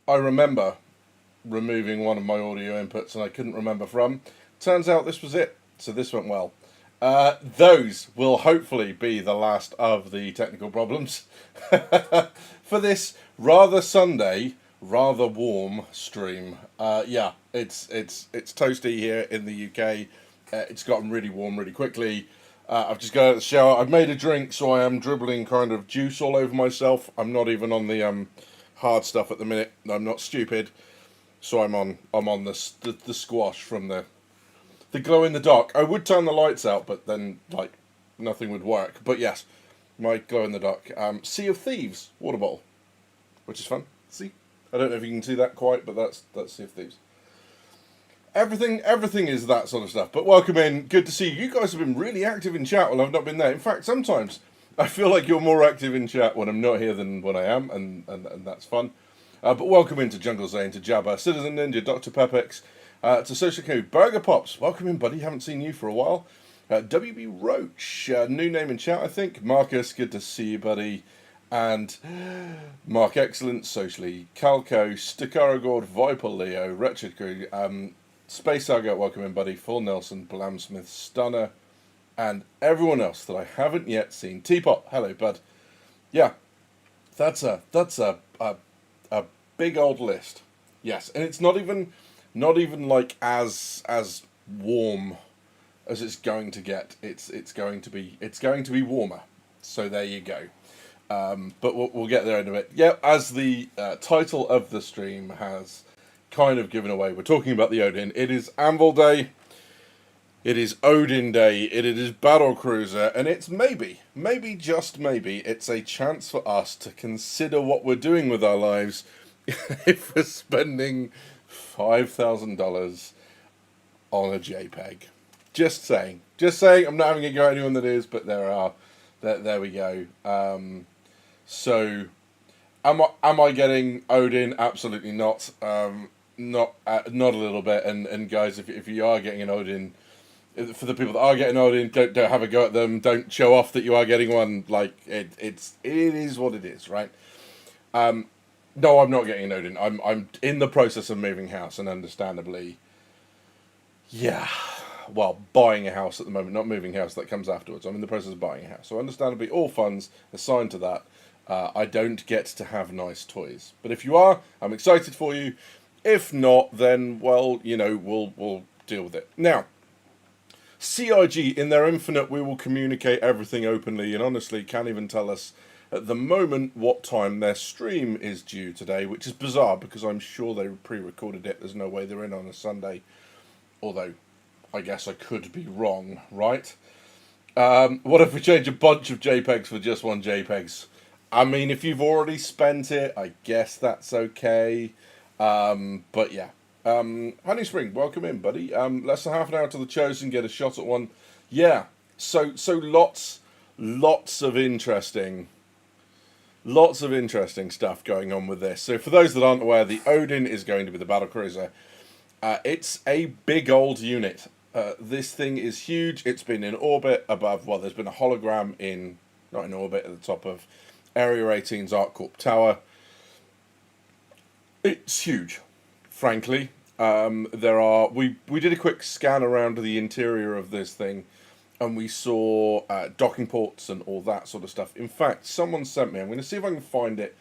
I remember removing one of my audio inputs and I couldn't remember from. Turns out this was it, so this went well. Those will hopefully be the last of the technical problems for this rather Sunday, rather warm stream. Yeah, it's toasty here in the UK. It's gotten really warm really quickly. I've just got out of the shower. I've made a drink, so I am dribbling kind of juice all over myself. I'm not even on the hard stuff at the minute. I'm not stupid, so I'm on the squash from the glow in the dark. I would turn the lights out, but then like nothing would work. But yes, my glow in the dark. Sea of Thieves water bottle, which is fun. See, I don't know if you can see that quite, but that's Sea of Thieves. Everything is that sort of stuff. But welcome in. Good to see you. You guys have been really active in chat while I've not been there. In fact, sometimes I feel like you're more active in chat when I'm not here than when I am, and that's fun. But welcome into Jungle Zane, to Jabba, Citizen Ninja, Dr. Pepex, to Social Code, Burger Pops. Welcome in, buddy. Haven't seen you for a while. WB Roach, new name in chat, I think. Marcus, good to see you, buddy. And Mark Excellent, Socially, Calco, Stakara Viper Leo, Wretched Crew, Space Saga, welcome in, buddy. Full Nelson, Blamsmith, Stunner, and everyone else that I haven't yet seen. Teapot, hello, bud. Yeah, that's a big old list. Yes, and it's not even like as warm as it's going to get. It's going to be warmer. So there you go. But we'll get there in a bit. Yeah, as the title of the stream has kind of given away, we're talking about the Odin. It is Anvil Day. It is Odin Day. It is battlecruiser, and it's maybe just maybe, it's a chance for us to consider what we're doing with our lives if we're spending $5,000 on a JPEG. Just saying. I'm not having a go at anyone that is, but there we go. So, am I getting Odin? Absolutely not. Not a little bit. And guys, if you are getting an Odin, for the people that are getting Odin, don't have a go at them. Don't show off that you are getting one. Like it is what it is, right? No, I'm not getting an Odin. I'm in the process of moving house, and understandably, yeah. Well, buying a house at the moment, not moving house. That comes afterwards. I'm in the process of buying a house, so understandably, all funds assigned to that. I don't get to have nice toys, but if you are, I'm excited for you. If not, then well, we'll deal with it. Now, CIG, in their infinite, we will communicate everything openly, and honestly, can't even tell us at the moment what time their stream is due today, which is bizarre because I'm sure they pre-recorded it. There's no way they're in on a Sunday, although I guess I could be wrong, right? What if we change a bunch of JPEGs for just one JPEGs? I mean, if you've already spent it, I guess that's okay. But yeah. Honey Spring, welcome in, buddy. Less than half an hour to the Chosen, get a shot at one. Yeah, so lots of interesting stuff going on with this. So for those that aren't aware, the Odin is going to be the battlecruiser. It's a big old unit. This thing is huge. It's been in orbit above, well, there's been a hologram not in orbit, at the top of Area 18's ArcCorp Tower. It's huge, frankly. We did a quick scan around the interior of this thing, and we saw docking ports and all that sort of stuff. In fact, someone sent me, I'm going to see if I can find it,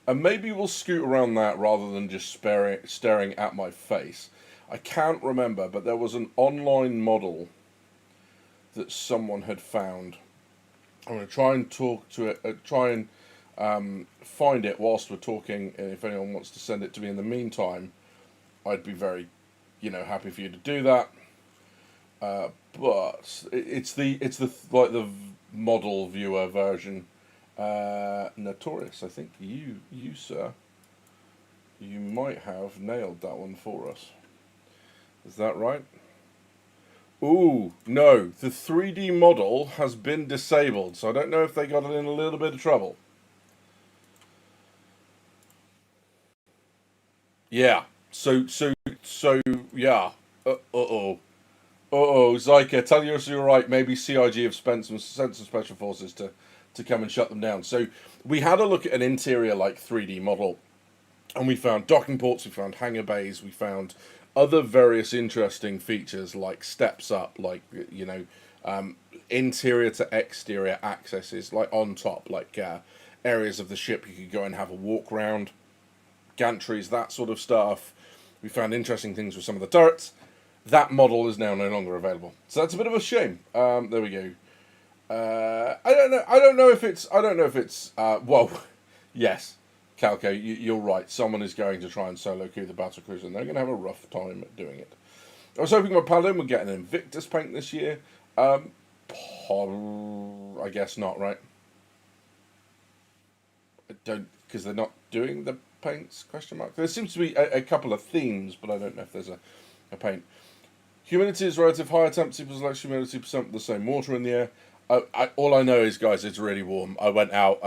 and maybe we'll scoot around that rather than just staring at my face. I can't remember, but there was an online model that someone had found. I'm going to try and talk to it, find it whilst we're talking, and if anyone wants to send it to me in the meantime, I'd be very, happy for you to do that. But it's the model viewer version. Notorious, I think you sir, you might have nailed that one for us. Is that right? Ooh, no, the 3D model has been disabled, so I don't know if they got it in a little bit of trouble. Yeah, so yeah. Zyka, tell us you're right. Maybe CIG have sent some special forces to come and shut them down. So we had a look at an interior 3D model And we found docking ports, we found hangar bays, we found other various interesting features like steps up, like, you know, interior to exterior accesses, like on top, like areas of the ship you could go and have a walk round, gantries, that sort of stuff. We found interesting things with some of the turrets. That model is now no longer available, so that's a bit of a shame. There we go. I don't know. I don't know if it's. I don't know if it's. Well, yes, Calco, you're right. Someone is going to try and solo queue the battlecruiser, and they're going to have a rough time at doing it. I was hoping my Paladin would get an Invictus paint this year. I guess not, right? I don't, because they're not doing the paints? Question mark. There seems to be a couple of themes, but I don't know if there's a paint. Humidity is relative. Higher temperature plus less humidity percent the same water in the air. All I know is, guys, it's really warm. I went out,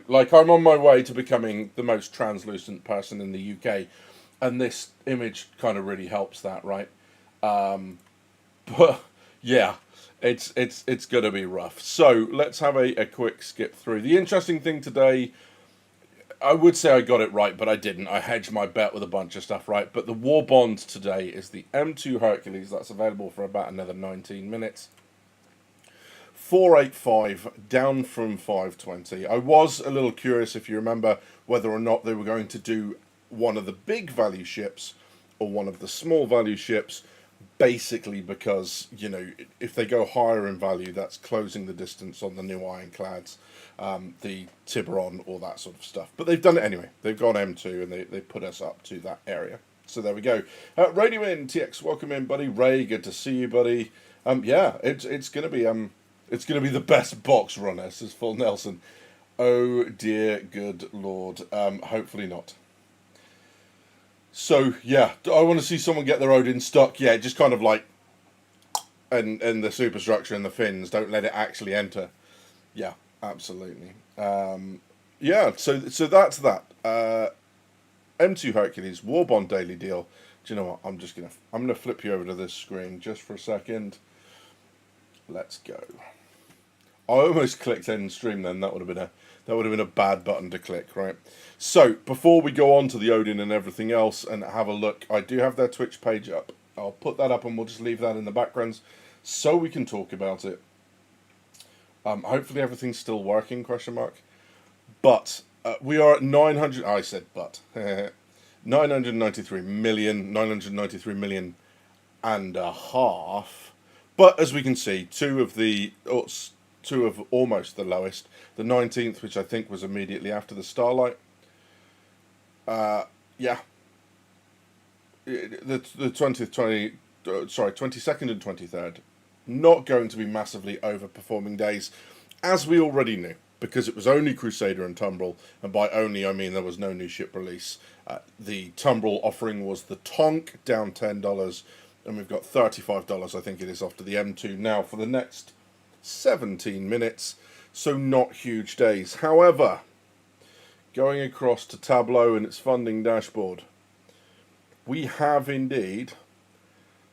like I'm on my way to becoming the most translucent person in the UK, and this image kind of really helps that, right? But yeah, it's gonna be rough. So let's have a quick skip through. The interesting thing today, I would say I got it right, but I didn't. I hedged my bet with a bunch of stuff right. But the war bond today is the M2 Hercules. That's available for about another 19 minutes. 485 down from 520. I was a little curious, if you remember, whether or not they were going to do one of the big value ships or one of the small value ships, basically because, you know, if they go higher in value, that's closing the distance on the new ironclads, the Tiburon, all that sort of stuff. But they've done it anyway. They've gone M2 and they put us up to that area. So there we go. Radio in, TX, welcome in, buddy. Ray, good to see you, buddy. Yeah, it's going to be... It's going to be the best box runner, says Phil Nelson. Oh dear good lord. Hopefully not. So, yeah, do I want to see someone get their Odin stuck? Yeah, just kind of like... And the superstructure and the fins, don't let it actually enter. Yeah, absolutely. Yeah, so that's that. M2 Hercules, Warbond Daily Deal. Do you know what? I'm gonna flip you over to this screen just for a second. Let's go. I almost clicked end stream then. That would have been a bad button to click, right? So before we go on to the Odin and everything else and have a look, I do have their Twitch page up. I'll put that up and we'll just leave that in the background so we can talk about it. Hopefully everything's still working? Question mark. But we are at 900. I said but 993 million, 993 million and a half. But as we can see, two of almost the lowest. The 19th, which I think was immediately after the Starlight. Yeah. The 22nd and 23rd. Not going to be massively overperforming days, as we already knew, because it was only Crusader and Tumbrel, and by only I mean there was no new ship release. The Tumbrel offering was the Tonk, down $10, and we've got $35, I think it is, after the M2 now for the next 17 minutes, so not huge days. However, going across to Tableau and its funding dashboard, we have indeed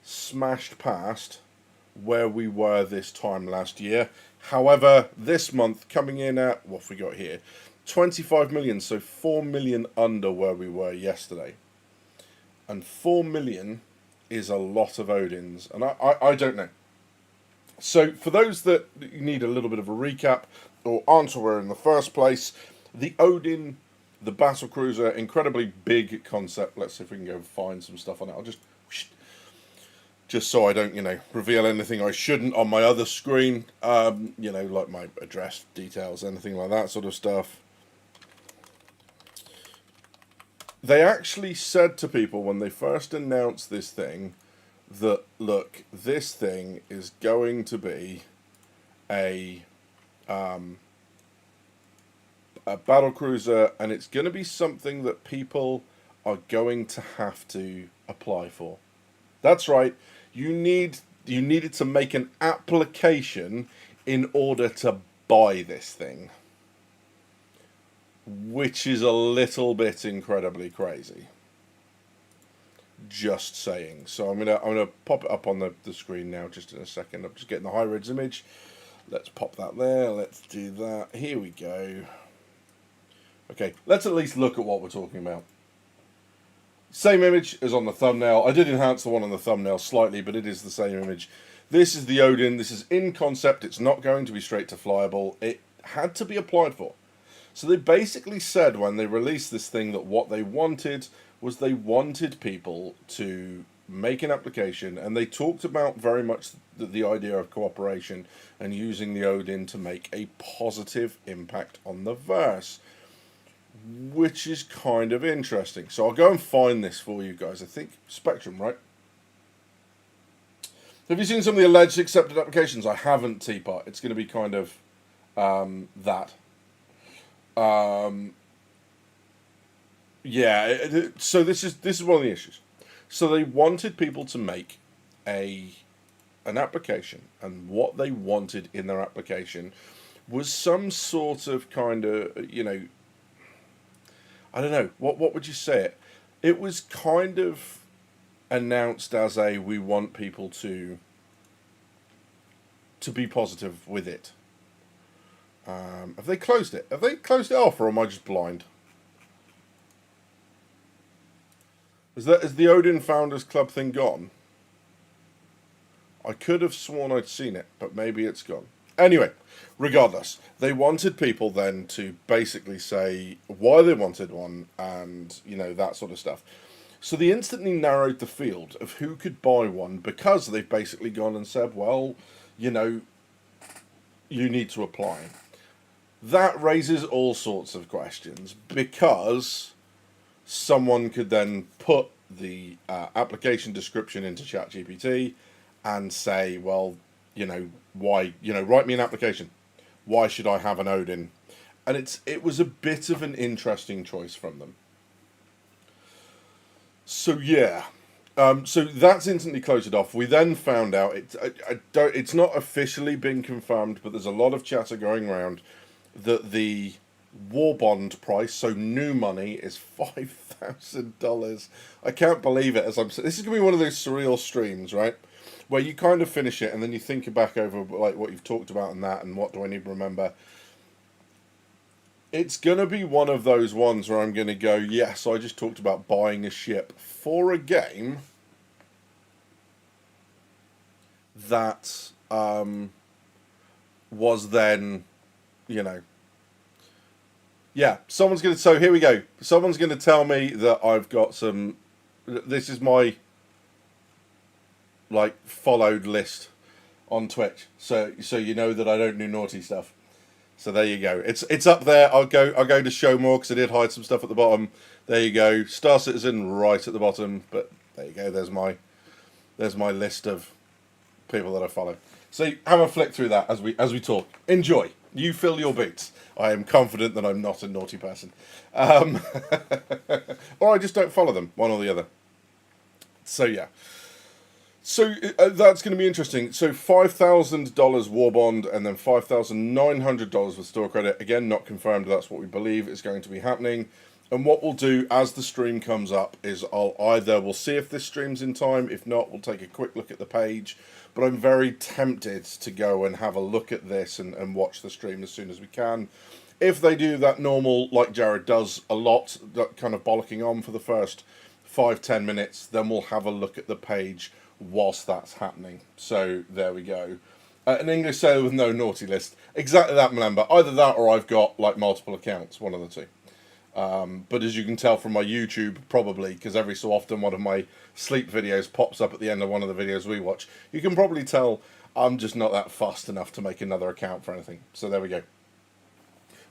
smashed past where we were this time last year. However, this month coming in at, what have we got here? 25 million, so 4 million under where we were yesterday. And 4 million is a lot of Odins, and I don't know. So for those that need a little bit of a recap or aren't aware in the first place, the Odin, the battlecruiser, incredibly big concept. Let's see if we can go find some stuff on it. I'll just so I don't, reveal anything I shouldn't on my other screen, like my address details, anything like that sort of stuff. They actually said to people when they first announced this thing that, look, this thing is going to be a battlecruiser, and it's going to be something that people are going to have to apply for. That's right. You needed to make an application in order to buy this thing, which is a little bit incredibly crazy. Just saying. So I'm gonna pop it up on the screen now, just in a second. I'm just getting the high-res image. Let's pop that there. Let's do that. Here we go. Okay, let's at least look at what we're talking about. Same image as on the thumbnail. I did enhance the one on the thumbnail slightly, but it is the same image. This is the Odin. This is in concept. It's not going to be straight to flyable. It had to be applied for. So they basically said when they released this thing that what they wanted was they wanted people to make an application, and they talked about very much the idea of cooperation and using the Odin to make a positive impact on the verse, which is kind of interesting. So I'll go and find this for you guys. I think Spectrum, right? Have you seen some of the alleged accepted applications? I haven't, Teapot. It's going to be kind of that. Yeah. So this is one of the issues. So they wanted people to make an application, and what they wanted in their application was some sort of kind of, I don't know, what would you say it? It was kind of announced as we want people to be positive with it. Have they closed it? Have they closed it off, or am I just blind? Is the Odin Founders Club thing gone? I could have sworn I'd seen it, but maybe it's gone. Anyway, regardless, they wanted people then to basically say why they wanted one and, that sort of stuff. So they instantly narrowed the field of who could buy one, because they've basically gone and said, well, you need to apply. That raises all sorts of questions, because someone could then put the application description into ChatGPT and say, well, why, write me an application. Why should I have an Odin? And it was a bit of an interesting choice from them. So yeah, so that's instantly closed it off. We then found out it's not officially been confirmed, but there's a lot of chatter going around that the war bond price, so new money, is $5,000. I can't believe it. This is gonna be one of those surreal streams, right? Where you kind of finish it and then you think back over like what you've talked about and that, and what do I need to remember. It's gonna be one of those ones where I'm gonna go, yes, I just talked about buying a ship for a game that was then, yeah, so here we go. Someone's gonna tell me that I've got some. This is my followed list on Twitch, so you know that I don't do naughty stuff. So there you go. It's up there. I'll go to show more, because I did hide some stuff at the bottom. There you go. Star Citizen right at the bottom, but there you go. There's my list of people that I follow. So have a flick through that as we talk. Enjoy. You fill your boots. I am confident that I'm not a naughty person, or I just don't follow them, one or the other. So yeah. So that's going to be interesting. So $5,000 war bond, and then $5,900 with store credit. Again, not confirmed. That's what we believe is going to be happening. And what we'll do as the stream comes up is we'll see if this stream's in time. If not, we'll take a quick look at the page. But I'm very tempted to go and have a look at this and watch the stream as soon as we can. If they do that normal, like Jared does a lot, that kind of bollocking on for the first 5-10 minutes, then we'll have a look at the page whilst that's happening. So there we go. An English sailor with no naughty list. Exactly that, remember. Either that or I've got multiple accounts, one of the two. But as you can tell from my YouTube, probably, because every so often one of my sleep videos pops up at the end of one of the videos we watch, you can probably tell I'm just not that fast enough to make another account for anything. So there we go.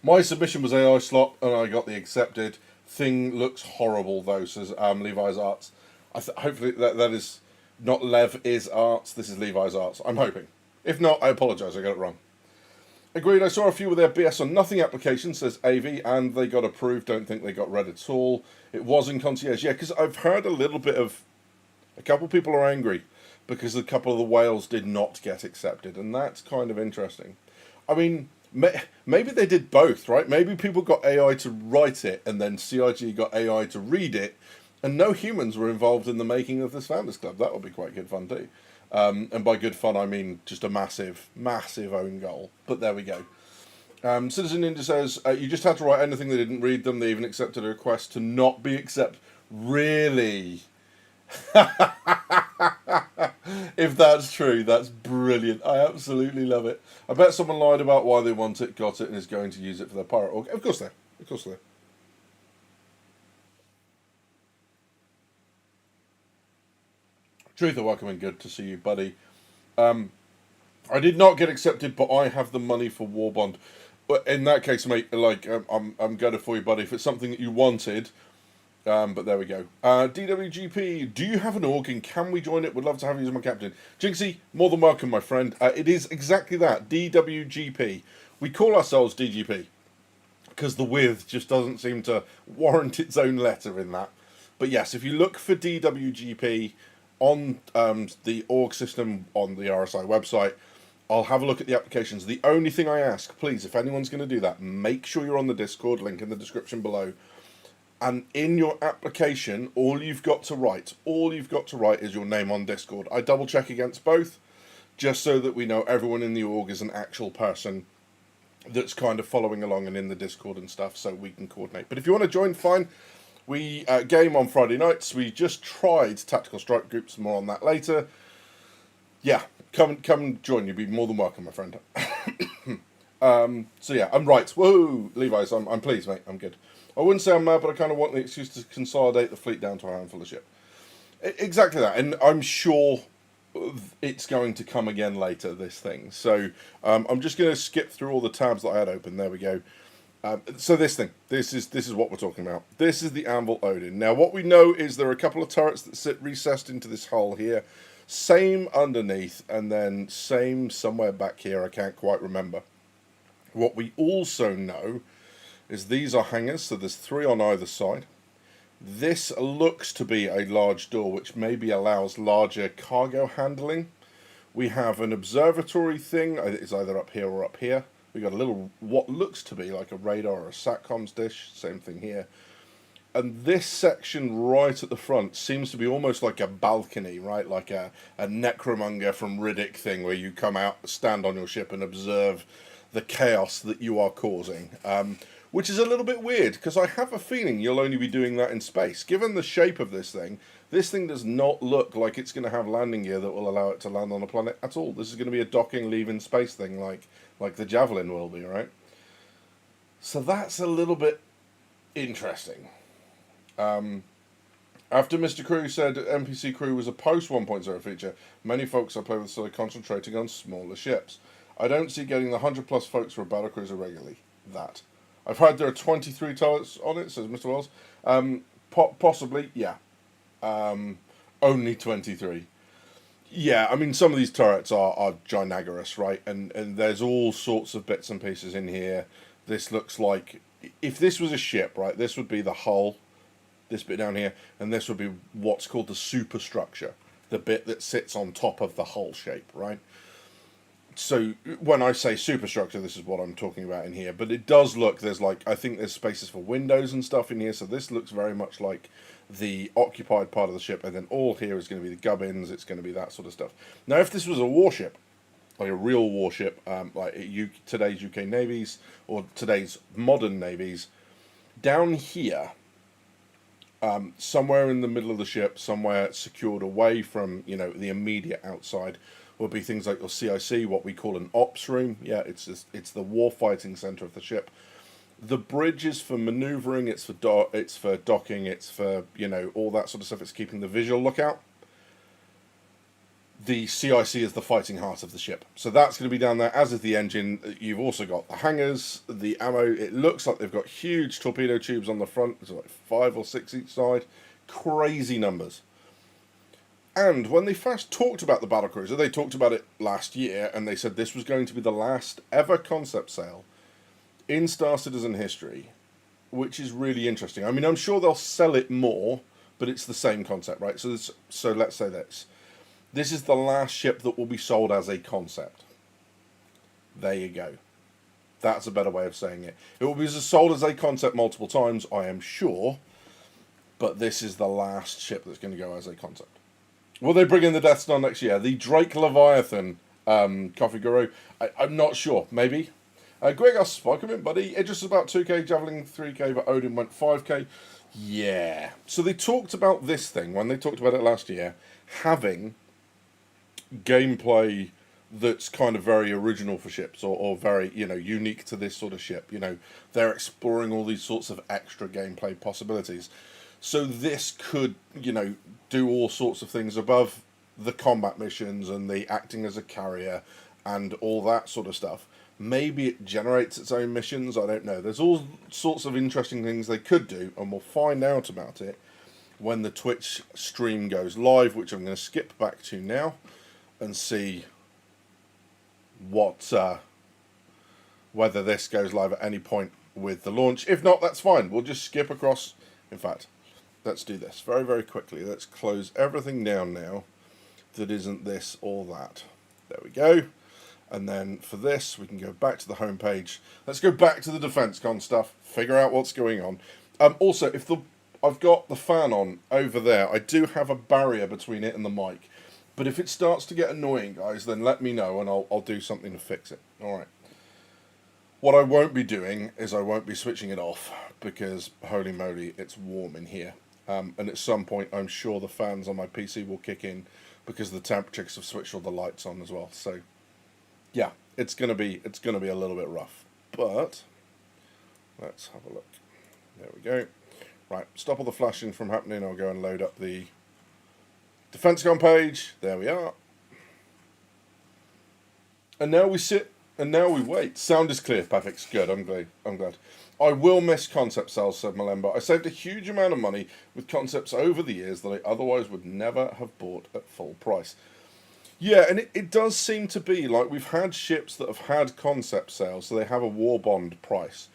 My submission was AI slot, and I got the accepted. Thing looks horrible though, says Levi's Arts. Hopefully that is not Lev is Arts. This is Levi's Arts. I'm hoping. If not, I apologise. I got it wrong. Agreed. I saw a few with their BS on nothing application, says AV, and they got approved. Don't think they got read at all. It was in concierge. Yeah, because I've heard a little bit of. A couple of people are angry because a couple of the whales did not get accepted, and that's kind of interesting. I mean, maybe they did both, right? Maybe people got AI to write it, and then CIG got AI to read it, and no humans were involved in the making of this Founders Club. That would be quite good fun too. And by good fun, I mean just a massive, massive own goal. But there we go. Citizen Ninja says, you just had to write anything they didn't read them. They even accepted a request to not be accepted. Really? If that's true, that's brilliant. I absolutely love it. I bet someone lied about why they want it, got it, and is going to use it for their pirate org. Of course they are. Of course they are. Truth, welcome and good to see you, buddy. I did not get accepted, but I have the money for War Bond. But in that case, mate, like I'm gutted for you, buddy. If it's something that you wanted, but there we go. DWGP, do you have an org and can we join it? Would love to have you as my captain. Jinxie, more than welcome, my friend. It is exactly that, DWGP. We call ourselves DGP because the with just doesn't seem to warrant its own letter in that. But yes, if you look for DWGP on the org system on the RSI website, I'll have a look at the applications. The only thing I ask, please, if anyone's going to do that, make sure you're on the Discord, link in the description below. And in your application, all you've got to write is your name on Discord. I double check against both, just so that we know everyone in the org is an actual person that's kind of following along and in the Discord and stuff, so we can coordinate. But if you want to join, fine. We game on Friday nights. We just tried tactical strike groups. More on that later. Yeah, come join. You'd be more than welcome, my friend. So yeah, I'm right. Whoa, Levi's. I'm pleased, mate. I'm good. I wouldn't say I'm mad, but I kind of want the excuse to consolidate the fleet down to a handful of ship. Exactly that, and I'm sure it's going to come again later. This thing. So I'm just going to skip through all the tabs that I had open. There we go. So this is what we're talking about. This is the Anvil Odin. Now, what we know is there are a couple of turrets that sit recessed into this hull here. Same underneath, and then same somewhere back here. I can't quite remember. What we also know is these are hangars, so there's 3 on either side. This looks to be a large door, which maybe allows larger cargo handling. We have an observatory thing. It's either up here or up here. We got a little, what looks to be like a radar or a SATCOMS dish. Same thing here. And this section right at the front seems to be almost like a balcony, right? Like a necromonger from Riddick thing where you come out, stand on your ship and observe the chaos that you are causing. Which is a little bit weird, because I have a feeling you'll only be doing that in space. Given the shape of this thing does not look like it's going to have landing gear that will allow it to land on a planet at all. This is going to be a docking, leaving space thing like the Javelin will be, right? So that's a little bit interesting. After Mr. Crew said NPC Crew was a post 1.0 feature, many folks I play with started concentrating on smaller ships. I don't see getting the 100 plus folks for a battlecruiser regularly. That. I've heard there are 23 turrets on it, says Mr. Wells. Possibly, yeah. Only 23. Yeah, I mean, some of these turrets are ginagerous, right? And there's all sorts of bits and pieces in here. This looks like, if this was a ship, right, this would be the hull, this bit down here, and this would be what's called the superstructure, the bit that sits on top of the hull shape, right? So when I say superstructure, this is what I'm talking about in here. But it does look, I think there's spaces for windows and stuff in here. So this looks very much like the occupied part of the ship. And then all here is going to be the gubbins. It's going to be that sort of stuff. Now, if this was a warship, like a real warship, like today's UK navies or today's modern navies, down here, somewhere in the middle of the ship, somewhere secured away from, the immediate outside, will be things like your CIC, what we call an ops room. Yeah, it's the warfighting center of the ship. The bridge is for maneuvering. It's for docking. It's for all that sort of stuff. It's keeping the visual lookout. The CIC is the fighting heart of the ship. So that's going to be down there, as is the engine. You've also got the hangars, the ammo. It looks like they've got huge torpedo tubes on the front. There's like 5 or 6 each side. Crazy numbers. And when they first talked about the battlecruiser, they talked about it last year, and they said this was going to be the last ever concept sale in Star Citizen history, which is really interesting. I mean, I'm sure they'll sell it more, but it's the same concept, right? So let's say this. This is the last ship that will be sold as a concept. There you go. That's a better way of saying it. It will be sold as a concept multiple times, I am sure, but this is the last ship that's going to go as a concept. Will they bring in the Death Star next year? The Drake Leviathan, Coffee Guru? I'm not sure. Maybe. Greg asks, welcome in, buddy. Idris is about 2k, Javelin 3k, but Odin went 5k. Yeah. So they talked about this thing when they talked about it last year, having gameplay that's kind of very original for ships, or very, unique to this sort of ship. They're exploring all these sorts of extra gameplay possibilities. So this could, do all sorts of things above the combat missions and the acting as a carrier and all that sort of stuff. Maybe it generates its own missions, I don't know. There's all sorts of interesting things they could do, and we'll find out about it when the Twitch stream goes live, which I'm going to skip back to now and see what whether this goes live at any point with the launch. If not, that's fine. We'll just skip across. In fact, let's do this very, very quickly. Let's close everything down now that isn't this or that. There we go. And then for this, we can go back to the home page. Let's go back to the DefenseCon stuff, figure out what's going on. Also, I've got the fan on over there, I do have a barrier between it and the mic. But if it starts to get annoying, guys, then let me know and I'll do something to fix it. All right. What I won't be doing is I won't be switching it off because, holy moly, it's warm in here. And at some point, I'm sure the fans on my PC will kick in because the temperatures have switched all the lights on as well. So, yeah, it's gonna be a little bit rough. But let's have a look. There we go. Right, stop all the flashing from happening. I'll go and load up the DefenseCon page. There we are. And now we sit, and now we wait. Sound is clear. Perfect. Good. I'm glad. I will miss concept sales, said Malemba. I saved a huge amount of money with concepts over the years that I otherwise would never have bought at full price. Yeah, and it does seem to be like we've had ships that have had concept sales, so they have a war bond price.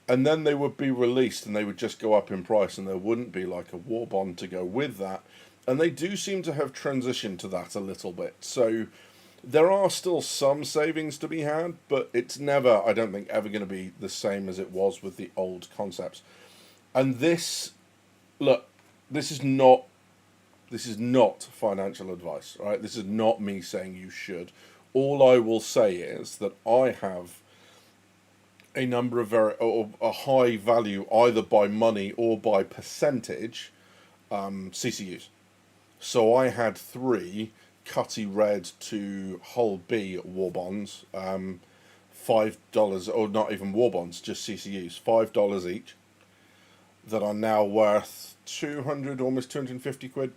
And then they would be released and they would just go up in price and there wouldn't be like a war bond to go with that. And they do seem to have transitioned to that a little bit. So there are still some savings to be had, but it's never, I don't think, ever going to be the same as it was with the old concepts. And this, look, this is not financial advice, right? This is not me saying you should. All I will say is that I have a number of a high value, either by money or by percentage, CCUs. So I had 3 Cutty Red to Hull B war bonds, $5, or not even war bonds, just CCUs, $5 each, that are now worth 200, almost 250 quid,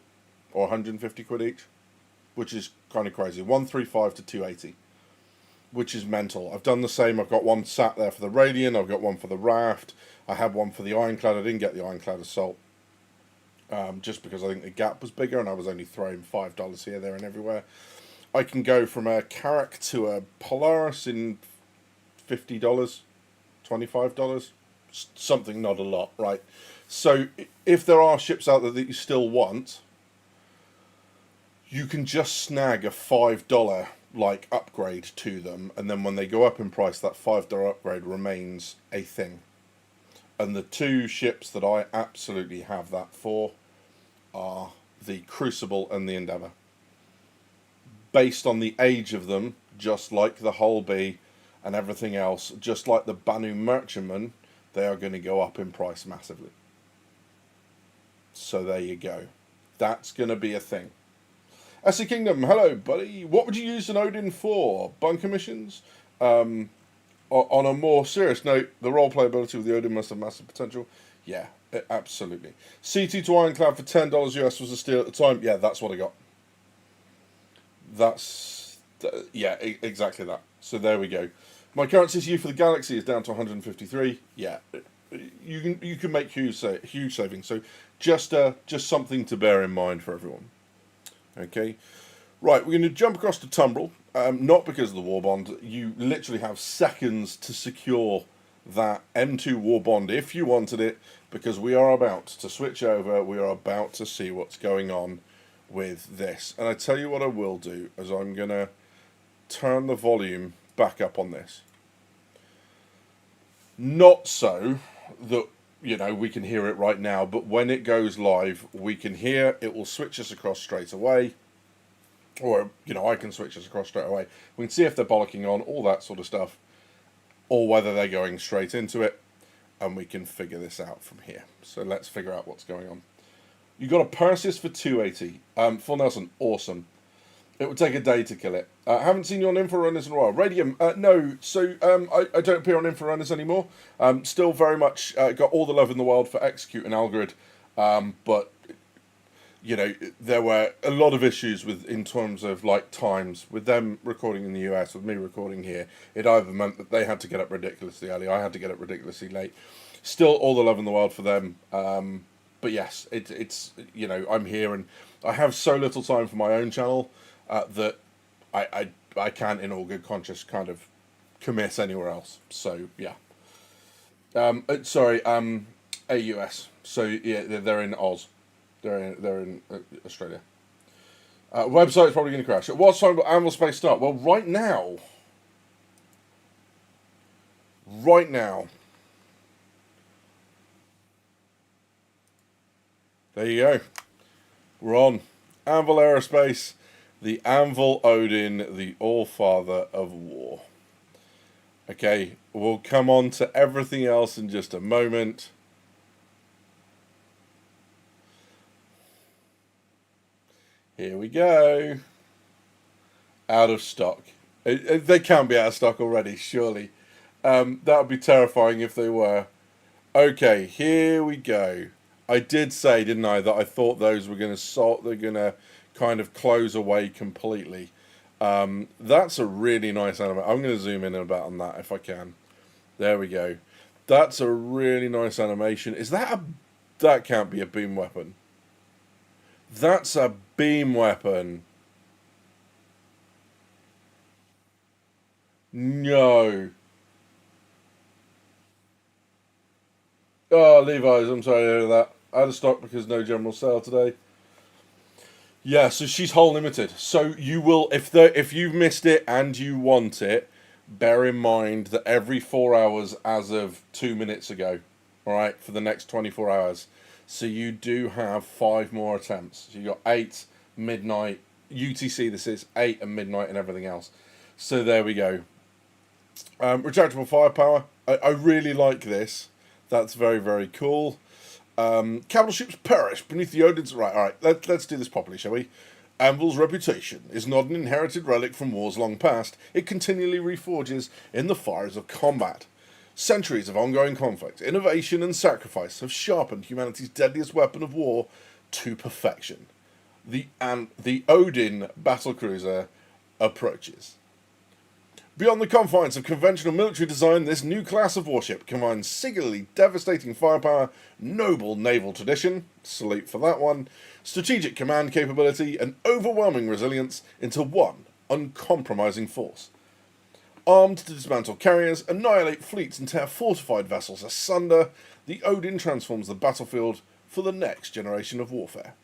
or 150 quid each, which is kind of crazy. 135 to 280, which is mental. I've done the same. I've got one sat there for the Radiant. I've got one for the Raft. I had one for the Ironclad. I didn't get the Ironclad Assault, just because I think the gap was bigger and I was only throwing $5 here, there, and everywhere. I can go from a Carrack to a Polaris in $50, $25, something not a lot, right? So if there are ships out there that you still want, you can just snag a $5 like upgrade to them, and then when they go up in price, that $5 upgrade remains a thing. And the 2 ships that I absolutely have that for are the Crucible and the Endeavour. Based on the age of them, just like the Hull B and everything else, just like the Banu Merchantman, they are going to go up in price massively. So there you go. That's going to be a thing. SC Kingdom, hello buddy. What would you use an Odin for? Bunker missions? On a more serious note, the role playability with the Odin must have massive potential. Yeah, absolutely. CT to Ironclad for $10 US was a steal at the time. Yeah, that's what I got. Exactly that. So there we go. My current CCU for the Galaxy is down to 153. Yeah, you can make huge savings. So just something to bear in mind for everyone. Okay, right, we're going to jump across to Tumbrel, not because of the war bond. You literally have seconds to secure that M2 war bond if you wanted it, because we are about to switch over. We are about to see what's going on with this. And I tell you what I will do, is I'm going to turn the volume back up on this. Not so that, we can hear it right now, but when it goes live, we can hear, it will switch us across straight away. Or, I can switch us across straight away. We can see if they're bollocking on, all that sort of stuff. Or whether they're going straight into it. and we can figure this out from here. So let's figure out what's going on. You got a Perseus for 280. Full Nelson, awesome. It would take a day to kill it. Haven't seen you on Infrarunners in a while. Radium, no. So I don't appear on Infrarunners anymore. Still very much got all the love in the world for Execute and Algrid. But, you know, there were a lot of issues in terms of, like, times. With them recording in the US, with me recording here, it either meant that they had to get up ridiculously early, I had to get up ridiculously late. Still all the love in the world for them. But yes, it's, you know, I'm here and I have so little time for my own channel that I can't, in all good conscience, kind of commit anywhere else. So yeah. Sorry, AUS. So yeah, they're in Oz. They're in Australia. Website's probably going to crash. At what time will Anvil Space start? Well, right now. Right now. There you go. We're on. Anvil Aerospace, the Anvil Odin, the All-Father of War. Okay, we'll come on to everything else in just a moment. Here we go. Out of stock. They can't be out of stock already, surely. That would be terrifying if they were. Okay, here we go. I did say, didn't I, that I thought those were going to kind of close away completely. That's a really nice animation. I'm going to zoom in a bit on that if I can. There we go. That's a really nice animation. That can't be a beam weapon. That's a beam weapon. No. Oh, Levi's, I'm sorry to hear that. Out of stock because no general sale today. Yeah, so she's Hull Limited. So you will, if you've missed it and you want it, bear in mind that every 4 hours as of 2 minutes ago, all right, for the next 24 hours. So you do have 5 more attempts. So you got 8, midnight, UTC this is, 8 and midnight and everything else. So there we go. Retractable firepower. I really like this. That's very, very cool. Capital ships perish beneath the Odin's... Right, all right, let's do this properly, shall we? Anvil's reputation is not an inherited relic from wars long past. It continually reforges in the fires of combat. Centuries of ongoing conflict, innovation and sacrifice have sharpened humanity's deadliest weapon of war to perfection. The Odin battlecruiser approaches. Beyond the confines of conventional military design, this new class of warship combines singularly devastating firepower, noble naval tradition, salute for that one, strategic command capability, and overwhelming resilience into one uncompromising force. Armed to dismantle carriers, annihilate fleets, and tear fortified vessels asunder, the Odin transforms the battlefield for the next generation of warfare.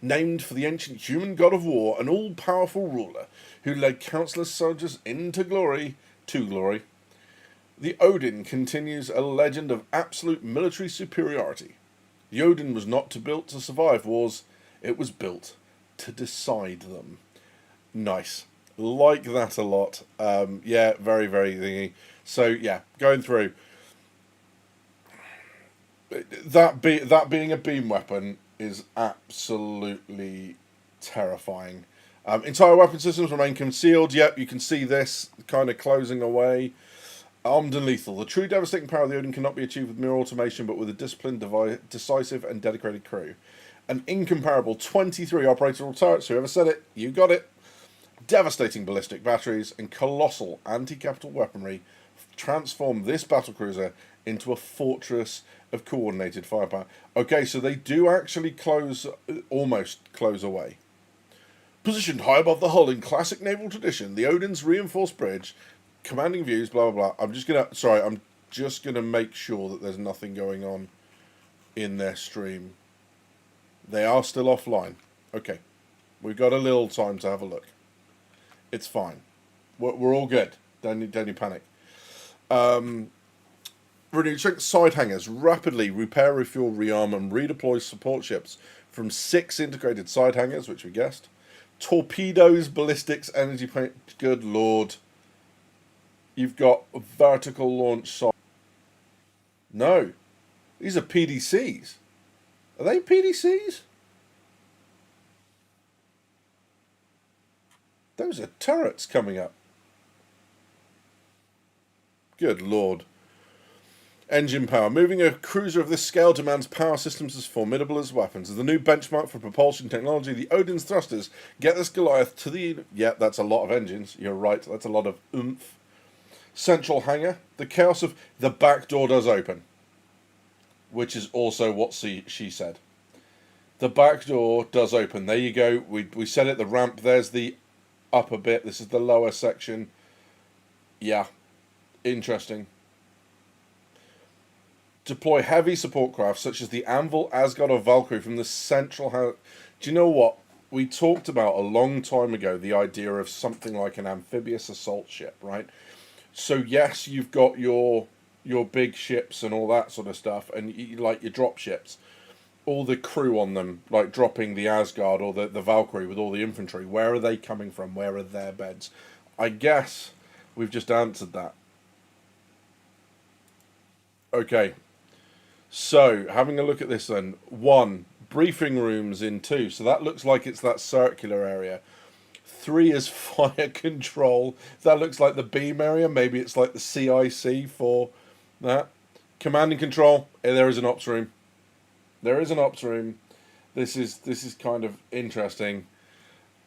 Named for the ancient human god of war, an all-powerful ruler who led countless soldiers to glory, the Odin continues a legend of absolute military superiority. The Odin was not built to survive wars, it was built to decide them. Nice. Like that a lot. Yeah, very, very thingy. So, yeah, going through. That being a beam weapon is absolutely terrifying. Entire weapon systems remain concealed. Yep, you can see this kind of closing away. Armed and lethal. The true devastating power of the Odin cannot be achieved with mere automation, but with a disciplined, decisive, and dedicated crew. An incomparable 23 operable turrets. Whoever said it, you got it. Devastating ballistic batteries and colossal anti-capital weaponry transform this battlecruiser into a fortress of coordinated firepower. Okay, so they do actually almost close away. Positioned high above the hull in classic naval tradition, the Odin's reinforced bridge, commanding views, blah, blah, blah. I'm just gonna make sure that there's nothing going on in their stream. They are still offline. Okay, we've got a little time to have a look. It's fine. We're all good. Don't you panic. Renewed side hangars rapidly repair, refuel, rearm, and redeploy support ships from 6 integrated side hangars, which we guessed. Torpedoes, ballistics, energy paint. Good lord. You've got vertical launch side. No, these are PDCs. Are they PDCs? Those are turrets coming up. Good lord. Engine power. Moving a cruiser of this scale demands power systems as formidable as weapons. As the new benchmark for propulsion technology, the Odin's thrusters get this Goliath to the... Yeah, that's a lot of engines. You're right. That's a lot of oomph. Central hangar. The chaos of... The back door does open. Which is also what she said. The back door does open. There you go. We said it. The ramp. There's the upper bit. This is the lower section. Yeah. Interesting. Deploy heavy support craft such as the Anvil, Asgard, or Valkyrie from the central... Do you know what? We talked about a long time ago the idea of something like an amphibious assault ship, right? So yes, you've got your big ships and all that sort of stuff, and like your drop ships, all the crew on them, like dropping the Asgard or the Valkyrie with all the infantry. Where are they coming from? Where are their beds? I guess we've just answered that. Okay. So, having a look at this then. 1, briefing rooms in 2. So that looks like it's that circular area. 3 is fire control. That looks like the beam area. Maybe it's like the CIC for that. Command and control. There is an ops room. There is an ops room. This is kind of interesting.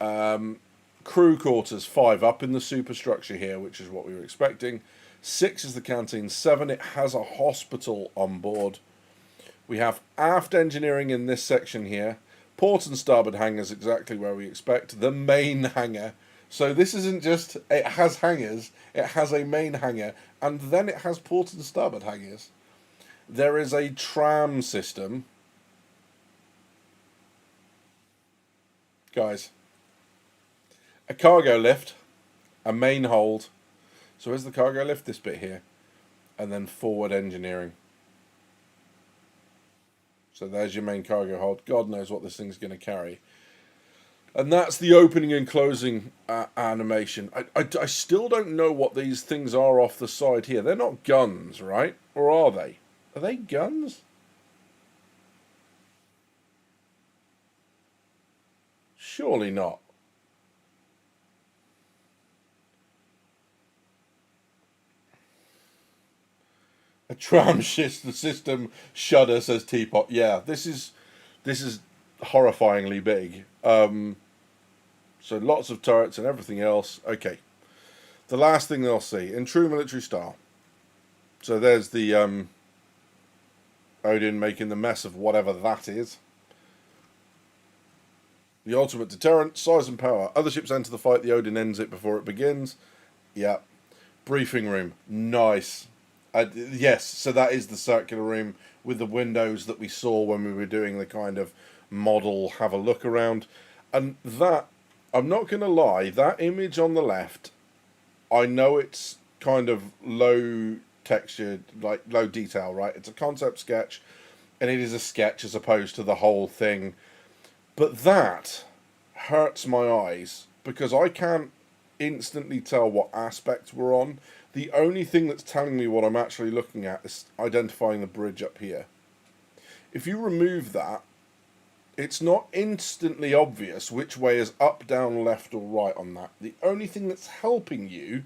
Crew quarters. 5 up in the superstructure here, which is what we were expecting. 6 is the canteen. 7, it has a hospital on board. We have aft engineering in this section here. Port and starboard hangars exactly where we expect. The main hangar. So this isn't just, it has hangars, it has a main hangar, and then it has port and starboard hangars. There is a tram system. Guys. A cargo lift. A main hold. So where's the cargo lift? This bit here. And then forward engineering. So there's your main cargo hold. God knows what this thing's going to carry. And that's the opening and closing animation. I still don't know what these things are off the side here. They're not guns, right? Or are they? Are they guns? Surely not. A tram system shudder, says Teapot. Yeah, this is horrifyingly big. So lots of turrets and everything else. Okay. The last thing they'll see, in true military style. So there's the Odin making the mess of whatever that is. The ultimate deterrent, size and power. Other ships enter the fight, the Odin ends it before it begins. Yeah. Briefing room. Nice. Yes, so that is the circular room with the windows that we saw when we were doing the kind of model have a look around. And that, I'm not going to lie, that image on the left, I know it's kind of low texture, like low detail, right? It's a concept sketch, and it is a sketch as opposed to the whole thing. But that hurts my eyes, because I can't instantly tell what aspect we're on. The only thing that's telling me what I'm actually looking at is identifying the bridge up here. If you remove that, it's not instantly obvious which way is up, down, left or right on that. The only thing that's helping you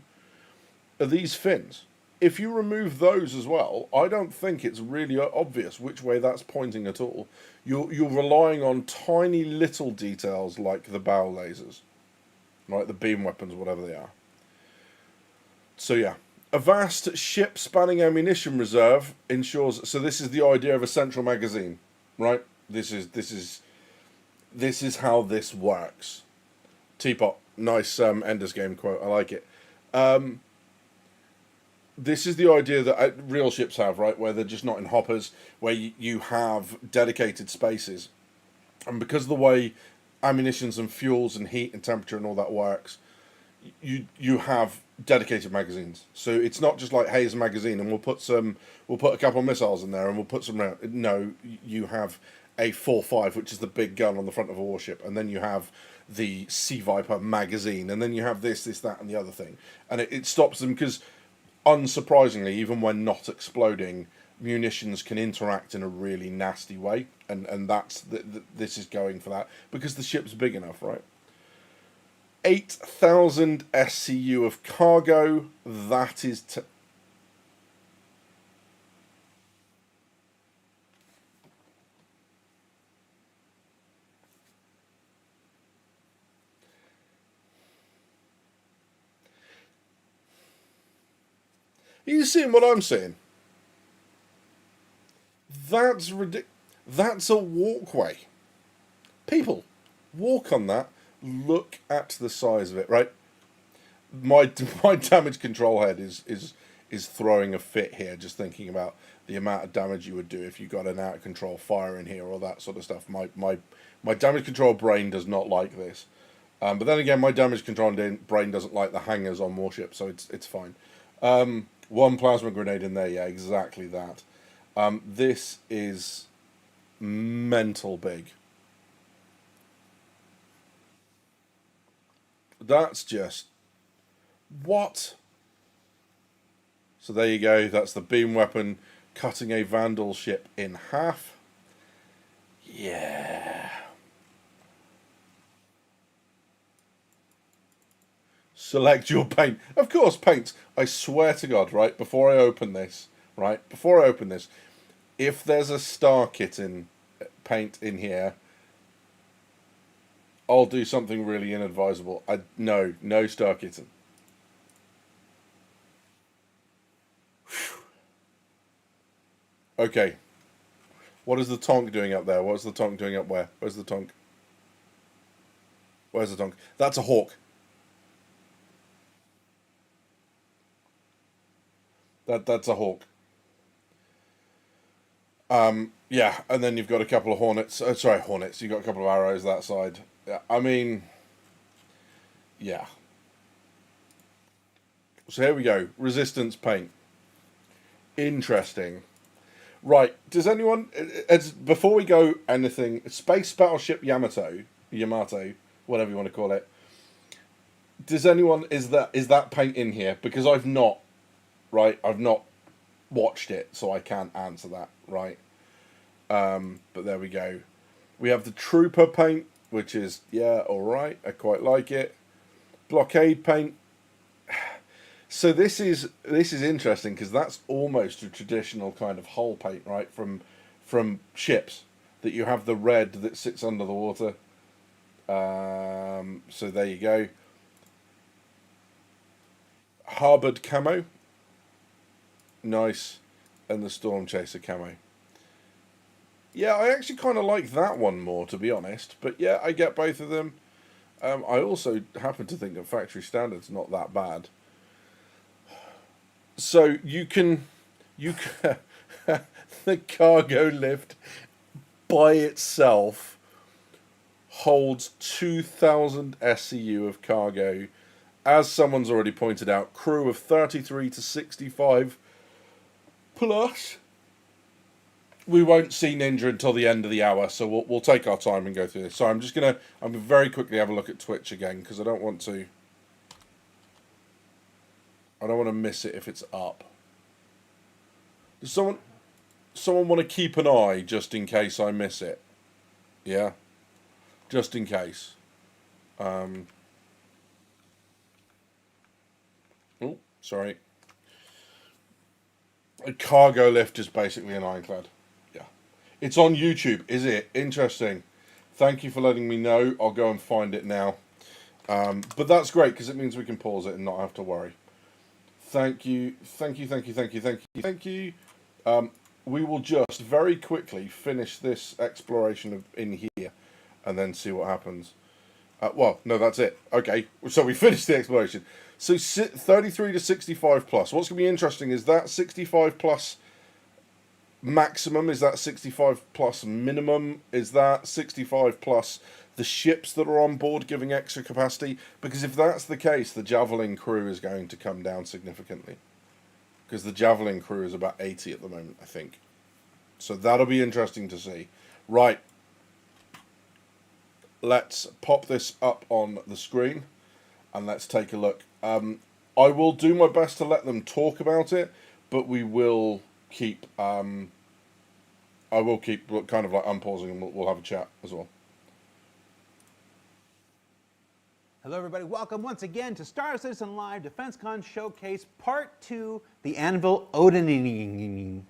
are these fins. If you remove those as well, I don't think it's really obvious which way that's pointing at all. You're relying on tiny little details like the bow lasers, right? The beam weapons, whatever they are. So yeah, a vast ship-spanning ammunition reserve ensures. So this is the idea of a central magazine, right? This is how this works. Teapot, nice Ender's Game quote. I like it. This is the idea that real ships have, right? Where they're just not in hoppers, where you have dedicated spaces, and because of the way ammunitions and fuels and heat and temperature and all that works, you have dedicated magazines. So it's not just like, hey, it's a magazine and we'll put a couple of missiles in there and we'll put some round. No, you have a 4.5, which is the big gun on the front of a warship, and then you have the Sea Viper magazine, and then you have this, that, and the other thing, and it stops them because, unsurprisingly, even when not exploding, munitions can interact in a really nasty way, and that's this is going for that because the ship's big enough, right? 8,000 SCU of cargo. That is. Are you seeing what I'm seeing? That's ridiculous. That's a walkway. People, walk on that. Look at the size of it, right? My my damage control head is throwing a fit here, just thinking about the amount of damage you would do if you got an out of control fire in here or that sort of stuff. My damage control brain does not like this. But then again, my damage control brain doesn't like the hangers on warships, so it's fine. One plasma grenade in there, yeah, exactly that. This is mental big. That's just what? So there you go. That's the beam weapon cutting a Vandal ship in half. Yeah. Select your paint. Of course, paint. I swear to God, right, before I open this, if there's a star kit in paint in here, I'll do something really inadvisable. No star kitten. Okay. What is the Tonk doing up there? What's the Tonk doing up where? Where's the Tonk? Where's the Tonk? That's a Hawk. That's a Hawk. Yeah, and then you've got a couple of Hornets. Sorry, Hornets. You've got a couple of arrows that side. Yeah, I mean, yeah. So here we go. Resistance paint. Interesting. Right. Does anyone? Before we go, anything? Space Battleship Yamato, whatever you want to call it. Does anyone? Is that paint in here? Because I've not. Right. I've not watched it, so I can't answer that. Right. But there we go. We have the Trooper paint, which is, yeah, alright. I quite like it. Blockade paint. So this is interesting because that's almost a traditional kind of hull paint, right? From ships, that you have the red that sits under the water. So there you go. Harbored camo. Nice. And the Storm Chaser camo. Yeah, I actually kind of like that one more, to be honest. But yeah, I get both of them. I also happen to think that factory standard's not that bad. So you can the cargo lift by itself holds 2,000 SCU of cargo. As someone's already pointed out, crew of 33 to 65 plus. We won't see Ninja until the end of the hour, so we'll take our time and go through this. So I'm gonna very quickly have a look at Twitch again because I don't want to miss it if it's up. Does someone want to keep an eye just in case I miss it? Yeah, just in case. Oh, sorry. A cargo lift is basically an ironclad. It's on YouTube, is it? Interesting. Thank you for letting me know. I'll go and find it now. But that's great because it means we can pause it and not have to worry. Thank you. We will just very quickly finish this exploration in here and then see what happens. Well, no, that's it. Okay, so we finished the exploration. So 33 to 65 plus. What's going to be interesting is that 65 plus maximum, is that 65 plus minimum, is that 65 plus the ships that are on board giving extra capacity? Because if that's the case, the Javelin crew is going to come down significantly, because the Javelin crew is about 80 at the moment, I think. So that'll be interesting to see. Right, let's pop this up on the screen and let's take a look. I will do my best to let them talk about it, but we will keep kind of like unpausing, and we'll have a chat as well. Hello, everybody. Welcome once again to Star Citizen Live DefenseCon Showcase Part 2, the Anvil Odin.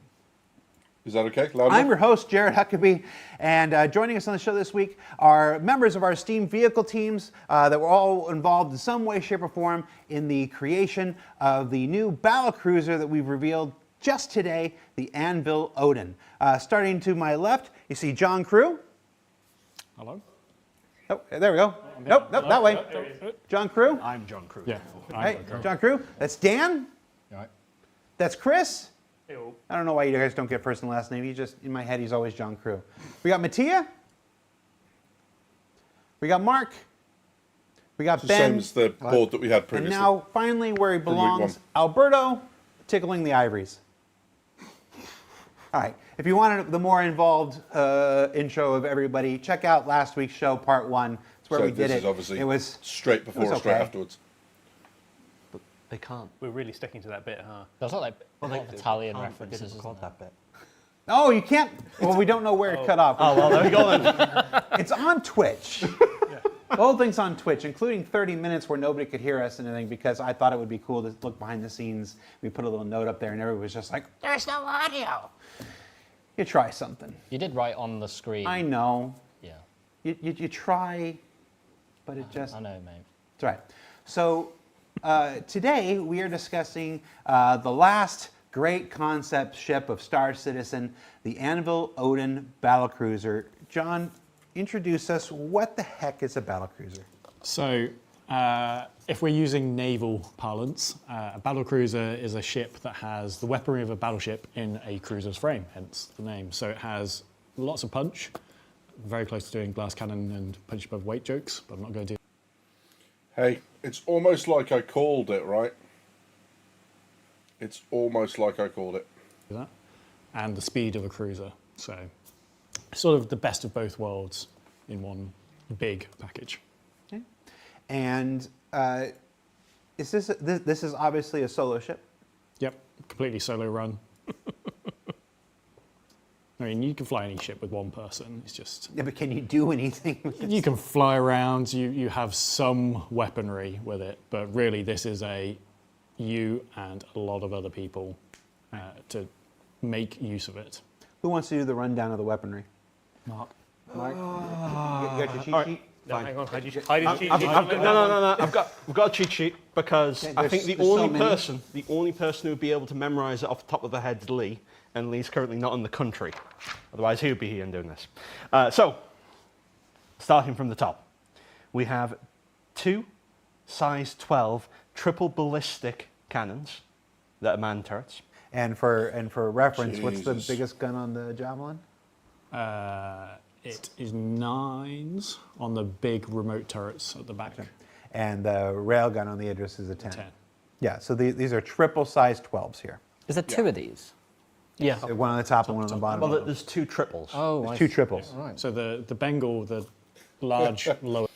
Is that okay? Loud I'm enough? your host, Jared Huckabee, and joining us on the show this week are members of our Steam vehicle teams that were all involved in some way, shape, or form in the creation of the new battlecruiser that we've revealed just today, the Anvil Odin. Starting to my left, you see John Crew. Hello. Oh, there we go. Nope, that way. John Crew. I'm John Crew. Yeah. Hey, John Crew. That's Dan. Right. That's Chris. Hey-o. I don't know why you guys don't get first and last name. He just, in my head, he's always John Crew. We got Mattia. We got Mark. We got It's the Ben. same as the board that we had And previously. now, finally, where he week belongs, one. Alberto, tickling the ivories. All right. If you wanted the more involved intro of everybody, check out last week's show, Part 1. It's where So we did this it. is obviously It was straight before it was or straight okay. afterwards. They can't. We're really sticking to that bit, huh? There's not like Italian They references, didn't isn't record there? that bit. Oh, you can't. Well, we don't know where it cut off. Oh, well, there we go then. It's on Twitch. The whole thing's on Twitch, including 30 minutes where nobody could hear us and anything, because I thought it would be cool to look behind the scenes. We put a little note up there, and everybody was just like, "There's no audio." You try something. You did write on the screen. I know. Yeah. You try, but it just. I know, mate. That's right. So today we are discussing the last great concept ship of Star Citizen, the Anvil Odin battlecruiser. John, introduce us. What the heck is a battlecruiser? So, if we're using naval parlance, a battlecruiser is a ship that has the weaponry of a battleship in a cruiser's frame, hence the name. So it has lots of punch, very close to doing glass cannon and punch above weight jokes, but I'm not going to do Hey, it's almost like I called it, right? It's almost like I called it. that. And the speed of a cruiser. So, sort of the best of both worlds in one big package. Okay. And is this is obviously a solo ship? Yep, completely solo run. I mean, you can fly any ship with one person. It's just Yeah, but can you do anything with it? you can fly around. You have some weaponry with it, but really, this is you and a lot of other people to make use of it. Who wants to do the rundown of the weaponry? Mark. Mark? You got your cheat all right. sheet? No, hang on. Hide your cheat No. I've got a cheat sheet because Okay, I think the there's so only many. person who would be able to memorise it off the top of their head is Lee, and Lee's currently not in the country. Otherwise, he would be here and doing this. So, starting from the top, we have 2 size 12 triple ballistic cannons that are man turrets. And for reference, what's the Jesus. biggest gun on the Javelin? It is 9s on the big remote turrets at the back. And the railgun on the Idris is a 10. 10. Yeah, so these are triple size 12s here. Is there 2 of these? Yeah. One on the top and one on the bottom. Well, there's 2 triples. Oh, There's I 2 see. triples. Right. So the Bengal, the large lower.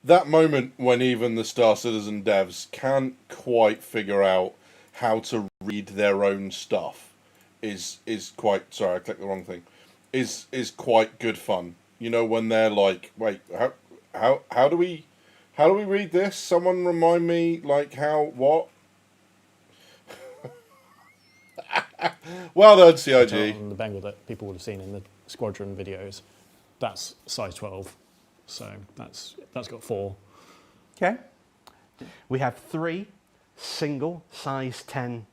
That moment when even the Star Citizen devs can't quite figure out how to read their own stuff is quite. Sorry, I clicked the wrong thing. Is quite good fun. You know, when they're like, wait, how do we read this? Someone remind me, like, what? Well done, CIG. On the Bengal that people would have seen in the squadron videos, that's size 12. So that's got 4. Okay. We have 3 single size 10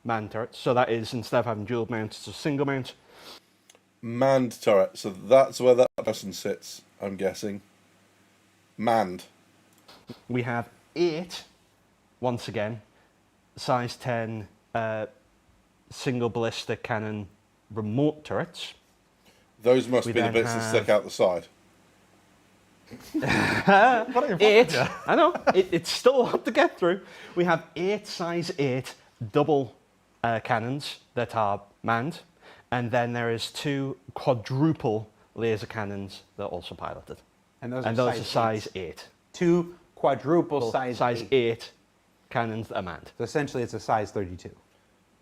man turrets. So that is, instead of having dual mount, it's a single mount. Manned turret. So that's where that person sits, I'm guessing. Manned. We have 8, once again, size 10 single ballistic cannon remote turrets. Those must We be the then bits that stick out the side. 8, I know, it's still a lot to get through. We have 8 size 8 double cannons that are manned, and then there is 2 quadruple laser cannons that are also piloted. And those are are size 8. 2 quadruple size 8 cannons that are manned. So essentially it's a size 32.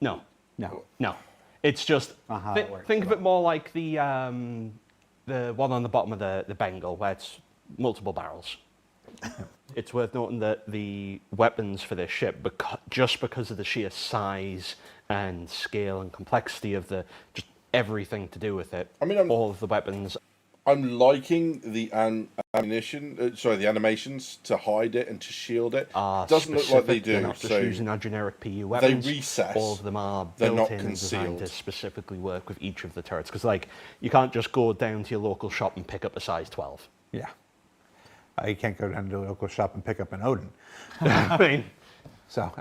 No, No. no. It's just it works think of a it more like the one on the bottom of the Bengal, where it's multiple barrels. It's worth noting that the weapons for this ship, just because of the sheer size and scale and complexity of just everything to do with it, I mean, all of the weapons. I'm liking the the animations to hide it and to shield it. Doesn't look like they do. They're not just so using our generic PU weapons. they recess. All of them are They're built not in and designed to concealed. specifically work with each of the turrets. Because like you can't just go down to your local shop and pick up a size 12. Yeah. You can't go down to the local shop and pick up an Odin. I mean, So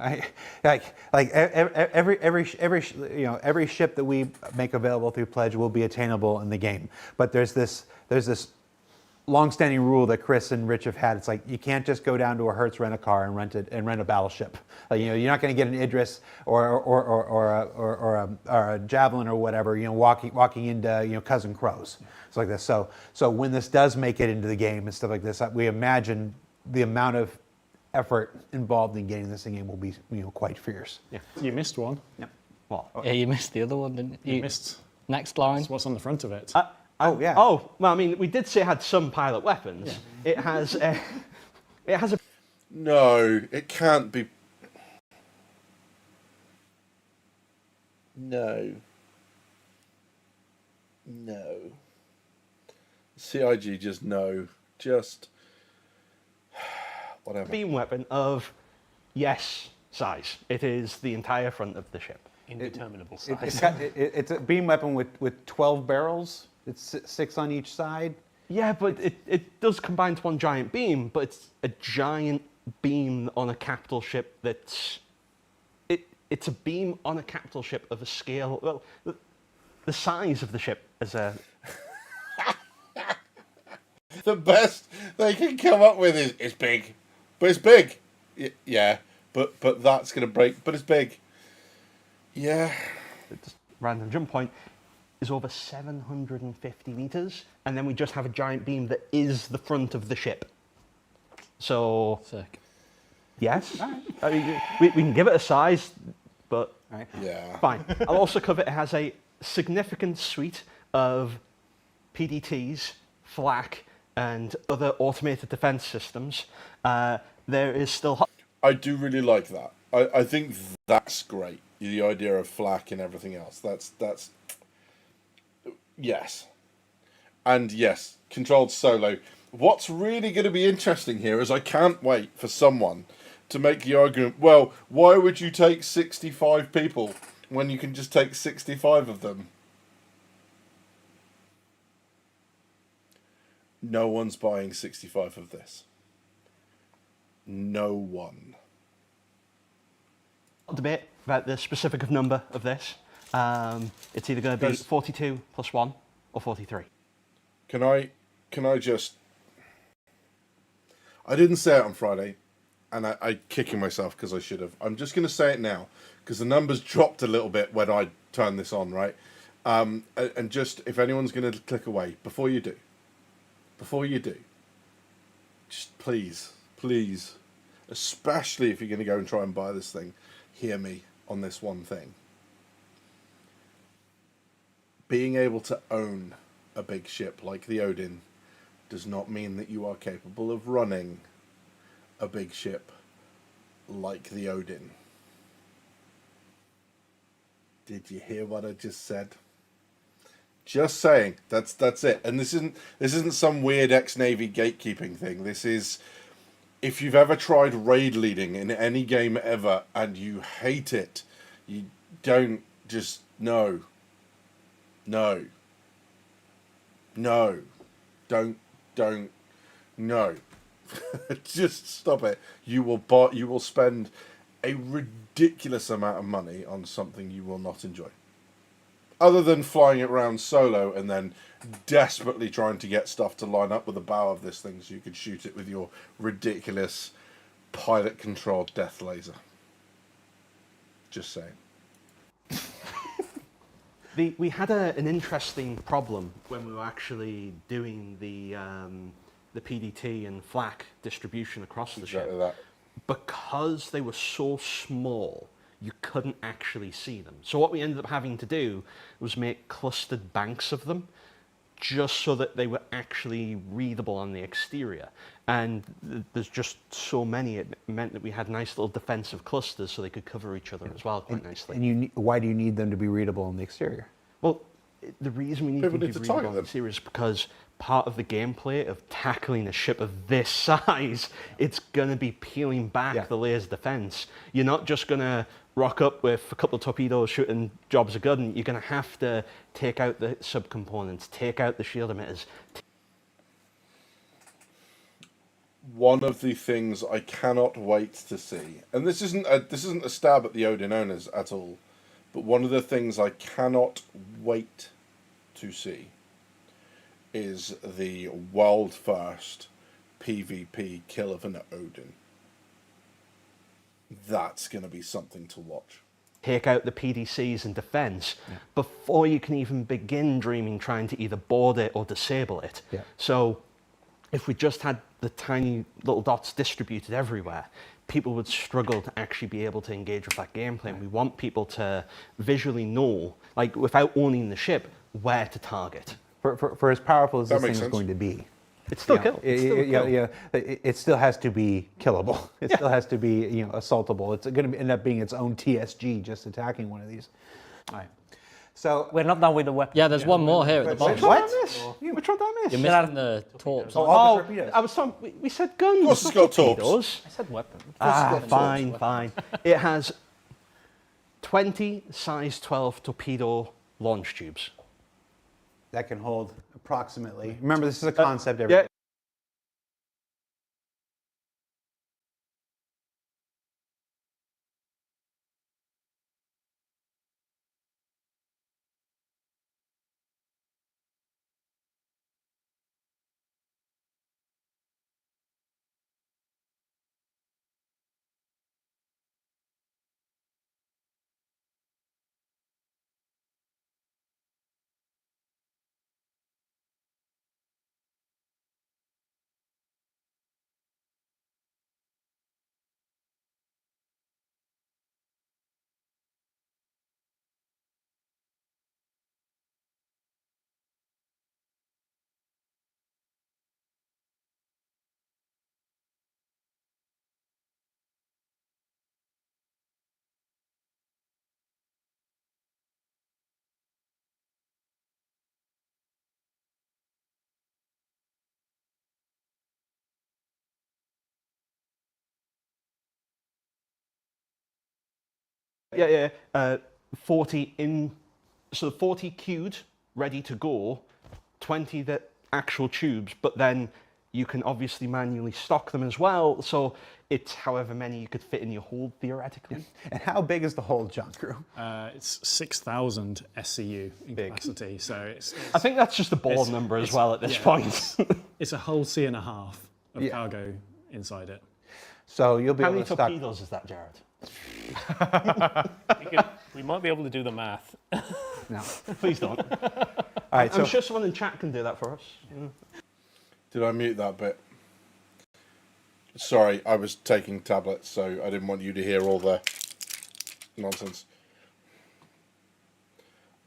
every ship that we make available through Pledge will be attainable in the game. But there's this long-standing rule that Chris and Rich have had. It's like you can't just go down to a Hertz rent-a-car and rent a battleship. Like, you're not going to get an Idris or a Javelin or whatever. Walking into Cousin Crows. It's like this. So when this does make it into the game and stuff like this, we imagine the amount of effort involved in getting this thing in will be quite fierce. yeah. You missed one. Yep. Well, Yeah, you missed the other one, didn't you? You missed Next line. what's on the front of it. Oh yeah. Oh, well, I mean, we did say it had some pilot weapons. Yeah. It has a No, it can't be. No. CIG just no. Just whatever. beam weapon of, yes, size. It is the entire front of the ship. Indeterminable size. It's a beam weapon with 12 barrels. It's 6 on each side. Yeah, but it does combine to one giant beam, but it's a giant beam on a capital ship that's... It's a beam on a capital ship of a scale... Well, the size of the ship is a... The best they can come up with is it's big, but it's big. Yeah, but that's gonna break. But it's big. Yeah. Just random jump point is over 750 meters, and then we just have a giant beam that is the front of the ship. So, Sick. yes. I mean, we can give it a size, but Yeah. fine. I'll also cover it has a significant suite of PDTs, flak, and other automated defense systems. There is still... I do really like that. I think that's great. The idea of flak and everything else. That's yes. And yes, controlled solo. What's really going to be interesting here is I can't wait for someone to make the argument, well, why would you take 65 people when you can just take 65 of them? No one's buying 65 of this. No one. debate about the specific of number of this. It's either going to be 42 plus 1 or 43. Can I just... I didn't say it on Friday, and I kicking myself because I should have. I'm just going to say it now, because the numbers dropped a little bit when I turned this on, right? And just, if anyone's going to click away, before you do, just please, especially if you're going to go and try and buy this thing, hear me on this one thing. Being able to own a big ship like the Odin does not mean that you are capable of running a big ship like the Odin. Did you hear what I just said? Just saying. That's it. And this isn't some weird ex-Navy gatekeeping thing. This is, if you've ever tried raid leading in any game ever and you hate it, you don't just no. Don't, no. Just stop it. You will spend a ridiculous amount of money on something you will not enjoy. Other than flying it around solo and then desperately trying to get stuff to line up with the bow of this thing so you could shoot it with your ridiculous pilot-controlled death laser. Just saying. We had an interesting problem when we were actually doing the PDT and flak distribution across the ship. Exactly that. Because they were so small, you couldn't actually see them. So what we ended up having to do was make clustered banks of them, just so that they were actually readable on the exterior. And there's just so many, it meant that we had nice little defensive clusters so they could cover each other as well quite nicely. And why do you need them to be readable on the exterior? Well, the reason we need People them need to to be target readable on the them. exterior is because part of the gameplay of tackling a ship of this size, it's going to be peeling back the layers of defense. You're not just going to rock up with a couple of torpedoes shooting jobs of gun. You're going to have to take out the subcomponents, take out the shield emitters. One of the things I cannot wait to see, and this isn't a stab at the Odin owners at all, but one of the things I cannot wait to see is the world first PvP kill of an Odin. That's going to be something to watch. Take out the PDCs and defense before you can even begin dreaming trying to either board it or disable it. Yeah. So if we just had the tiny little dots distributed everywhere, people would struggle to actually be able to engage with that gameplay. And we want people to visually know, like without owning the ship, where to target. For as powerful as That this thing makes is sense. going to be, It's still kill. It's still a kill. it still has to be killable. It still has to be assaultable. It's going to end up being its own TSG just attacking one of these. All right. So We're not done with the weapon. Yeah, there's one more here at the Wait, bottom. what? Which one did I miss? You're missing the torps. all the torpedoes. I was talking, we said guns. Of course it's got torps. torpedoes. I said weapon. Fine. It has 20 size 12 torpedo launch tubes. That can hold approximately. Remember, this is a concept. Yeah. Yeah. 40 in, so 40 queued, ready to go, 20 that actual tubes, but then you can obviously manually stock them as well. So it's however many you could fit in your hold theoretically. And how big is the whole John Crew? It's 6,000 SCU in capacity, so it's I think that's just the board number as well at this point. it's a whole C and a half of cargo inside it. So you'll be How able many to stock. torpedoes is that, Jared? We might be able to do the math. No. Please don't. All right. I'm So sure someone in chat can do that for us. Did I mute that bit? Sorry, I was taking tablets, so I didn't want you to hear all the nonsense.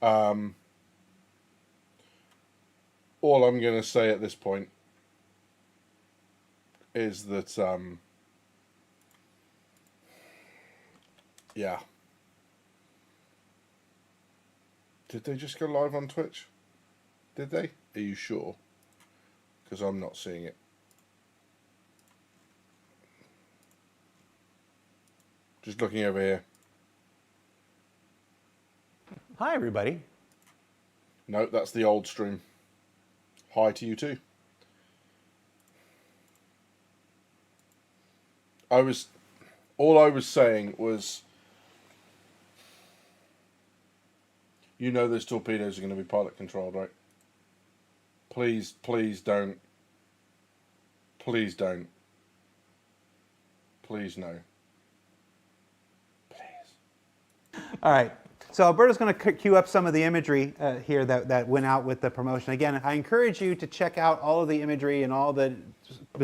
All I'm going to say at this point is that, yeah. Did they just go live on Twitch? Did they? Are you sure? Because I'm not seeing it. Just looking over here. hi, everybody. No, that's the old stream. Hi to you too. All I was saying was, you know those torpedoes are going to be pilot controlled, right? Please, please don't. Please don't. Please no. Please. All right. So Alberto's going to queue up some of the imagery here that went out with the promotion. Again, I encourage you to check out all of the imagery and all the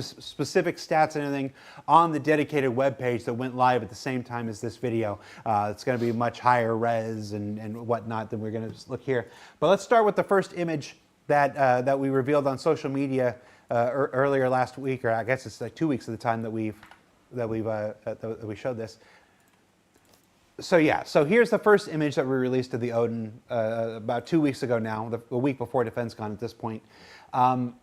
specific stats and everything on the dedicated webpage that went live at the same time as this video. It's going to be much higher res and whatnot than we're going to look here. But let's start with the first image that we revealed on social media earlier last week, or I guess it's like 2 weeks at the time that we showed this. So yeah, so here's the first image that we released of the Odin about 2 weeks ago now, a week before DefenseCon at this point. And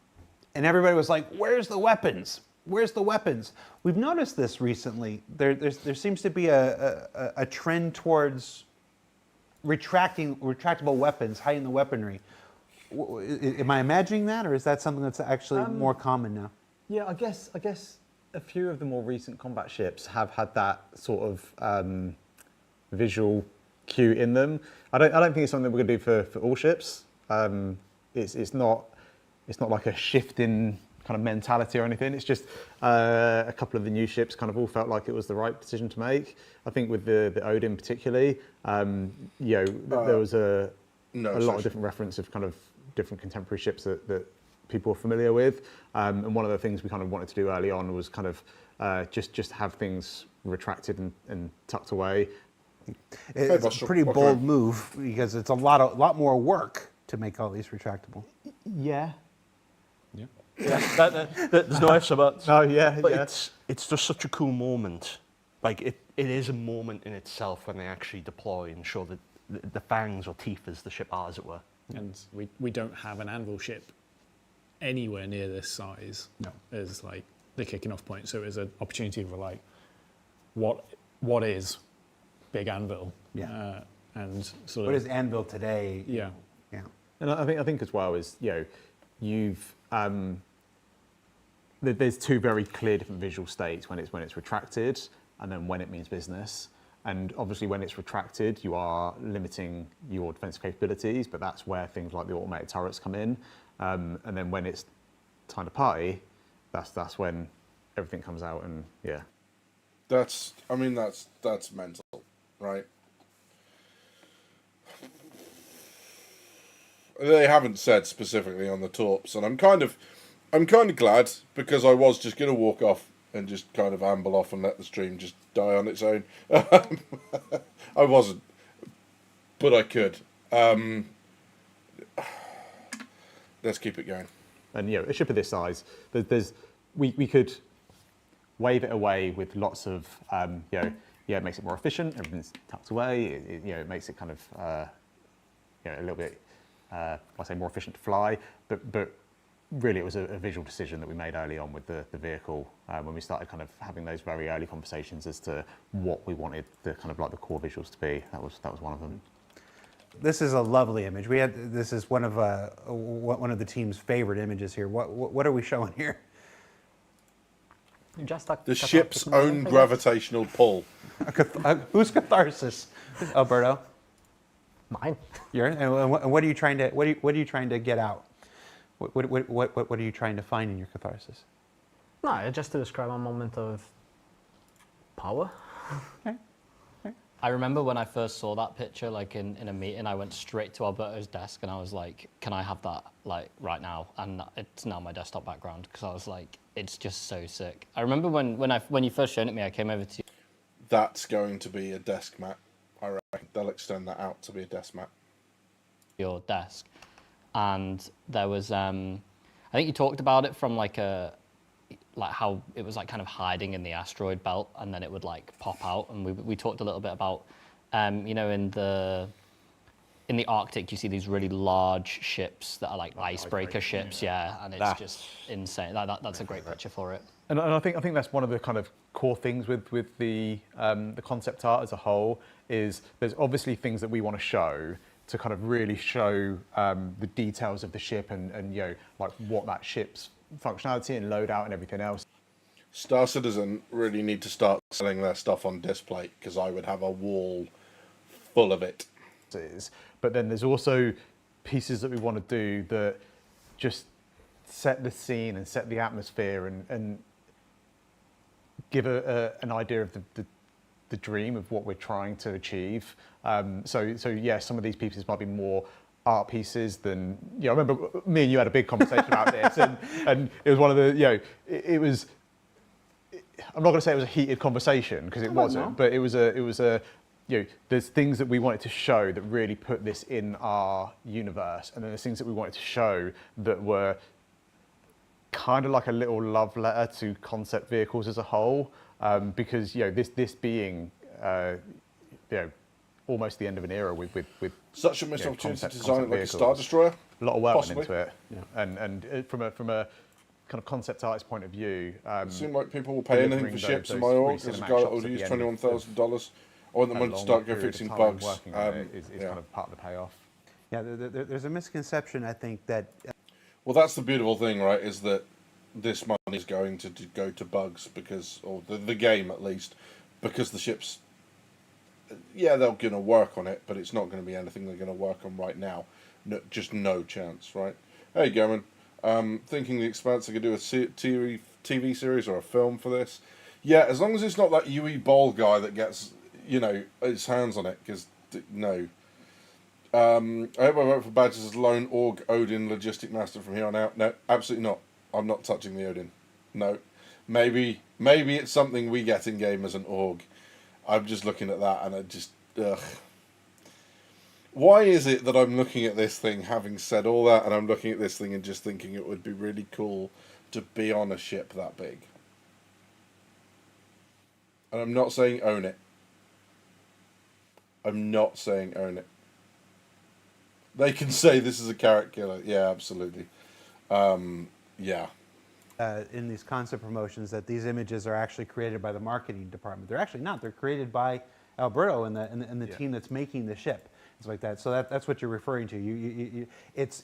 everybody was like, where's the weapons? Where's the weapons? We've noticed this recently. There seems to be a trend towards retractable weapons, hiding the weaponry. Am I imagining that, or is that something that's actually more common now? Yeah, I guess a few of the more recent combat ships have had that sort of visual cue in them. I don't think it's something we're going to do for all ships. It's not like a shift in kind of mentality or anything. It's just a couple of the new ships kind of all felt like it was the right decision to make. I think with the Odin particularly, there was a lot of different reference of kind of different contemporary ships that people are familiar with. And one of the things we kind of wanted to do early on was kind of just have things retracted and tucked away. It's a pretty bold move because it's a lot more work to make all these retractable. Yeah. There's no ifs or buts. Oh yeah, But yeah. it's just such a cool moment. Like it is a moment in itself when they actually deploy and show the fangs or teeth as the ship are, as it were. And we don't have an Anvil ship anywhere near this size as like the kicking off point. So it was an opportunity for like, what is Big Anvil? Yeah. And sort What of is Anvil today? yeah. Yeah. And I think as well is, you've there's two very clear different visual states when it's retracted and then when it means business. And obviously when it's retracted, you are limiting your defensive capabilities, but that's where things like the automated turrets come in. And then when it's time to party, that's when everything comes out and yeah. That's mental, right? They haven't said specifically on the torps, and I'm kind of glad, because I was just going to walk off and just kind of amble off and let the stream just die on its own. I wasn't, but I could. Let's keep it going. And a ship of this size, we could wave it away with lots of it makes it more efficient. Everything's tucked away. It makes it kind of a little bit I say more efficient to fly. But really, it was a visual decision that we made early on with the vehicle when we started kind of having those very early conversations as to what we wanted the kind of like the core visuals to be. That was one of them. This is a lovely image. This is one of the team's favorite images here. What are we showing here? Just a The cathartic ship's moment, own I guess. gravitational pull. Who's catharsis? Alberto. Mine. And what are you trying to get out? What are you trying to find in your catharsis? No, just to describe a moment of power. Okay. I remember when I first saw that picture, like in a meeting, I went straight to Alberto's desk and I was like, can I have that like right now? And it's now my desktop background because I was like, it's just so sick. I remember when you first showed it me, I came over to you. That's going to be a desk mat. I reckon they'll extend that out to be a desk mat. Your desk, and there was I think you talked about it from like how it was like kind of hiding in the asteroid belt and then it would like pop out, and we talked a little bit about in the Arctic you see these really large ships that are like icebreaker ships, and it's just insane. That's a great picture for it. And I think that's one of the kind of core things with the concept art as a whole is there's obviously things that we want to show to kind of really show the details of the ship and like what that ship's functionality and loadout and everything else. Star Citizen really need to start selling their stuff on display, because I would have a wall full of it. But then there's also pieces that we want to do that just set the scene and set the atmosphere and give an idea of the the dream of what we're trying to achieve. So yeah, some of these pieces might be more art pieces than, I remember me and you had a big conversation about this, and it was one of the, it was, I'm not going to say it was a heated conversation because it wasn't, but it was a, there's things that we wanted to show that really put this in our universe, and then there's things that we wanted to show that were kind of like a little love letter to concept vehicles as a whole, because this being almost the end of an era with such a missed opportunity to concept design it like a vehicles. Star Destroyer. A lot of work Possibly. went into it, and from a kind of concept artist point of view, It seemed like people will pay anything for ships in my org. There's a guy that will use $21,000. I want the money to start go fixing bugs. Working on it is kind of part of the payoff. Yeah, there's a misconception, I think, that Well, that's the beautiful thing, right? Is that this money is going to go to bugs because, or the game at least, because the ships. Yeah, they're going to work on it, but it's not going to be anything they're going to work on right now. No, just no chance, right? Hey, Gammon. Thinking the Expanse could do a TV series or a film for this. Yeah, as long as it's not that UE Bowl guy that gets, his hands on it, because, no. I hope I vote for badges as lone org Odin logistic master from here on out. No, absolutely not. I'm not touching the Odin. No. Maybe it's something we get in game as an org. I'm just looking at that and I just, ugh. Why is it that I'm looking at this thing, having said all that, and I'm looking at this thing and just thinking it would be really cool to be on a ship that big? And I'm not saying own it. I'm not saying own it. They can say this is a carrot killer. Yeah, absolutely. Yeah. in these concept promotions that these images are actually created by the marketing department. They're actually not. They're created by Alberto and the team that's making the ship. It's like that. So that's what you're referring to. It's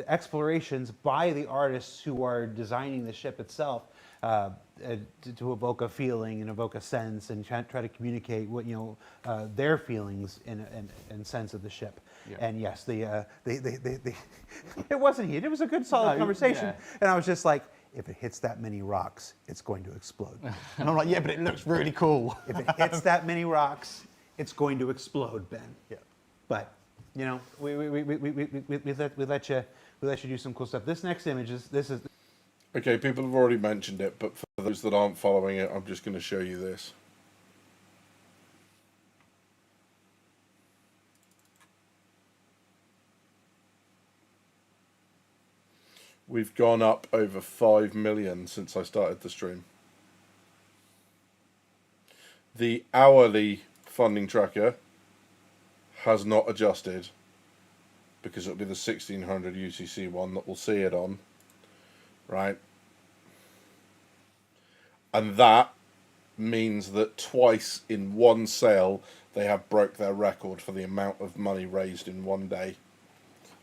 explorations by the artists who are designing the ship itself to evoke a feeling and evoke a sense and try to communicate what their feelings and sense of the ship. Yeah. And yes, it wasn't heated. It was a good, solid conversation. Yeah. And I was just like, if it hits that many rocks, it's going to explode. And I'm like, yeah, but it looks really cool. If it hits that many rocks, it's going to explode, Ben. Yeah. But we let you do some cool stuff. This next image is Okay, people have already mentioned it, but for those that aren't following it, I'm just going to show you this. We've gone up over 5 million since I started the stream. The hourly funding tracker has not adjusted because it'll be the 1600 UTC one that we'll see it on, right? And that means that twice in one sale they have broke their record for the amount of money raised in one day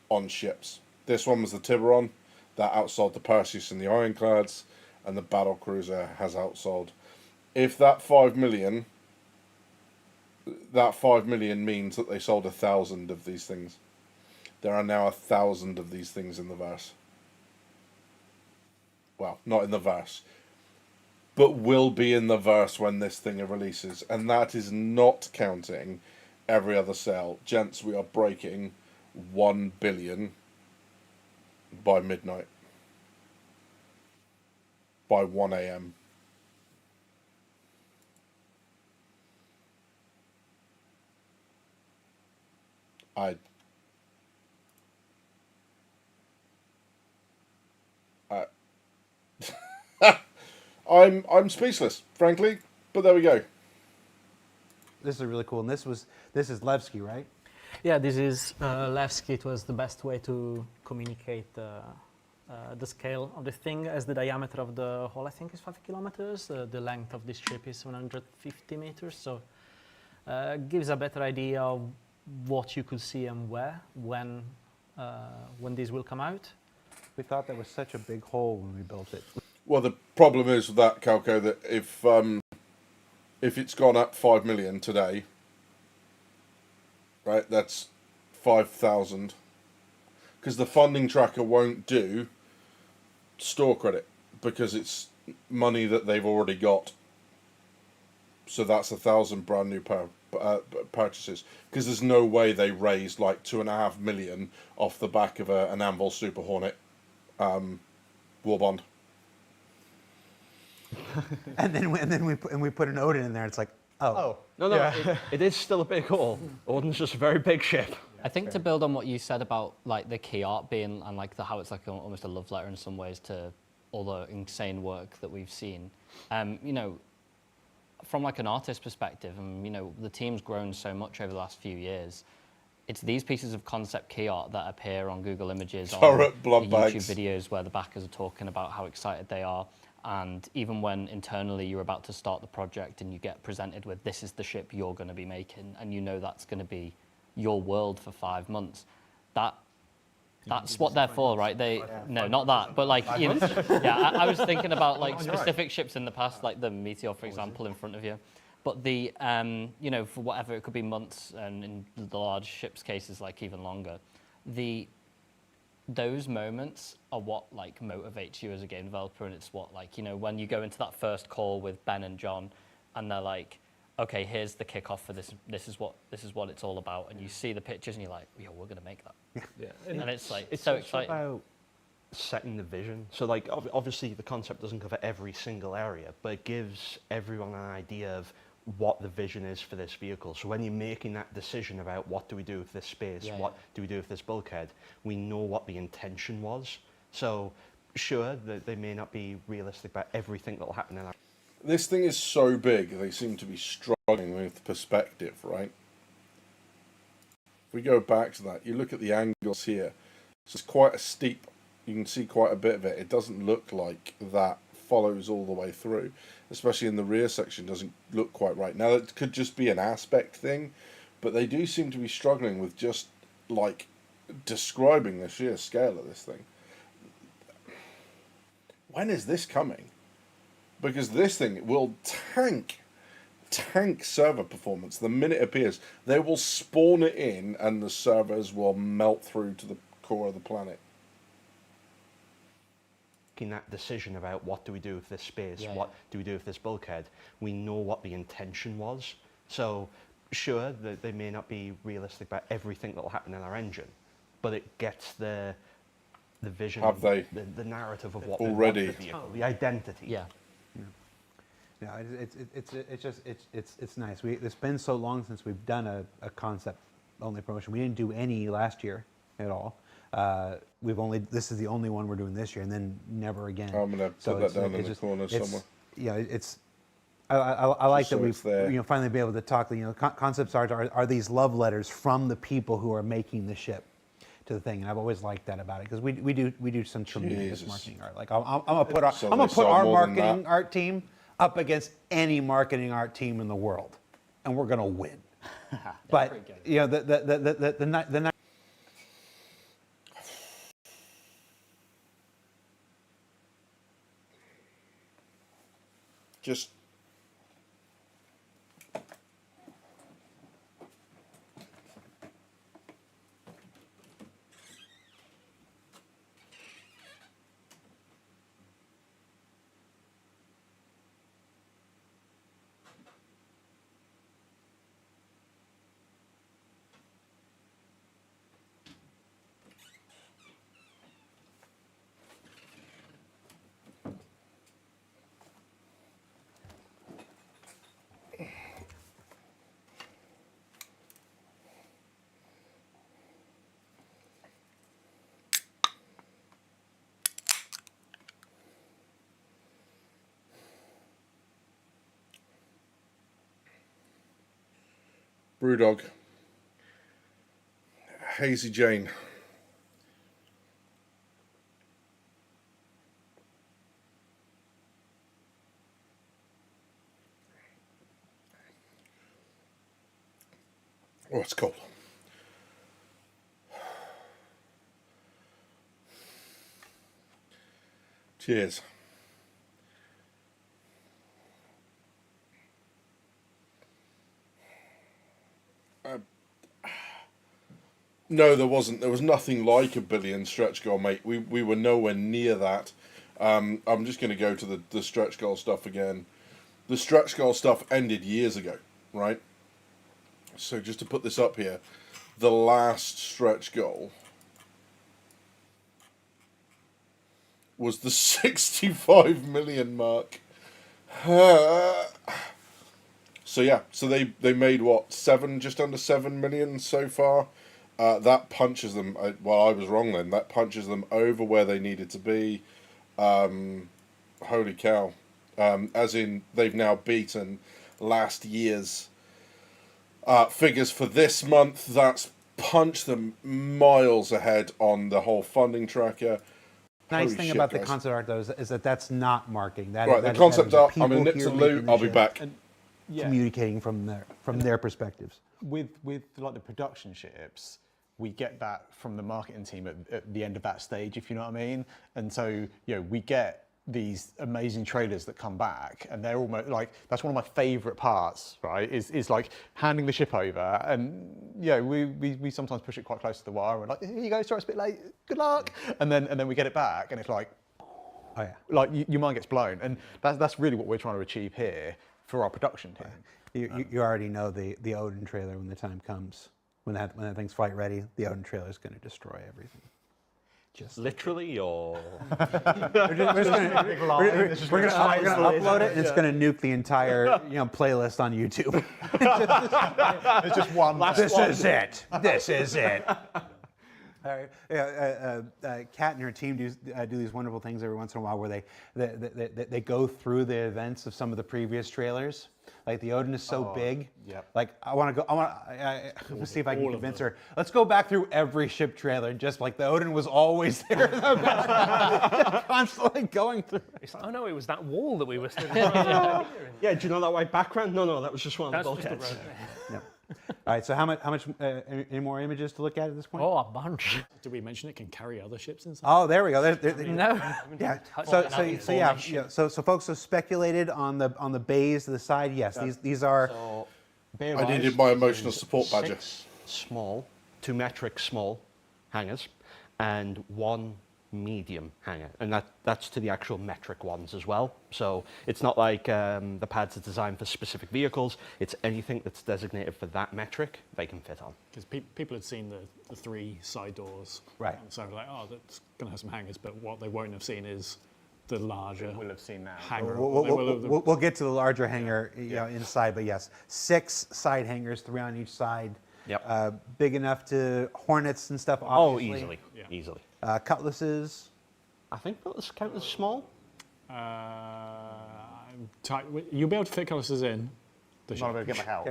on ships. This one was the Tiburon. That outsold the Perseus and the Ironclads, and the battlecruiser has outsold. If that 5 million means that they sold 1,000 of these things. There are now 1,000 of these things in the verse. Well, not in the verse, but will be in the verse when this thing releases, and that is not counting every other sale. Gents, we are breaking 1 billion by midnight, by 1 a.m. I'm speechless, frankly, but there we go. This is really cool, and this is Levski, right? Yeah, this is Levski. It was the best way to communicate the scale of the thing, as the diameter of the hull, I think, is 5 kilometers. The length of this ship is 150 meters, so gives a better idea of what you could see and where when these will come out. We thought that was such a big hole when we built it. Well, the problem is with that, Calco, that if it's gone up 5 million today, right, that's 5,000. Because the funding tracker won't do store credit because it's money that they've already got. So that's 1,000 brand new purchases, because there's no way they raised like 2.5 million off the back of an Anvil Super Hornet war bond. And then we put an Odin in there. It's like, oh. No, it is still a big haul. Odin's just a very big ship. I think to build on what you said about like the key art being and like how it's like almost a love letter in some ways to all the insane work that we've seen. You know, from like an artist perspective, and you know, the team's grown so much over the last few years. It's these pieces of concept key art that appear on Google Images, on the YouTube videos where the backers are talking about how excited they are. And even when internally you're about to start the project and you get presented with, this is the ship you're going to be making, and you know that's going to be your world for 5 months, that's what they're for, right? No, not that, but like, you know, yeah, I was thinking about like specific ships in the past, like the Meteor, for example, in front of you. But the, you know, for whatever, it could be months, and in the large ships cases, like even longer. Those moments are what like motivates you as a game developer, and it's what like, you know, when you go into that first call with Ben and John, and they're like, okay, here's the kickoff for this. This is what it's all about, and you see the pictures, and you're like, yo, we're gonna make that. Yeah. And it's like It's so also exciting. about setting the vision. So like obviously the concept doesn't cover every single area, but it gives everyone an idea of what the vision is for this vehicle. So when you're making that decision about what do we do with this space, what do we do with this bulkhead, we know what the intention was. So sure, they may not be realistic about everything that will happen in our... This thing is so big, they seem to be struggling with perspective, right? If we go back to that, you look at the angles here. So it's quite a steep, you can see quite a bit of it. It doesn't look like that follows all the way through, especially in the rear section. Doesn't look quite right. Now it could just be an aspect thing, but they do seem to be struggling with just like describing the sheer scale of this thing. When is this coming? Because this thing will tank server performance the minute it appears. They will spawn it in and the servers will melt through to the core of the planet. Making that decision about what do we do with this space, what do we do with this bulkhead, we know what the intention was. So sure, they may not be realistic about everything that will happen in our engine, but it gets the vision, Have they the narrative of what already? they want the vehicle, the identity. Yeah. Yeah, it's nice. It's been so long since we've done a concept only promotion. We didn't do any last year at all. This is the only one we're doing this year, and then never again. I'm gonna put that down in the corner somewhere. Yeah, I like that we've there. finally be able to talk. Concepts art are these love letters from the people who are making the ship to the thing, and I've always liked that about it, because we do some tremendous marketing art. Like I'm gonna put our marketing art team up against any marketing art team in the world, and we're gonna win. But you know the just Brewdog, Hazy Jane. Oh, it's cold. Cheers. No, there wasn't. There was nothing like a billion stretch goal, mate. We were nowhere near that. I'm just going to go to the stretch goal stuff again. the stretch goal stuff ended years ago, right? So just to put this up here, the last stretch goal was the 65 million mark. So yeah, so they made what, just under 7 million so far. That punches them. Well, I was wrong then. That punches them over where they needed to be. Holy cow! As in, they've now beaten last year's figures for this month. That's punched them miles ahead on the whole funding tracker. Nice Holy thing shit, about the guys. concept art, though, is that that's not marking. That, Right, that the concept that is art. I'm people gonna nip here to making loot. the I'll be shit, back. Yeah. communicating from their perspectives. With like the production ships, we get that from the marketing team at the end of that stage, if you know what I mean. And so, we get these amazing trailers that come back, and they're almost like, that's one of my favorite parts, right? Is like handing the ship over, and we sometimes push it quite close to the wire. We're like, here you go, sorry it's a bit late, good luck, and then we get it back, and it's like, Oh yeah. like your mind gets blown, and that's really what we're trying to achieve here for our production team. You already know the Odin trailer when the time comes. When that thing's flight ready, the Odin trailer is going to destroy everything. Just Literally, or we're going to upload it, and it's going to nuke the entire playlist on YouTube. It's just one. This is it. This is it. Kat and her team do these wonderful things every once in a while where they go through the events of some of the previous trailers. Like the Odin is so big. Yep. Like I want to see if I can convince her. Let's go back through every ship trailer, and just like the Odin was always there, constantly going through. It's like, oh no, it was that wall that we were standing yeah, do you know that white background? No, that was just one of the That's just the bulkheads. road. All right. So how much any more images to look at this point? Oh, a bunch. Did we mention it can carry other ships inside? Oh, there we go. No. Yeah. Touch So, on so, that so yeah. information. So folks have speculated on the bays to the side. Yes, these are. So, I needed my emotional support badger. 6 small, 2 metric small hangars, and 1 medium hangar, and that's to the actual metric ones as well. So it's not like the pads are designed for specific vehicles. It's anything that's designated for that metric they can fit on. Because people had seen the 3 side doors. Right. And so they're like, oh, that's going to have some hangers, but what they won't have seen is the larger We'll have seen that. hangar. We'll get to the larger hangar inside, but yes, 6 side hangars, 3 on each side. Yep. Big enough to Hornets and stuff. Oh, Obviously. easily, Yeah. easily. Cutlasses. I think those count as small. You'll be able to fit cutlasses in. I'm not going to get my help.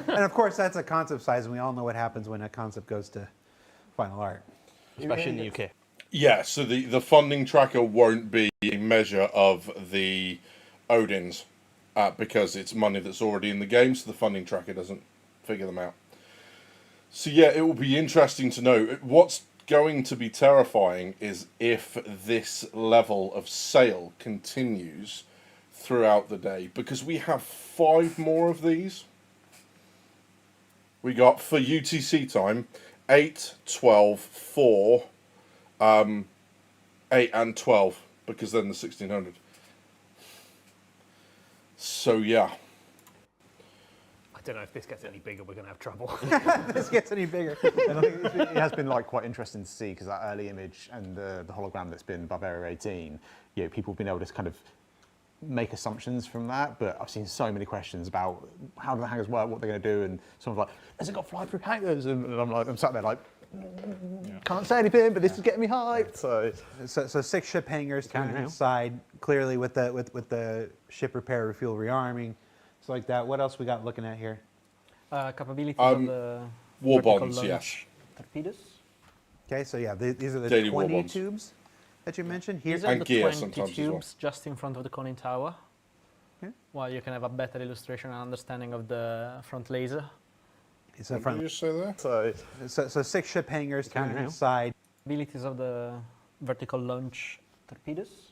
And of course, that's a concept size, and we all know what happens when a concept goes to final art. Especially in the UK. Yeah, so the funding tracker won't be a measure of the Odins because it's money that's already in the game, so the funding tracker doesn't figure them out. So yeah, it will be interesting to know. What's going to be terrifying is if this level of sale continues throughout the day, because we have 5 more of these. We got, for UTC time, 8, 12, 4, 8 and 12, because then the 1600. So yeah. I don't know if this gets any bigger, we're going to have trouble. This gets any bigger. And I think it has been like quite interesting to see, because that early image and the hologram that's been Bavaria 18, people have been able to kind of make assumptions from that, but I've seen so many questions about how do the hangars work, what they're going to do, and someone's like, has it got fly-through hangars? And I'm sat there like, can't say anything, but this is getting me hyped. So 6 ship hangars, 3 on each side, clearly with the ship repair, refuel, rearming, it's like that. What else we got looking at here? Capabilities of the War vertical bonds, launch yes. torpedoes. Okay, so yeah, these are the Daily war 20 bonds. tubes that you mentioned here. These are And the gear 20 sometimes as tubes well. just in front of the conning tower. Okay. While you can have a better illustration and understanding of the front laser. It's in What front. did you say there? So 6 ship hangars, 3 on now. each side. Abilities of the vertical launch torpedoes.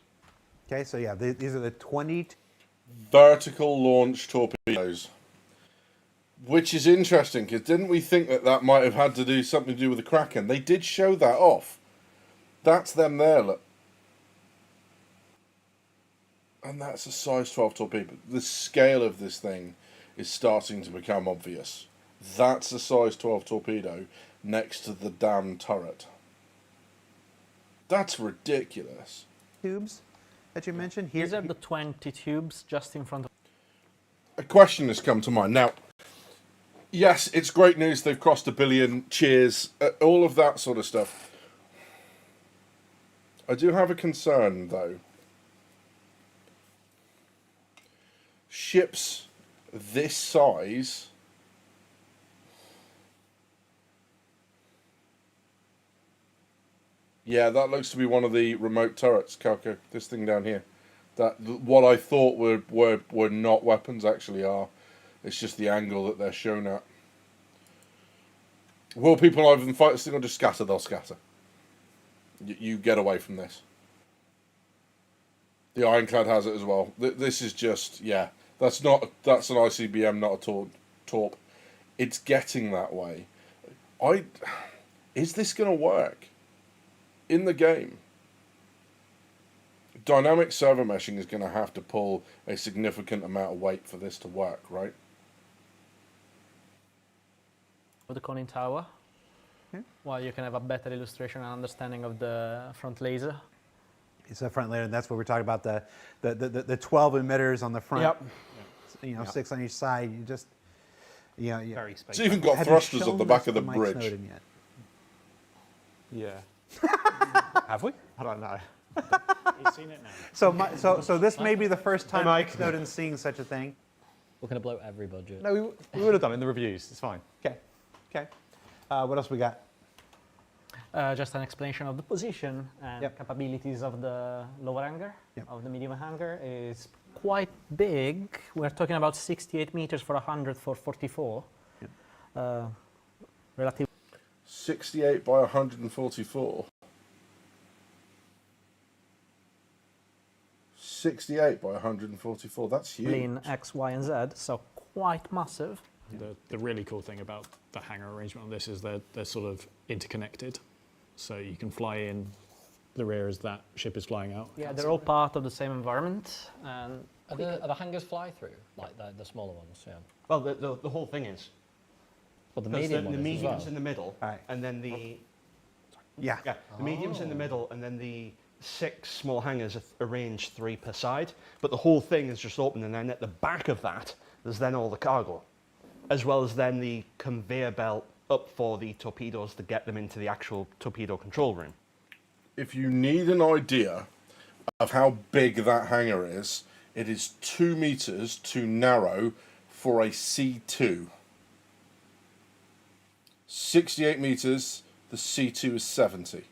Okay, so yeah, these are the 20. Vertical launch torpedoes. Which is interesting, because didn't we think that might have had to do something to do with the Kraken? They did show that off. That's them there, look. And that's a size 12 torpedo. The scale of this thing is starting to become obvious. That's a size 12 torpedo next to the damn turret. That's ridiculous. Tubes that you mentioned here. These are the 20 tubes just in front of. A question has come to mind. Now, yes, it's great news. They've crossed 1 billion. Cheers. All of that sort of stuff. I do have a concern, though. Ships this size... Yeah, that looks to be one of the remote turrets, Calco. This thing down here. That what I thought were not weapons actually are. It's just the angle that they're shown at. Will people either fight this thing or just scatter? They'll scatter. You get away from this. The Ironclad has it as well. This is just, yeah. That's an ICBM, not a torp. It's getting that way. Is this going to work? In the game, dynamic servo meshing is going to have to pull a significant amount of weight for this to work, right? The conning tower, while you can have a better illustration and understanding of the front laser. It's the front laser, and that's what we're talking about, the 12 emitters on the front. Yep. You know, 6 on each side. You just, you know, Very It's spacious. even got have you thrusters shown on the back this of the to Mike bridge. Snowden yet? Yeah. Have we? I don't know. He's seen it now. So this may be the first time Mike. Mike Snowden's seeing such a thing. We're going to blow every budget. No, we would have done it in the reviews. It's fine. Okay. Okay. What else we got? Just an explanation of the position and Yep. capabilities of the lower hangar, Yep. of the medium hangar. Is quite big. We're talking about 68 meters for 100 for 44. Yep. Relative 68 by 144. 68 by 144. That's huge. in X, Y, and Z, so quite massive. The really cool thing about the hangar arrangement on this is they're sort of interconnected. So you can fly in the rear as that ship is flying out. Yeah, they're all part of the same environment. And Are the hangars fly through, like the smaller ones? Yeah. Well, the whole thing is. But the There's medium the one is as medium's well. in the middle, Right. and then the Yeah. the medium's in the middle, and then the 6 small hangars are arranged 3 per side. But the whole thing is just open, and then at the back of that, there's then all the cargo, as well as then the conveyor belt up for the torpedoes to get them into the actual torpedo control room. If you need an idea of how big that hangar is, it is 2 meters too narrow for a C2. 68 meters, the C2 is 70.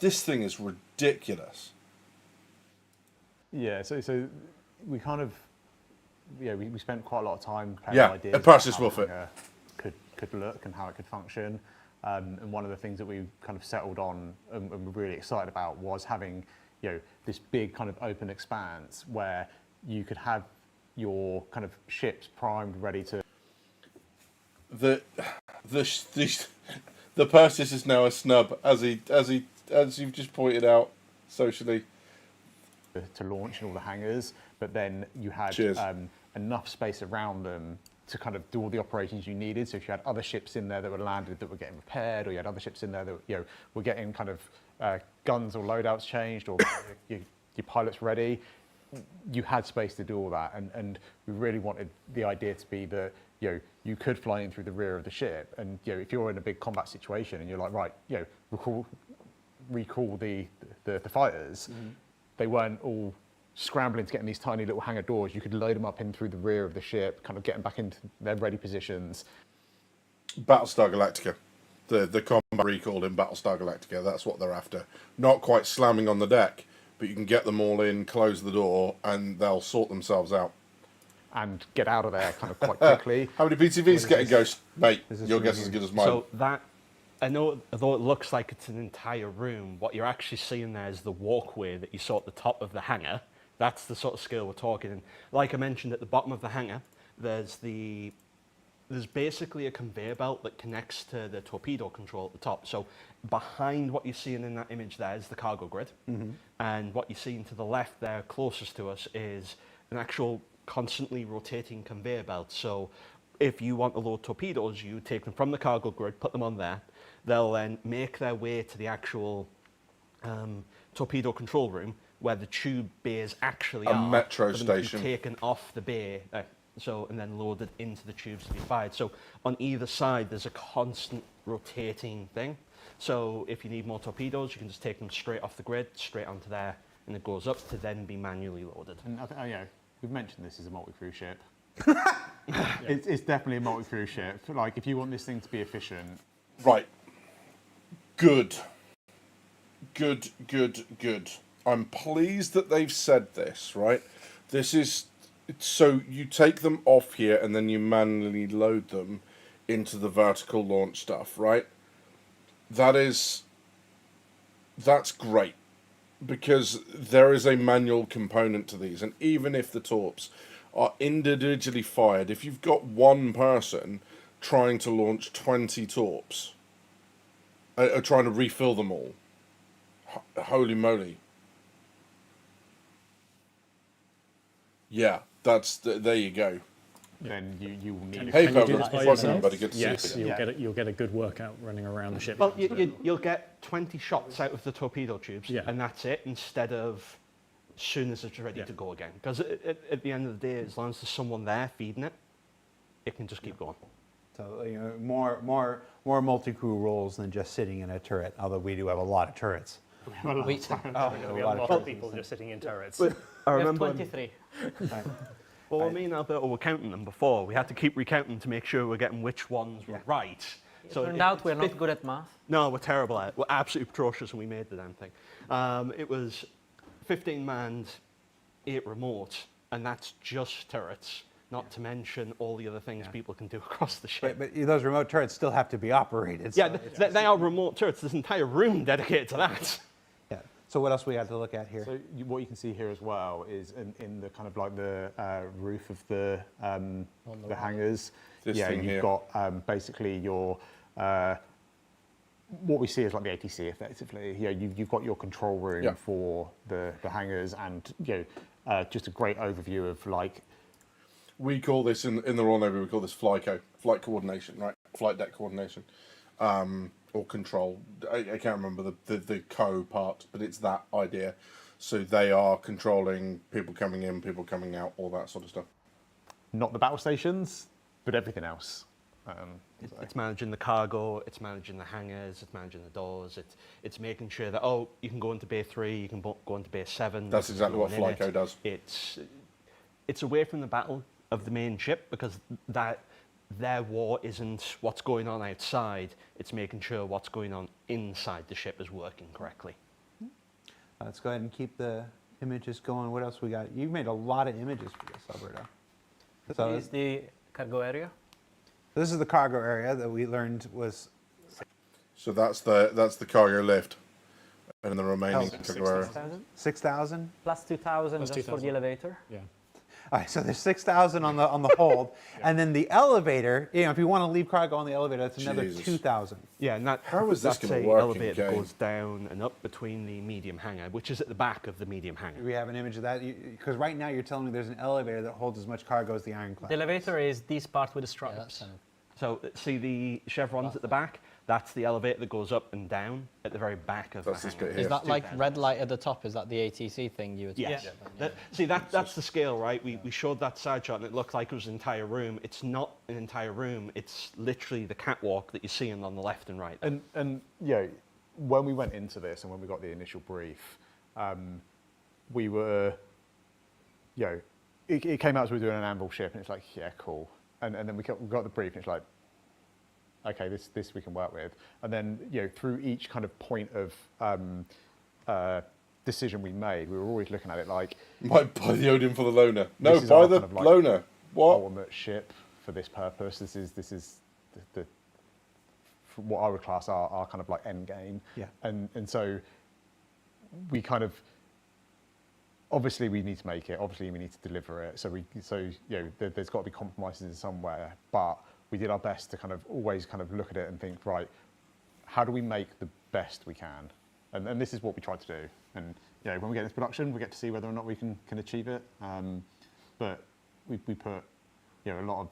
This thing is ridiculous. Yeah, so we kind of, we spent quite a lot of time playing Yeah, ideas a practice about will how fit. Hangar could look and how it could function. And one of the things that we kind of settled on and were really excited about was having, this big kind of open expanse where you could have your kind of ships primed, ready to. The Perseus is now a snub, as you've just pointed out socially. To launch in all the hangars, but then you had Cheers. enough space around them to kind of do all the operations you needed. So if you had other ships in there that were landed that were getting repaired, or you had other ships in there that were getting kind of guns or loadouts changed, or your pilots ready, you had space to do all that. And we really wanted the idea to be that you could fly in through the rear of the ship, and if you're in a big combat situation and you're like, right, recall the fighters. Mm-hmm. They weren't all scrambling to get in these tiny little hangar doors. You could load them up in through the rear of the ship, kind of get them back into their ready positions. Battlestar Galactica. The combat recall in Battlestar Galactica, that's what they're after. Not quite slamming on the deck, but you can get them all in, close the door, and they'll sort themselves out. And get out of there kind of quite quickly. How many PTVs getting Ghost? Mate, Is this your from guess you? is as good as mine. So that, I know, although it looks like it's an entire room, what you're actually seeing there is the walkway that you saw at the top of the hangar. That's the sort of scale we're talking. And like I mentioned, at the bottom of the hangar, there's the there's basically a conveyor belt that connects to the torpedo control at the top. So behind what you're seeing in that image there is the cargo grid. And what you're seeing to the left there, closest to us, is an actual constantly rotating conveyor belt. So if you want to load torpedoes, you take them from the cargo grid, put them on there. They'll then make their way to the actual torpedo control room, where the tube bays actually are. metro for them to be station. taken off the bay, and then loaded into the tubes to be fired. So on either side, there's a constant rotating thing. So if you need more torpedoes, you can just take them straight off the grid, straight onto there, and it goes up to then be manually loaded. And we've mentioned this is a multi-crew ship. It's definitely a multi-crew ship. Like, if you want this thing to be efficient, Right. Good. I'm pleased that they've said this, right? This is so you take them off here and then you manually load them into the vertical launch stuff, right? That's great, because there is a manual component to these, and even if the torps are individually fired, if you've got one person trying to launch 20 torps, trying to refill them all, holy moly. Yeah, there you go. then you will need. Hey, Can you Pablo, do this by welcome yourself? everybody. Good to Yes, see you. you'll get a good workout running around the ship. Well, you'll get 20 shots out of the torpedo tubes, Yeah. and that's it, instead of as soon as it's ready to go again. Because at the end of the day, as long as there's someone there feeding it, it can just keep going. So more multi-crew roles than just sitting in a turret. Although we do have a lot of turrets. We, We have a lot of people just sitting in turrets. I We have remember when, 23. well, me and Alberto were counting them before. We had to keep recounting to make sure we're getting which ones were right. It turned out we're not good at math. No, we're terrible at it. We're absolutely atrocious, and we made the damn thing. It was 15 manned, 8 remote, and that's just turrets, not to mention all the other things people can do across the ship. But those remote turrets still have to be operated. Yeah, so they are remote turrets. There's an entire room dedicated to that. yeah. So what else we have to look at here? So what you can see here as well is in the kind of like the roof of the hangars. This yeah, thing you've here. got basically your what we see is like the ATC effectively. Yeah, you've got your control room Yeah. for the hangars, and just a great overview of like. We call this in the Royal Navy, we call this flight coordination, right? Flight deck coordination, or control. I can't remember the co part, but it's that idea. So they are controlling people coming in, people coming out, all that sort of stuff. Not the battle stations, but everything else. It's managing the cargo, it's managing the hangars, it's managing the doors, it's making sure that, you can go into Bay 3, you can go into Bay 7. That's exactly what Flyco Flyco does. It's away from the battle of the main ship, because their war isn't what's going on outside, it's making sure what's going on inside the ship is working correctly. Let's go ahead and keep the images going. What else we got? You made a lot of images for this, Alberto. So This is the cargo area. this is the cargo area that we learned was So that's the cargo lift, and the remaining Oh, cargo area. 6,000 6,000. plus 2,000 Plus just for 2,000. the elevator. Yeah. All right, so there's 6,000 on the hold, and then the elevator. If you want to leave cargo on the elevator, that's another Jesus. 2,000. Yeah, and How is this that's gonna a work in elevator that game? goes down and up between the medium hangar, which is at the back of the medium hangar. Do we have an image of that? Because right now you're telling me there's an elevator that holds as much cargo as the ironclad. The elevator is this part with the Yeah, that's stripes. kind of, So see the chevrons at the back? That's the elevator that goes up and down at the very back of That's the this hangar. bit is here. that like red light at the top? Is that the ATC thing you were talking Yes. about? That's the scale, right? We showed that side shot and it looked like it was an entire room. It's not an entire room. It's literally the catwalk that you're seeing on the left and right. And when we went into this and when we got the initial brief, we were, it came out as we were doing an Anvil ship, and it's like, yeah, cool. And then we got the brief, and it's like, okay, this we can work with. And then through each kind of point of decision we made, we were always looking at it like Might buy the Odin for the loner. No, This is buy our the kind of like loner. What? ultimate ship for this purpose. This is the what I would class our kind of like end game. Yeah. And so we kind of obviously we need to make it. Obviously we need to deliver it. So there's got to be compromises in somewhere. But we did our best to kind of always kind of look at it and think, right, how do we make the best we can? And this is what we tried to do. And when we get into production, we get to see whether or not we can achieve it. But we put a lot of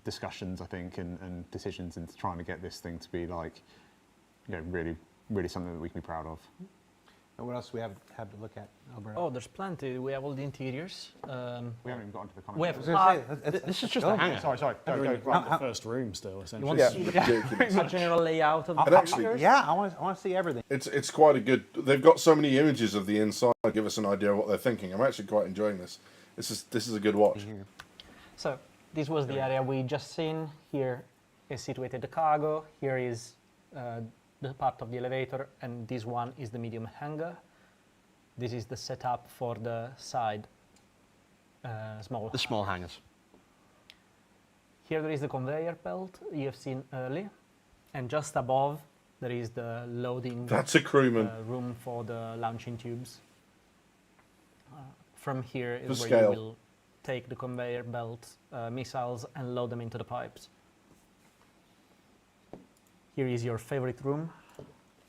discussions, I think, and decisions into trying to get this thing to be like, really, really something that we can be proud of. And what else do we have to look at, Alberto? Oh, there's plenty. We have all the interiors. We haven't even gotten to the We comments. have This is just a hangar. Sorry. We're Go. in the first room still, You essentially. want Yeah, to see ridiculous. the general layout of And the actually- interiors? Yeah, I want to see everything. It's quite a good. They've got so many images of the inside to give us an idea of what they're thinking. I'm actually quite enjoying this. This is a good watch. So this was the area we just seen. Here is situated the cargo. Here is the part of the elevator, and this one is the medium hangar. This is the setup for the side small. The small hangars. Here there is the conveyor belt you have seen earlier, and just above there is the loading That's a crewman. room for the launching tubes. From here For is where scale. you will take the conveyor belt missiles and load them into the pipes. Here is your favorite room.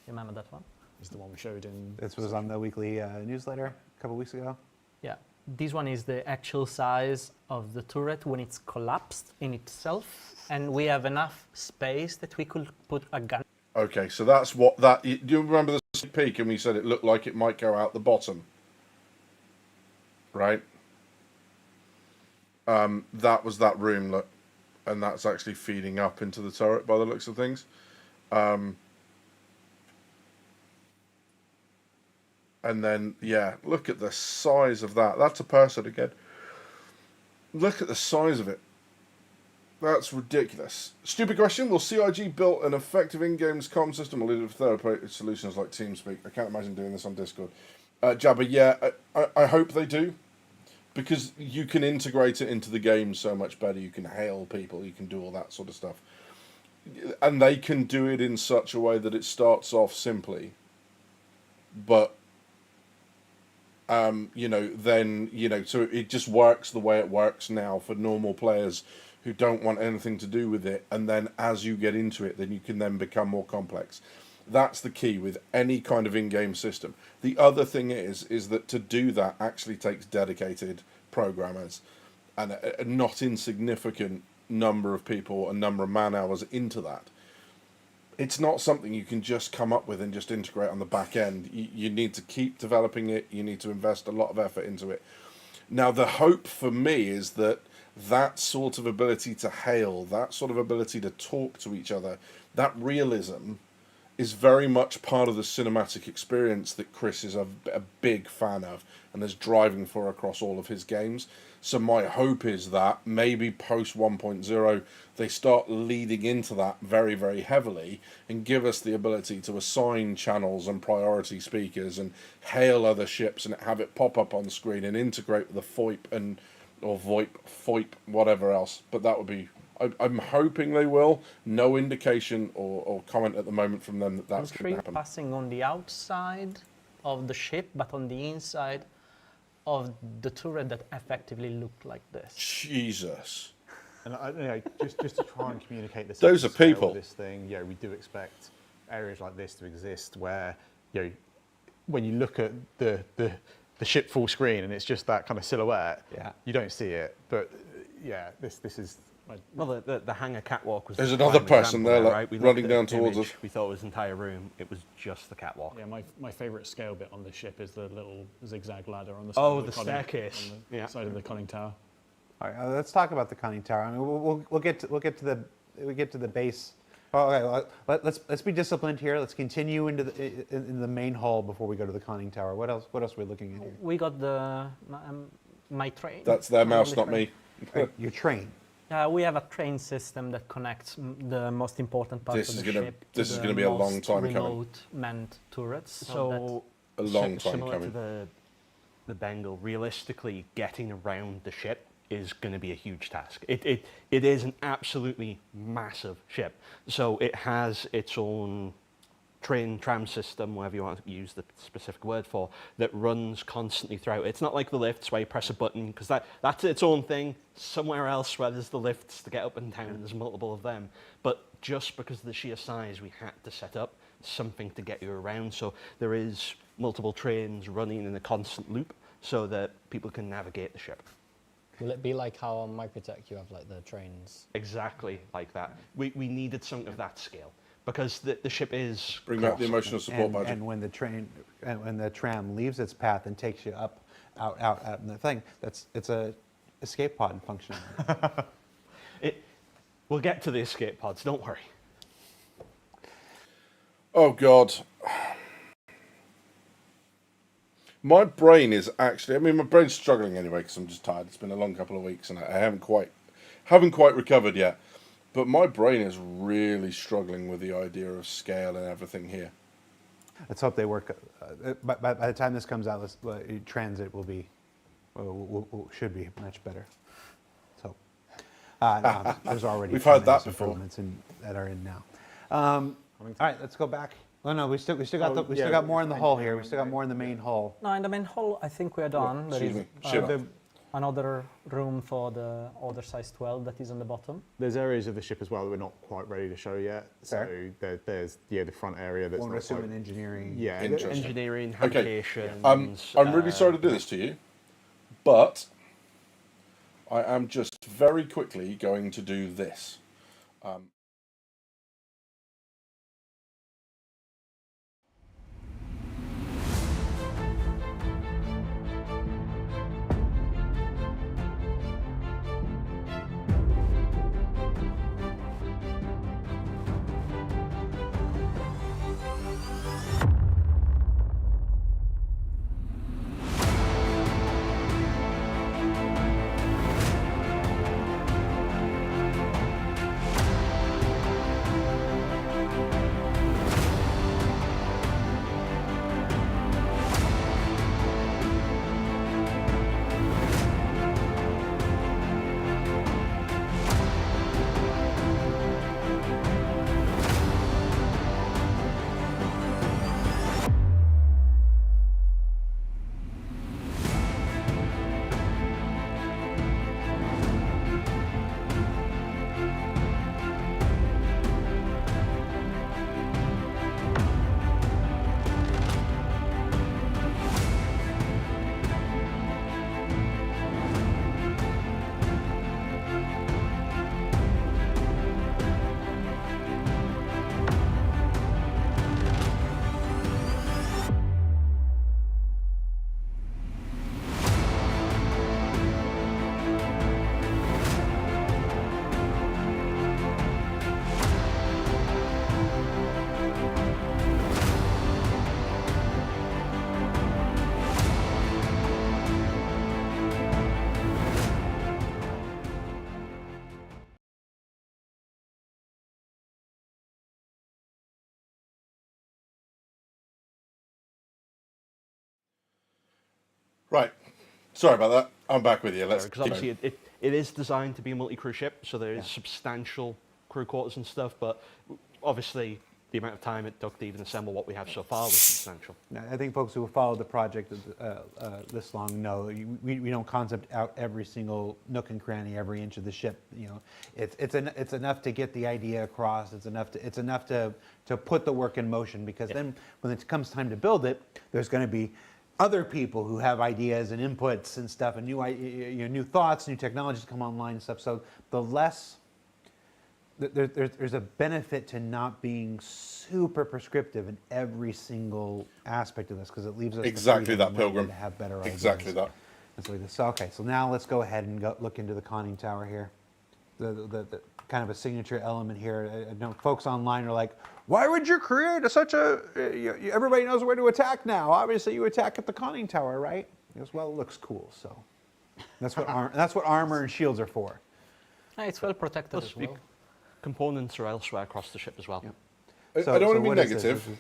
Remember that one? Is the one we showed in. This was on the weekly newsletter a couple weeks ago. Yeah. This one is the actual size of the turret when it's collapsed in itself, and we have enough space that we could put a gun. Okay, so that's what that. Do you remember the sneak peek? And we said it looked like it might go out the bottom, right? That was that room, look, and that's actually feeding up into the turret by the looks of things. And then, yeah, look at the size of that. That's a person again. Look at the size of it. That's ridiculous. Stupid question. Will CIG build an effective in-games comm system or lead to third-party solutions like TeamSpeak? I can't imagine doing this on Discord. Jabba, yeah, I hope they do. Because you can integrate it into the game so much better. You can hail people. You can do all that sort of stuff. And they can do it in such a way that it starts off simply. But so it just works the way it works now for normal players who don't want anything to do with it, and then as you get into it, then you can then become more complex. That's the key with any kind of in-game system. The other thing is that to do that actually takes dedicated programmers and a not insignificant number of people, a number of man hours into that. It's not something you can just come up with and just integrate on the back end. You need to keep developing it. You need to invest a lot of effort into it. Now, the hope for me is that sort of ability to hail, that sort of ability to talk to each other, that realism is very much part of the cinematic experience that Chris is a big fan of and is driving for across all of his games. So my hope is that maybe post 1.0 they start leading into that very, very heavily and give us the ability to assign channels and priority speakers and hail other ships and have it pop up on screen and integrate with the FOIP or VoIP, whatever else. But that would be... I'm hoping they will. No indication or comment at the moment from them that that's going to happen. Passing on the outside of the ship, but on the inside of the turret that effectively looked like this. Jesus. And just to try and communicate this. Those are scale of people. This thing, we do expect areas like this to exist where, when you look at the ship full screen and it's just that kind of silhouette, you don't see it. But this is. Well, the hangar catwalk was. There's the another prime person example there, right? like, We running looked at down the towards image, us. We thought it was the entire room. It was just the catwalk. Yeah, my favourite scale bit on the ship is the little zigzag ladder on the Oh, of the conning- staircase. on the Yeah. side of the conning tower. All right, let's talk about the conning tower. I mean, we'll get to the base. Oh, okay, let's be disciplined here. Let's continue into the main hall before we go to the conning tower. What else are we looking at here? We got the my train. That's their my mouse, only not train. me. Your train. We have a train system that connects the most important parts This of is the gonna- ship. this to is the gonna be a long most time coming. remote manned turrets. So A long time similar coming. to the Bengal, realistically, getting around the ship is going to be a huge task. It is an absolutely massive ship. So it has its own train tram system, whatever you want to use the specific word for, that runs constantly throughout. It's not like the lifts where you press a button, because that's its own thing. Somewhere else where there's the lifts to get up and down, and there's multiple of them. But just because of the sheer size, we had to set up something to get you around. So there is multiple trains running in a constant loop so that people can navigate the ship. Will it be like how on Microtech you have like the trains? Exactly like that. We needed something of that scale. Because the ship is Bring back the emotional support budget. And when the train, and when the tram leaves its path and takes you up, out in the thing, it's a escape pod function. We'll get to the escape pods, don't worry. Oh God. My brain is actually, I mean, my brain's struggling anyway because I'm just tired. It's been a long couple of weeks and I haven't quite recovered yet. But my brain is really struggling with the idea of scale and everything here. Let's hope they work. By the time this comes out, transit will be, should be much better. So there's already We've had that before. improvements that are in now. All right, let's go back. Oh no, we still got more in the hull here. We still got more in the main hull. No, in the main hall, I think we are done. There Excuse is me. Ship. another room for the other size 12 that is on the bottom. There's areas of the ship as well that we're not quite ready to show yet. Fair. So there's the front area that's We'll not assume quite, in engineering. yeah. Interesting. Engineering, Okay. habitation. I'm really sorry to do this to you, but I am just very quickly going to do this. Right. Sorry about that. I'm back with you. Let's Because obviously it is designed to be a multi-crew ship, so there is substantial crew quarters and stuff, but obviously the amount of time it took to even assemble what we have so far was substantial. Now, I think folks who have followed the project this long know we don't concept out every single nook and cranny, every inch of the ship. You know, it's enough to get the idea across. It's enough to put the work in motion, because then when it comes time to build it, there's going to be other people who have ideas and inputs and stuff, and new thoughts, new technologies come online and stuff. So the less there's a benefit to not being super prescriptive in every single aspect of this, because it leaves us Exactly the that, freedom Pilgrim. to have better ideas. Exactly that. And so okay, so now let's go ahead and look into the conning tower here. The kind of a signature element here. I know folks online are like, why would you create such a? Everybody knows where to attack now. Obviously, you attack at the conning tower, right? Because, well, it looks cool. So that's what armor and shields are for. It's well protected as well. Components are elsewhere across the ship as well. Yep. I don't want to be what is this? negative.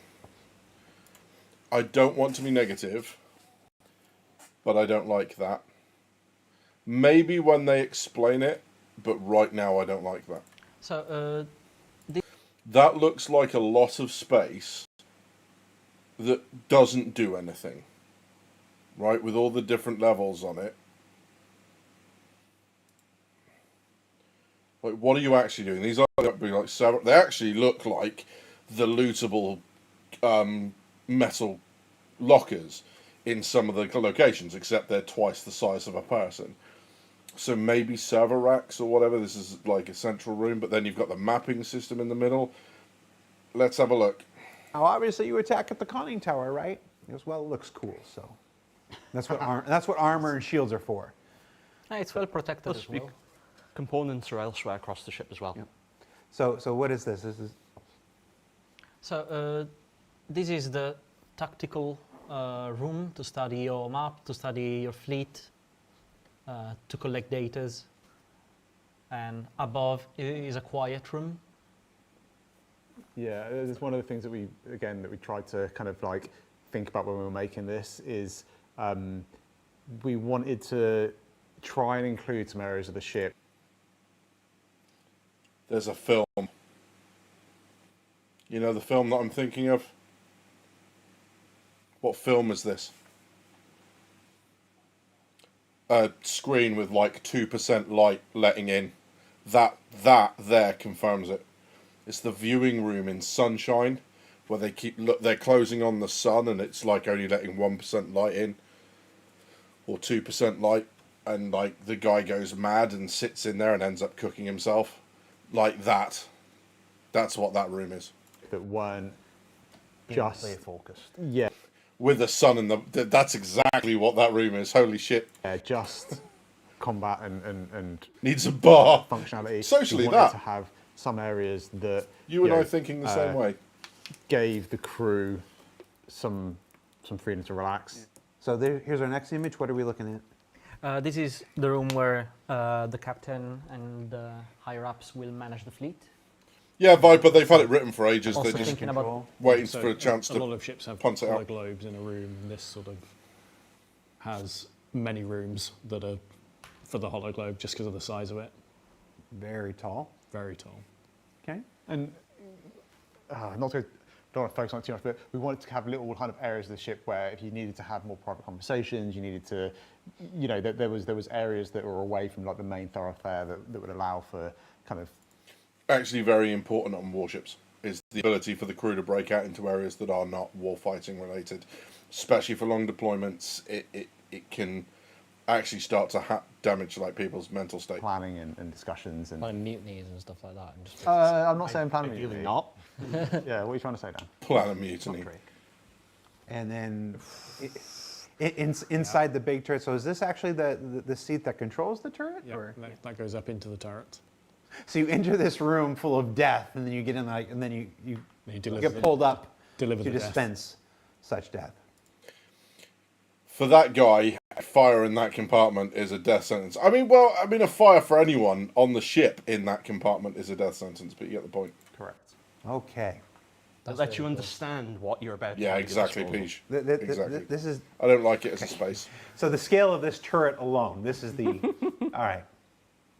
I don't want to be negative, but I don't like that. Maybe when they explain it, but right now I don't like that. So That looks like a lot of space that doesn't do anything, right? With all the different levels on it. Like, what are you actually doing? These are like they actually look like the lootable metal lockers in some of the locations, except they're twice the size of a person. So maybe server racks or whatever. This is like a central room, but then you've got the mapping system in the middle. Let's have a look. Now, obviously, you attack at the conning tower, right? Because, well, it looks cool, so that's what armor and shields are for. It's well protected as well. Components are elsewhere across the ship as well. Yep. So what is this? This is the tactical room to study your map, to study your fleet, to collect data. And above is a quiet room. Yeah, it's one of the things that we tried to kind of like think about when we were making this is we wanted to try and include some areas of the ship. There's a film. You know the film that I'm thinking of? What film is this? A screen with like 2% light letting in. That there confirms it. It's the viewing room in Sunshine, where they're closing on the sun and it's like only letting 1% light in, or 2% light, and like the guy goes mad and sits in there and ends up cooking himself. Like that. That's what that room is. That weren't just focused. Yeah, With the sun and that's exactly what that room is. Holy shit. just combat and Needs a bar. functionality. Socially, we wanted that. to have some areas that You and know, I thinking the same way. gave the crew some freedom to relax. So here's our next image. What are we looking at? This is the room where the captain and the higher-ups will manage the fleet. Yeah, Viper, they've had it written for ages. Also They're just thinking about waiting So for a chance a to lot of ships have punt it out. globes in a room. And this sort of has many rooms that are for the hollow globe just because of the size of it. Very tall. Very tall. Okay. And not to don't want to focus on it too much, but we wanted to have little kind of areas of the ship where if you needed to have more private conversations, you needed to, you know, there was areas that were away from like the main thoroughfare that would allow for kind of. Actually, very important on warships is the ability for the crew to break out into areas that are not warfighting related, especially for long deployments. It can actually start to damage like people's mental state. Planning and discussions and. Like mutinies and stuff like that. And just I'm not saying planning. Ideally not. Yeah, what are you trying to say, Dan? Plan a mutiny. And then inside the big turret. So is this actually the seat that controls the turret? Yeah, Or? that goes up into the turret. So you enter this room full of death, and then you get in and then you deliver get the- pulled up deliver to the death. dispense such death. For that guy, fire in that compartment is a death sentence. A fire for anyone on the ship in that compartment is a death sentence, but you get the point. Correct. Okay. That lets you understand what you're about to Yeah, have at your exactly, disposal. Peach. Exactly. Exactly. This is I don't like it as a space. so the scale of this turret alone. This is the. All right.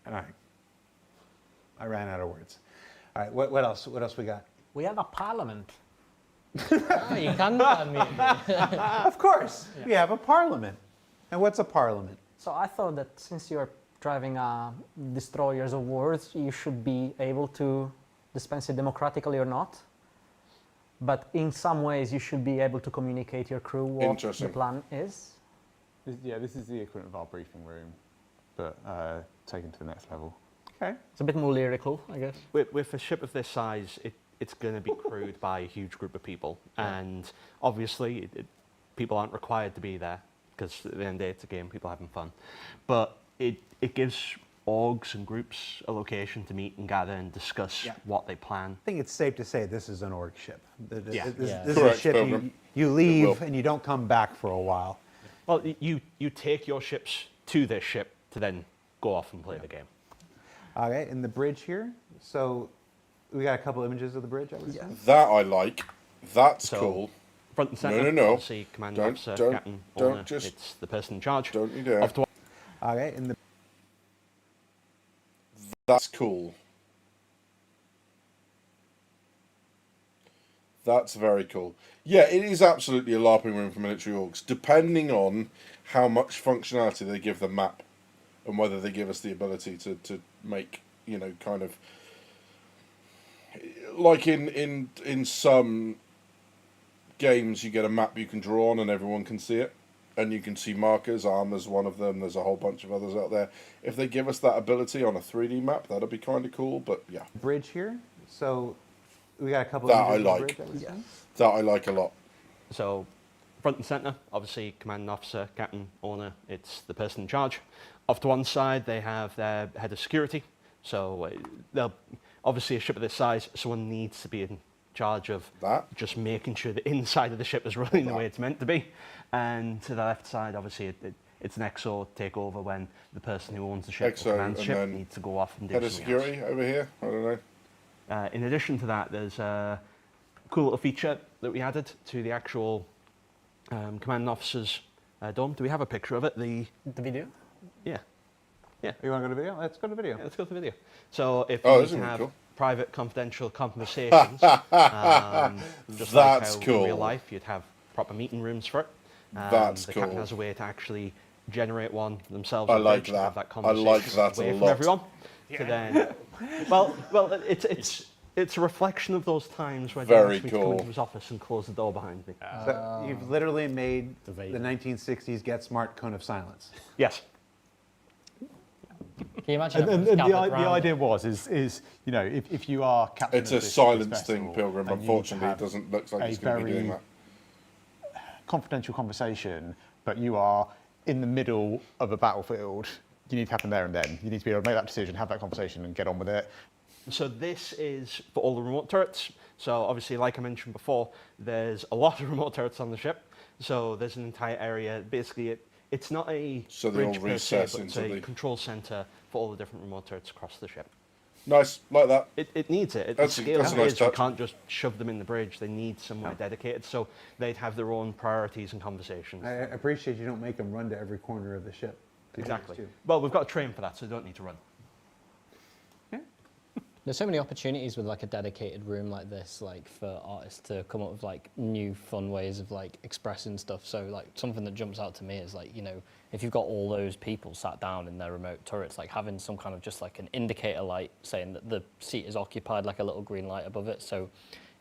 I ran out of words. All right. What else? What else we got? We have a parliament. oh, you can unmute. Of course, we have a parliament. And what's a parliament? So I thought that since you're driving destroyers of wars, you should be able to dispense it democratically or not. But in some ways, you should be able to communicate your crew what the Interesting. plan is. This is the equivalent of our briefing room, but taken to the next level. Okay. It's a bit more lyrical, I guess. With a ship of this size, it's going to be crewed by a huge group of people. And obviously, people aren't required to be there, because at the end of the day, it's a game, people having fun. But it gives orgs and groups a location to meet and gather and discuss what they plan. I think it's safe to say this is an org ship. This Yeah. is a Correct, ship Pilgrim. you will. leave and you don't come back for a while. Well, you take your ships to this ship to then go off and play the game. Okay, and the bridge here. So we got a couple images of the bridge, I would say. That I like. That's So- cool. Front and center, no. obviously, commander, Don't- officer, don't- captain, don't owner, just- it's the person in charge. Don't you dare. Of the Okay, and the That's cool. That's very cool. Yeah, it is absolutely a LARPing room for military orgs, depending on how much functionality they give the map and whether they give us the ability to make, you know, kind of like in some games you get a map you can draw on and everyone can see it, and you can see markers. Armor's one of them. There's a whole bunch of others out there. If they give us that ability on a 3D map, that'd be kind of cool. But yeah, Bridge here. So we got a couple that of I images of like. bridge that we've seen. That I like a lot. So, front and centre, obviously, commanding officer, captain, owner, it's the person in charge. Off to one side, they have their head of security. So, they'll obviously, a ship of this size, someone needs to be in charge of That. just making sure the inside of the ship is running the way it's meant to be. And to the left side, obviously, it's an XO takeover when the person who owns the ship XO, or commands the and ship then needs to go off and do Head of something else. security over here. I don't know. In addition to that, there's a cool little feature that we added to the actual commanding officer's dome. Do we have a picture of it? The video? Yeah. You want to go to video? Let's go to video. Yeah, let's go to the video. So if Oh, you this need is to really have cool. private, confidential conversations, just That's like how in real cool. life you'd have proper meeting rooms for it. That's the captain cool. has a way to actually generate one themselves. I on like bridge and have that. that I like conversation that a away from lot. everyone. To then, well, it's a reflection of those times when Very he asked me to come cool. into his office and close the door behind me. So you've literally made the Vader. 1960s Get Smart cone of silence. Yes. Can you imagine? And a the scallop round? idea is you know, if you are captain It's of a this silence thing, vessel Pilgrim. and you need to Unfortunately, it have doesn't look like a it's going to be doing very that. confidential conversation, but you are in the middle of a battlefield, you need to happen there and then. You need to be able to make that decision, have that conversation, and get on with it. So this is for all the remote turrets. So obviously, like I mentioned before, there's a lot of remote turrets on the ship. So there's an entire area. Basically, it's not a So they all bridge per se, recess but it's into a the- control center for all the different remote turrets across the ship. Nice, like that. It needs it. That's The a- scale that's of a it nice is we touch. can't just shove them in the bridge. They need somewhere dedicated. So they'd have their own priorities and conversations. I appreciate you don't make them run to every corner of the ship. Exactly. Too. Well, we've got a train for that, so they don't need to run. There's so many opportunities with like a dedicated room like this, like for artists to come up with like new fun ways of like expressing stuff. So like something that jumps out to me is like, you know, if you've got all those people sat down in their remote turrets, like having some kind of just like an indicator light saying that the seat is occupied, like a little green light above it. So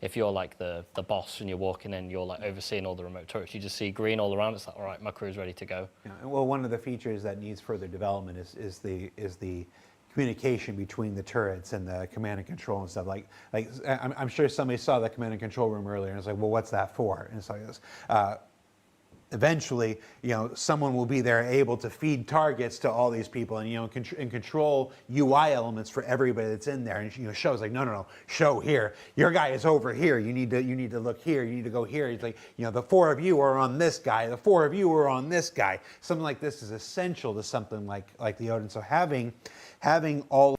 if you're like the boss and you're walking in, you're like overseeing all the remote turrets, you just see green all around. It's like, all right, my crew's ready to go. Yeah, well, one of the features that needs further development is the communication between the turrets and the command and control and stuff. Like I'm sure somebody saw the command and control room earlier and it's like, well, what's that for? And it's like this. Eventually, you know, someone will be there able to feed targets to all these people and, you know, and control UI elements for everybody that's in there. And, you know, show's like, no, show here. Your guy is over here. You need to look here. You need to go here. It's like, you know, the four of you are on this guy. The four of you are on this guy. Something like this is essential to something like the Odin. So having all.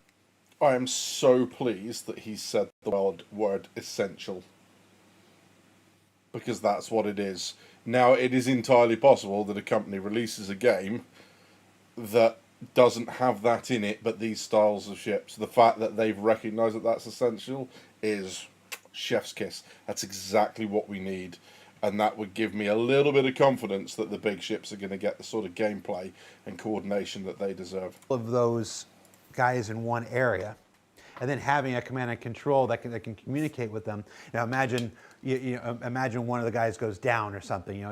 I am so pleased that he said the word essential. Because that's what it is. Now, it is entirely possible that a company releases a game that doesn't have that in it, but these styles of ships. The fact that they've recognised that that's essential is chef's kiss. That's exactly what we need. And that would give me a little bit of confidence that the big ships are going to get the sort of gameplay and coordination that they deserve. Of those guys in one area, and then having a command and control that can communicate with them. Now imagine imagine one of the guys goes down or something. You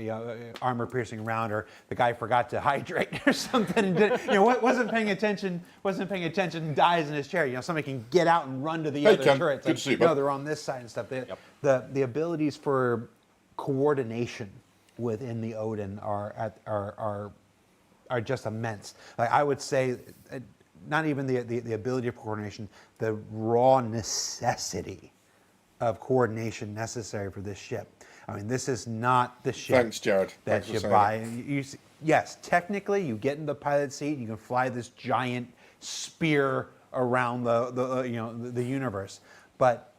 know, armor piercing round, or the guy forgot to hydrate or something, and wasn't paying attention, dies in his chair. You know, somebody can get out and run to the other Ken. turrets. Good to see you, you know, bud. they're on this side and stuff. The abilities for coordination within the Odin are just immense. Like I would say, not even the ability of coordination, the raw necessity of coordination necessary for this ship. I mean, this is not the ship. Thanks, Jared. That Thanks for you saying buy. it. Yes, technically, you get in the pilot seat, you can fly this giant spear around the universe, but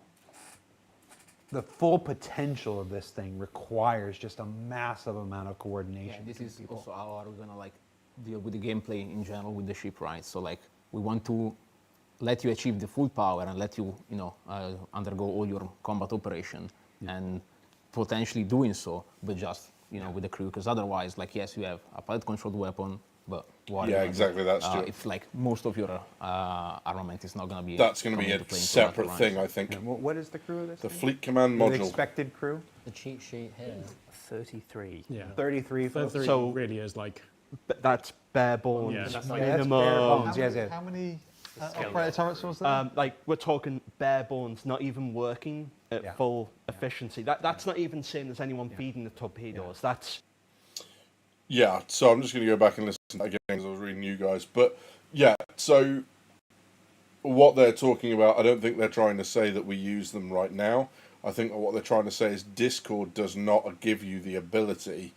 the full potential of this thing requires just a massive amount of coordination. Yeah, this is also how we're gonna like deal with the gameplay in general with the ship, right? So like we want to let you achieve the full power and let you, undergo all your combat operation, and potentially doing so, but just, with the crew, because otherwise, like, yes, you have a pilot-controlled weapon, but Yeah, exactly, that's true. if like most of your armament is not going to be, That's going to be coming a into play in separate combat thing, runs. I think. What is the crew of this? The thing? Fleet Command The module. expected crew? The cheat sheet here. 33. Yeah. 33. 33 So- really is like, That's bare bones, Yeah, that's like- minimum. that's bare bones, yes, yes. How many operator turrets was there? Like we're talking bare bones, not even working at Yeah. full efficiency. That's not even saying there's anyone feeding the torpedoes. That's Yeah, so I'm just going to go back and listen again as I was reading you guys. But yeah, so what they're talking about, I don't think they're trying to say that we use them right now. I think what they're trying to say is Discord does not give you the ability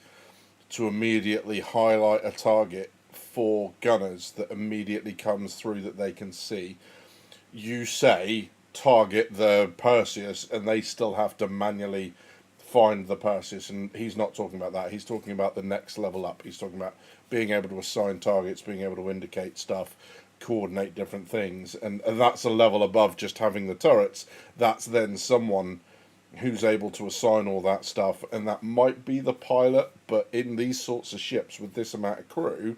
to immediately highlight a target for gunners that immediately comes through that they can see. You say target the Perseus and they still have to manually find the Perseus, and he's not talking about that. He's talking about the next level up. He's talking about being able to assign targets, being able to indicate stuff, coordinate different things, and that's a level above just having the turrets. That's then someone who's able to assign all that stuff, and that might be the pilot, but in these sorts of ships with this amount of crew,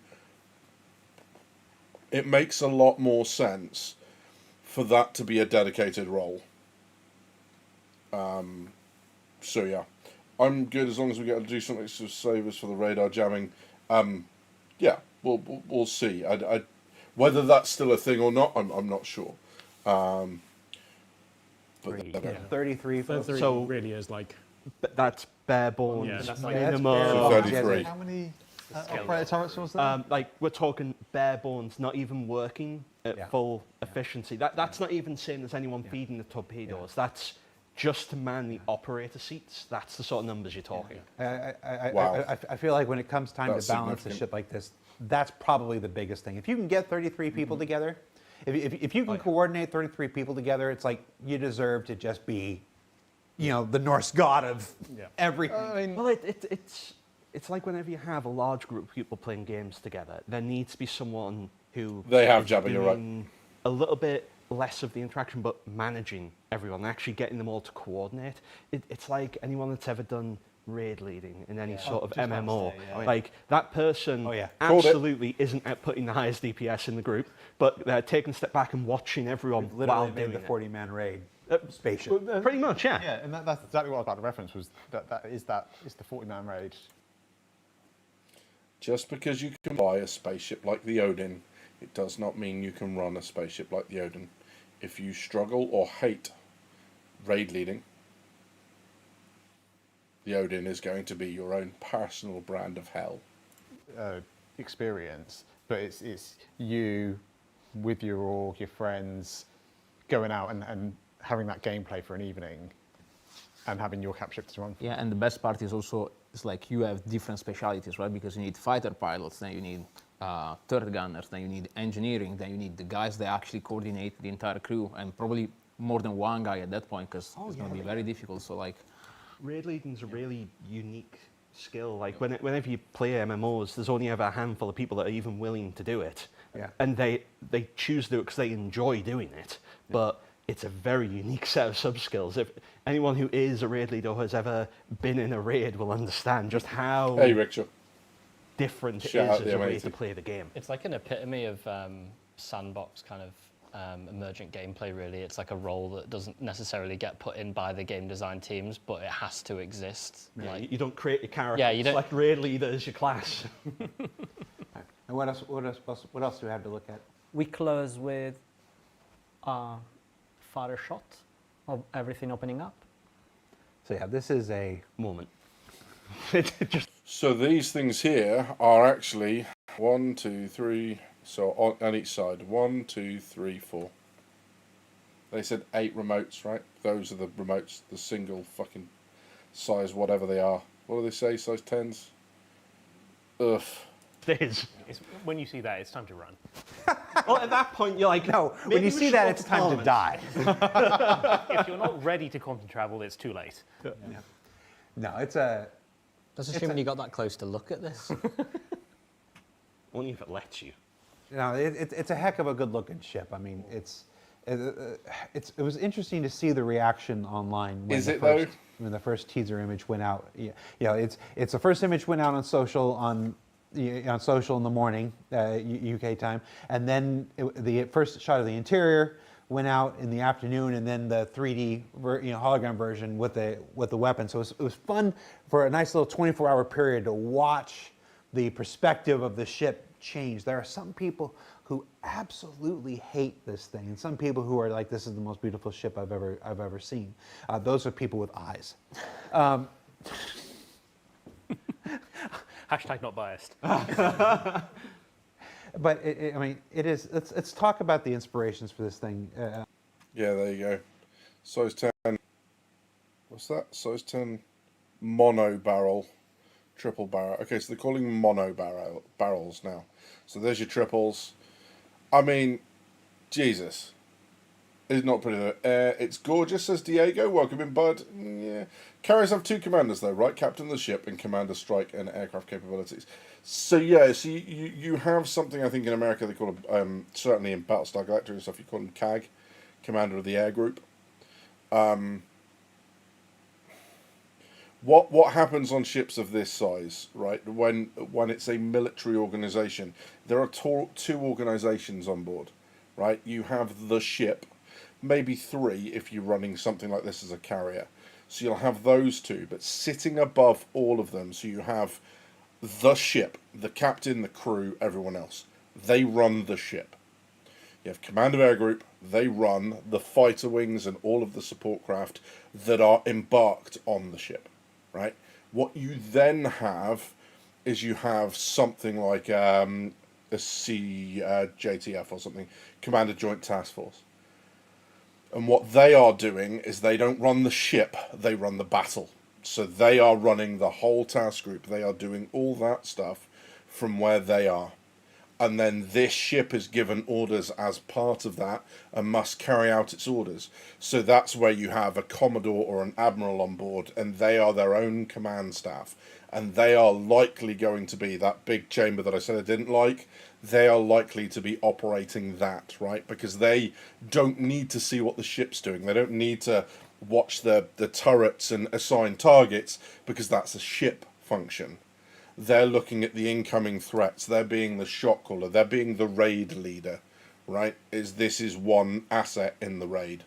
it makes a lot more sense for that to be a dedicated role. So yeah, I'm good as long as we get a decent mix of savers for the radar jamming. Yeah, we'll see. I whether that's still a thing or not, I'm not sure. But Yeah, 33. 33 So- really is like, that's bare bones, Yeah, that's like- That's minimum. bare So bones, 33. yes, How many operator turrets was there? Like we're talking bare bones, not even working at Yeah. full efficiency. That's not even saying there's anyone feeding the torpedoes. That's just to man the operator seats. That's the sort of numbers you're talking. Wow. I feel like when it comes time That's to balance a significant. ship like this, that's probably the biggest thing. If you can get 33 people together, if you can coordinate 33 people together, it's like you deserve to just be, the Norse god of everything. Well, it's like whenever you have a large group of people playing games together, there needs to be someone who They have is Jabba, you're right. doing a little bit less of the interaction, but managing everyone, actually getting them all to coordinate. It's like anyone that's ever done raid leading in any sort of MMO. Like that person Oh, yeah. Called it. absolutely isn't outputting the highest DPS in the group, but they're taking a step back and watching everyone while Literally doing made the it. 40-man raid spaceship. Pretty much, yeah. Yeah, and that's exactly what I was about to reference, was that is the 40-man raid. Just because you can buy a spaceship like the Odin, it does not mean you can run a spaceship like the Odin. If you struggle or hate raid leading, the Odin is going to be your own personal brand of hell. Experience, but it's you with your org, your friends, going out and having that gameplay for an evening and having your cap ship to run. Yeah, and the best part is also, it's like you have different specialities, right? Because you need fighter pilots, then you need turret gunners, then you need engineering, then you need the guys that actually coordinate the entire crew, and probably more than one guy at that point, because it's going to be very difficult. So like, Raid leading's a really unique skill. Like whenever you play MMOs, there's only ever a handful of people that are even willing to do it. Yeah. And they choose to do it because they enjoy doing it. But it's a very unique set of sub-skills. If anyone who is a raid leader or has ever been in a raid will understand just how Hey, Richard. different it Shout out is the as a way M80. to play the game. It's like an epitome of sandbox kind of emergent gameplay, really. It's like a role that doesn't necessarily get put in by the game design teams, but it has to exist. Yeah, Like, you don't create your character. Yeah, you don't- Select raid leader as your class. And what else do we have to look at? We close with a fire shot of everything opening up. So yeah, this is a Moment. So these things here are actually 1, 2, 3. So on each side, 1, 2, 3, 4. They said 8 remotes, right? Those are the remotes, the single fucking size, whatever they are. What do they say? Size 10s? Ugh. It is. When you see that, it's time to run. Well, at that point, you're like, no. When maybe you we see should that, go it's to time to Parliament. die. If you're not ready to quantum travel, it's too late. No, it's a. that's assuming you got that close to look at this. Only if it lets you. It's a heck of a good-looking ship. I mean, it's it was interesting to see the reaction online. When Is the it, first, though? When the first teaser image went out? It's the first image went out on social on social in the morning, UK time, and then the first shot of the interior went out in the afternoon, and then the 3D hologram version with the weapon. So it was fun for a nice little 24-hour period to watch the perspective of the ship change. There are some people who absolutely hate this thing, and some people who are like, "This is the most beautiful ship I've ever seen." Those are people with eyes. Hashtag not biased. But I mean, it is. Let's talk about the inspirations for this thing. Yeah, there you go. Size 10. What's that? Size 10 mono barrel, triple barrel. Okay, so they're calling mono barrels now. So there's your triples. I mean, Jesus. It's not pretty though. It's gorgeous, says Diego. Welcome in, bud. Yeah. Carriers have 2 commanders though, right? Captain of the ship and commander strike and aircraft capabilities. So yeah, so you have something, I think in America they call them, certainly in Battlestar Galactica and stuff, you call them CAG, Commander of the Air Group. What happens on ships of this size, right? When it's a military organization, there are 2 organizations on board, right? You have the ship, maybe 3 if you're running something like this as a carrier. So you'll have those 2, but sitting above all of them, so you have the ship, the captain, the crew, everyone else. They run the ship. You have Command of Air Group, they run the fighter wings and all of the support craft that are embarked on the ship, right? What you then have is you have something like a CJTF or something, Commander Joint Task Force. And what they are doing is they don't run the ship, they run the battle. So they are running the whole task group. They are doing all that stuff from where they are. And then this ship is given orders as part of that and must carry out its orders. So that's where you have a commodore or an admiral on board, and they are their own command staff. And they are likely going to be that big chamber that I said I didn't like. They are likely to be operating that, right? Because they don't need to see what the ship's doing. They don't need to watch the turrets and assign targets, because that's a ship function. They're looking at the incoming threats. They're being the shot caller. They're being the raid leader, right? This is one asset in the raid.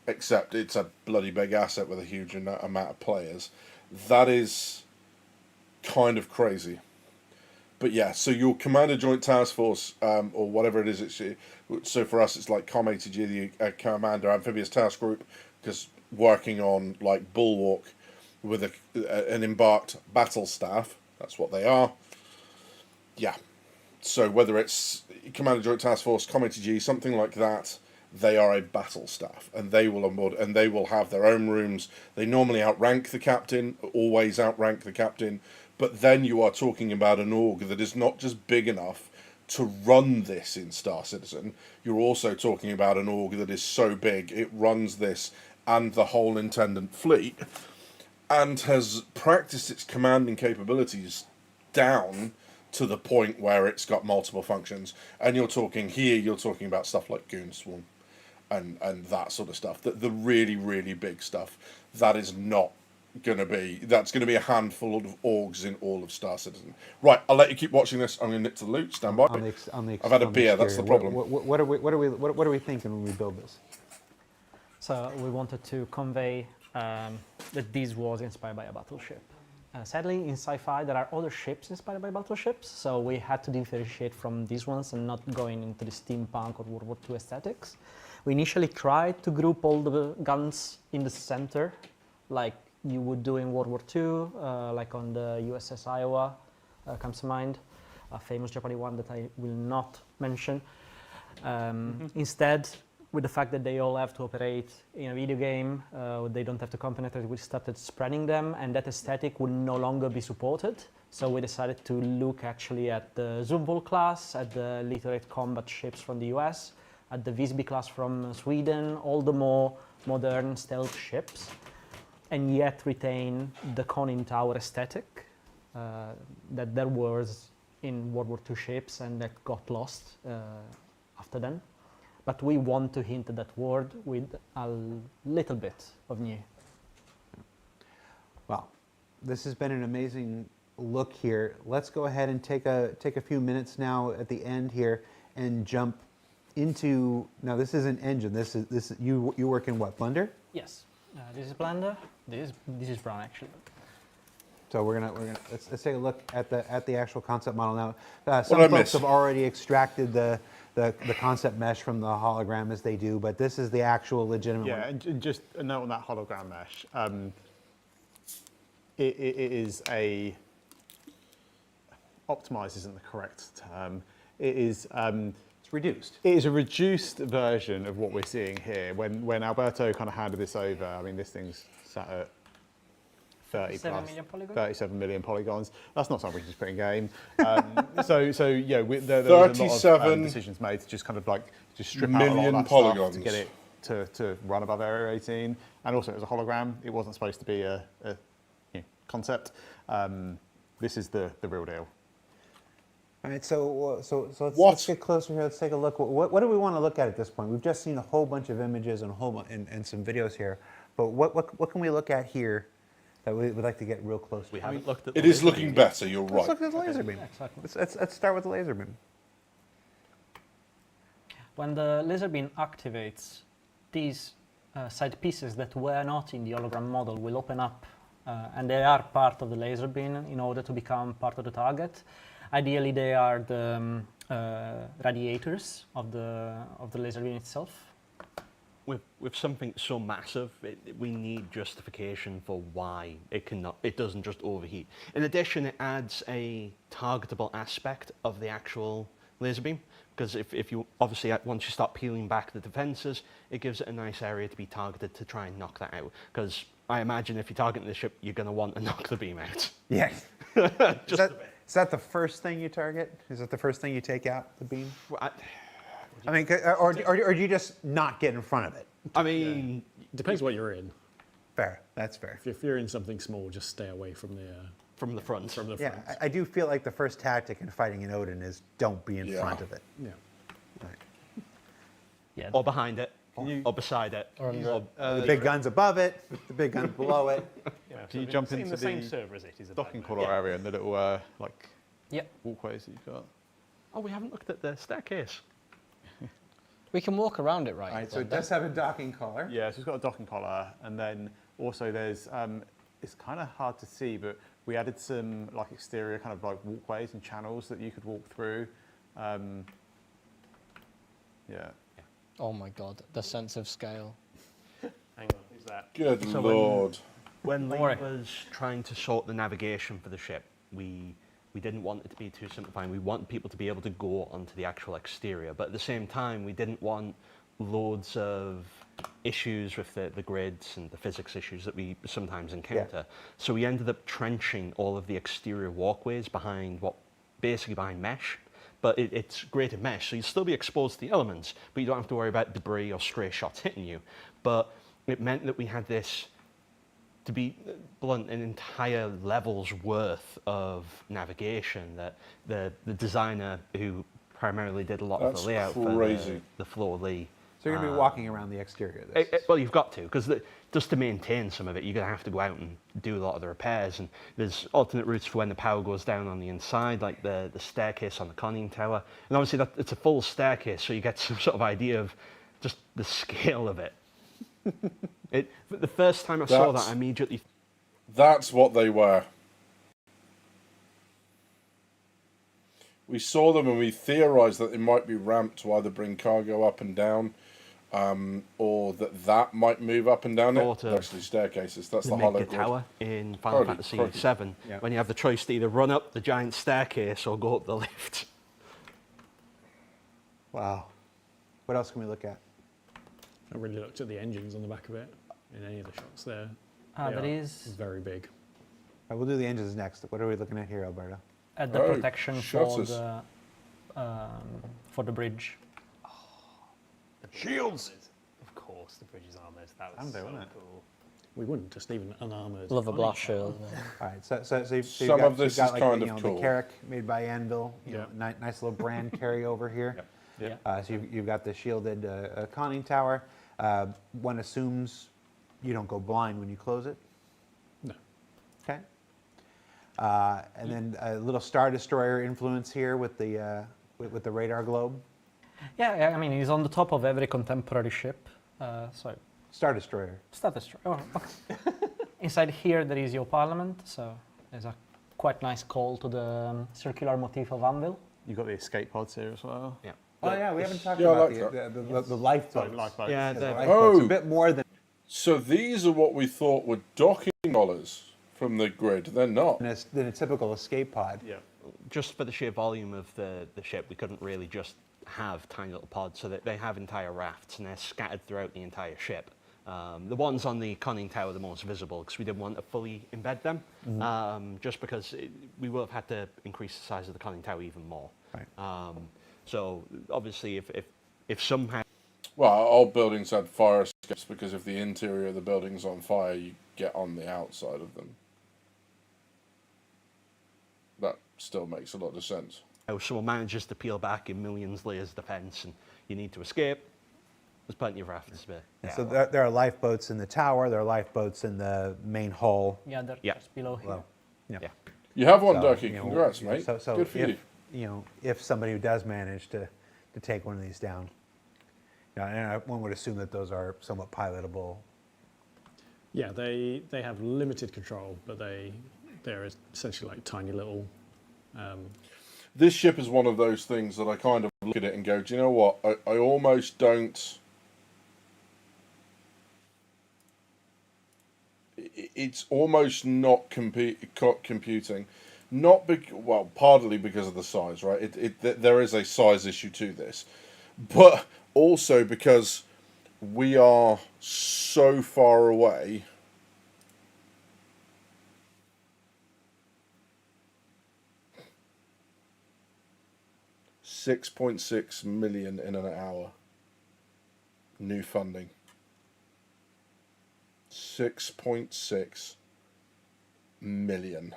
Except it's a bloody big asset with a huge amount of players. That is kind of crazy. But yeah, so your Commander Joint Task Force, or whatever it is, so for us it's like COM-ATG, the Commander Amphibious Task Group, because working on like Bulwark with an embarked battle staff, that's what they are. Yeah. So whether it's Commander Joint Task Force, COM-ATG, something like that, they are a battle staff, and they will onboard, and they will have their own rooms. They normally outrank the captain, always outrank the captain, but then you are talking about an org that is not just big enough to run this in Star Citizen. You're also talking about an org that is so big it runs this and the whole intendant fleet, and has practiced its commanding capabilities down to the point where it's got multiple functions. And you're talking about stuff like Goon Swarm and that sort of stuff. The really, really big stuff. That is not going to be... That's going to be a handful of orgs in all of Star Citizen. Right, I'll let you keep watching this. I'm going to nip to the loot. Stand by. I've had a beer, that's the problem. What are we thinking when we build this? So we wanted to convey that this was inspired by a battleship. Sadly, in sci-fi, there are other ships inspired by battleships, so we had to differentiate from these ones and not going into the steampunk or World War II aesthetics. We initially tried to group all the guns in the center, like you would do in World War II, like on the USS Iowa comes to mind, a famous Japanese one that I will not mention. Instead, with the fact that they all have to operate in a video game, they don't have to compenetrate, we started spreading them, and that aesthetic would no longer be supported. So we decided to look actually at the Zumwalt class, at the literate combat ships from the US, at the Visby class from Sweden, all the more modern stealth ships, and yet retain the conning tower aesthetic that there was in World War II ships and that got lost after then. but we want to hint at that word with a little bit of new. Well, this has been an amazing look here. Let's go ahead and take a few minutes now at the end here and jump into. Now, this is an engine. This is you work in what, Blender? Yes, this is Blender. This is Brown actually. So we're gonna let's take a look at the actual concept model now. Some folks have already extracted the concept mesh from the hologram as they do, but this is the actual legitimate one. Yeah, and just a note on that hologram mesh. It is a optimized isn't the correct term. It is. It's reduced. It is a reduced version of what we're seeing here. When Alberto kind of handed this over, I mean, this thing's sat at 37 million polygons. That's not something we can just put in game. So yeah, there was a lot of decisions made to just kind of like just strip out a lot of that polygons stuff to get it to run above Area 18. And also, it was a hologram. It wasn't supposed to be a concept. This is the real deal. All right, so let's get closer here. Let's take a look. What do we want to look at this point? We've just seen a whole bunch of images and and some videos here, but what can we look at here that we would like to get real close to? We haven't looked at. It is looking better. You're right. Let's look at the laser beam. Exactly. Let's start with the laser beam. When the laser beam activates, these side pieces that were not in the hologram model will open up, and they are part of the laser beam in order to become part of the target. Ideally, they are the radiators of the laser beam itself. With something so massive, we need justification for why it doesn't just overheat. In addition, it adds a targetable aspect of the actual laser beam, because if you obviously once you start peeling back the defenses, it gives it a nice area to be targeted to try and knock that out. Because I imagine if you're targeting the ship, you're going to want to knock the beam out. Yes. Is that the first thing you target? Is that the first thing you take out, the beam? I mean, or do you just not get in front of it? I mean, depends what you're in. Fair. That's fair. If you're in something small, just stay away from the front. From the front. Yeah, I do feel like the first tactic in fighting an Odin is don't be in front of it. Yeah. Right. Yeah. Or behind it, or beside it. The big guns above it, the big guns below it. Yeah, Can you jump into the same server as it is? docking collar area and the little walkways that you've got? Oh, we haven't looked at the staircase. We can walk around it, right? All right, so it does have a docking collar. Yeah, so it's got a docking collar, and then also there's it's kind of hard to see, but we added some like exterior kind of like walkways and channels that you could walk through. Yeah. Oh my god, the sense of scale. Hang on, who's that? Good So lord. When Lee was trying to sort the navigation for the ship, we didn't want it to be too simplifying. We wanted people to be able to go onto the actual exterior, but at the same time, we didn't want loads of issues with the grids and the physics issues that we sometimes encounter. Yeah. So we ended up trenching all of the exterior walkways behind mesh. But it's graded mesh, so you'll still be exposed to the elements, but you don't have to worry about debris or stray shots hitting you. But it meant that we had this, to be blunt, an entire level's worth of navigation that the designer who primarily did a lot of the layout for the floor, Lee. So you're going to be walking around the exterior of this. Well, you've got to, because just to maintain some of it, you're going to have to go out and do a lot of the repairs. And there's alternate routes for when the power goes down on the inside, like the staircase on the conning tower. And obviously, it's a full staircase, so you get some sort of idea of just the scale of it. The first time I saw that, I immediately... That's what they were. We saw them and we theorised that they might be ramped to either bring cargo up and down, or that might move up and down. They're actually staircases. That's the hollow grid. tower in Final Fantasy VII, when you have the choice to either run up the giant staircase or go up the lift. Wow. What else can we look at? I really looked at the engines on the back of it in any of the shots there. That is very big. All right, we'll do the engines next. What are we looking at here, Alberto? at the protection for the bridge. Shields! Of course, the bridge is armoured. That was Anvil, so wasn't it? cool. We wouldn't, just even unarmoured. Love a blast shield. All right, so you've Some got, of this you've got is like, kind you of know, cool. the Carrack made by Anvil, you know, nice little brand carryover here. Yeah. So you've got the shielded conning tower. One assumes you don't go blind when you close it. No. Okay. And then a little Star Destroyer influence here with the radar globe. Yeah, I mean, he's on the top of every contemporary ship. So, Star Destroyer. Star Destroyer. Oh, okay. Inside here, there is your Parliament. So, there's a quite nice call to the circular motif of Anvil. You've got the escape pods here as well. Yeah. Oh yeah, we haven't talked Yeah, I about like the lifeboats. Lifeboats. Yeah, The the- lifeboats, Oh. a bit more than So these are what we thought were docking dollars from the grid. They're not. a typical escape pod. Yeah. just for the sheer volume of the ship, we couldn't really just have tiny little pods, so that they have entire rafts and they're scattered throughout the entire ship. The ones on the conning tower are the most visible because we didn't want to fully embed them, just because we will have had to increase the size of the conning tower even more. Right. So obviously, if somehow Well, old buildings had fire escapes because if the interior of the building's on fire, you get on the outside of them. That still makes a lot of sense. someone manages to peel back in millions layers of defense and you need to escape, there's plenty of rafts there. And so there are lifeboats in the tower. There are lifeboats in the main hull. Yeah, they're Yeah. just below here. Well, yeah. Yeah. You have one, So, Ducky. you know, Congrats, you know, mate. So Good for if, you. if somebody who does manage to take one of these down, and one would assume that those are somewhat pilotable. Yeah, they have limited control, but they're essentially like tiny little. This ship is one of those things that I kind of look at it and go, do you know what? I almost don't. It's almost not computing. Not well, partly because of the size, right? There is a size issue to this, but also because we are so far away. $6.6 million in an hour. New funding. 6.6 million.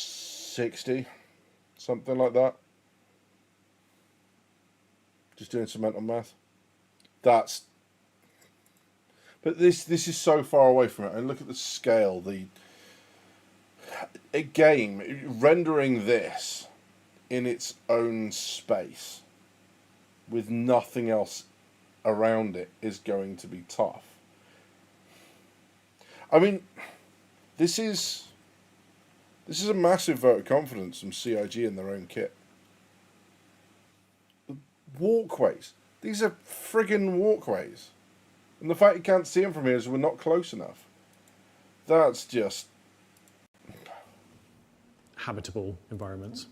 $1,260, something like that. Just doing some mental math. But this is so far away from it. And look at the scale. A game rendering this in its own space with nothing else around it is going to be tough. I mean, this is a massive vote of confidence from CIG in their own kit. Walkways. These are friggin' walkways. And the fact you can't see them from here is we're not close enough. That's just... Habitable environments.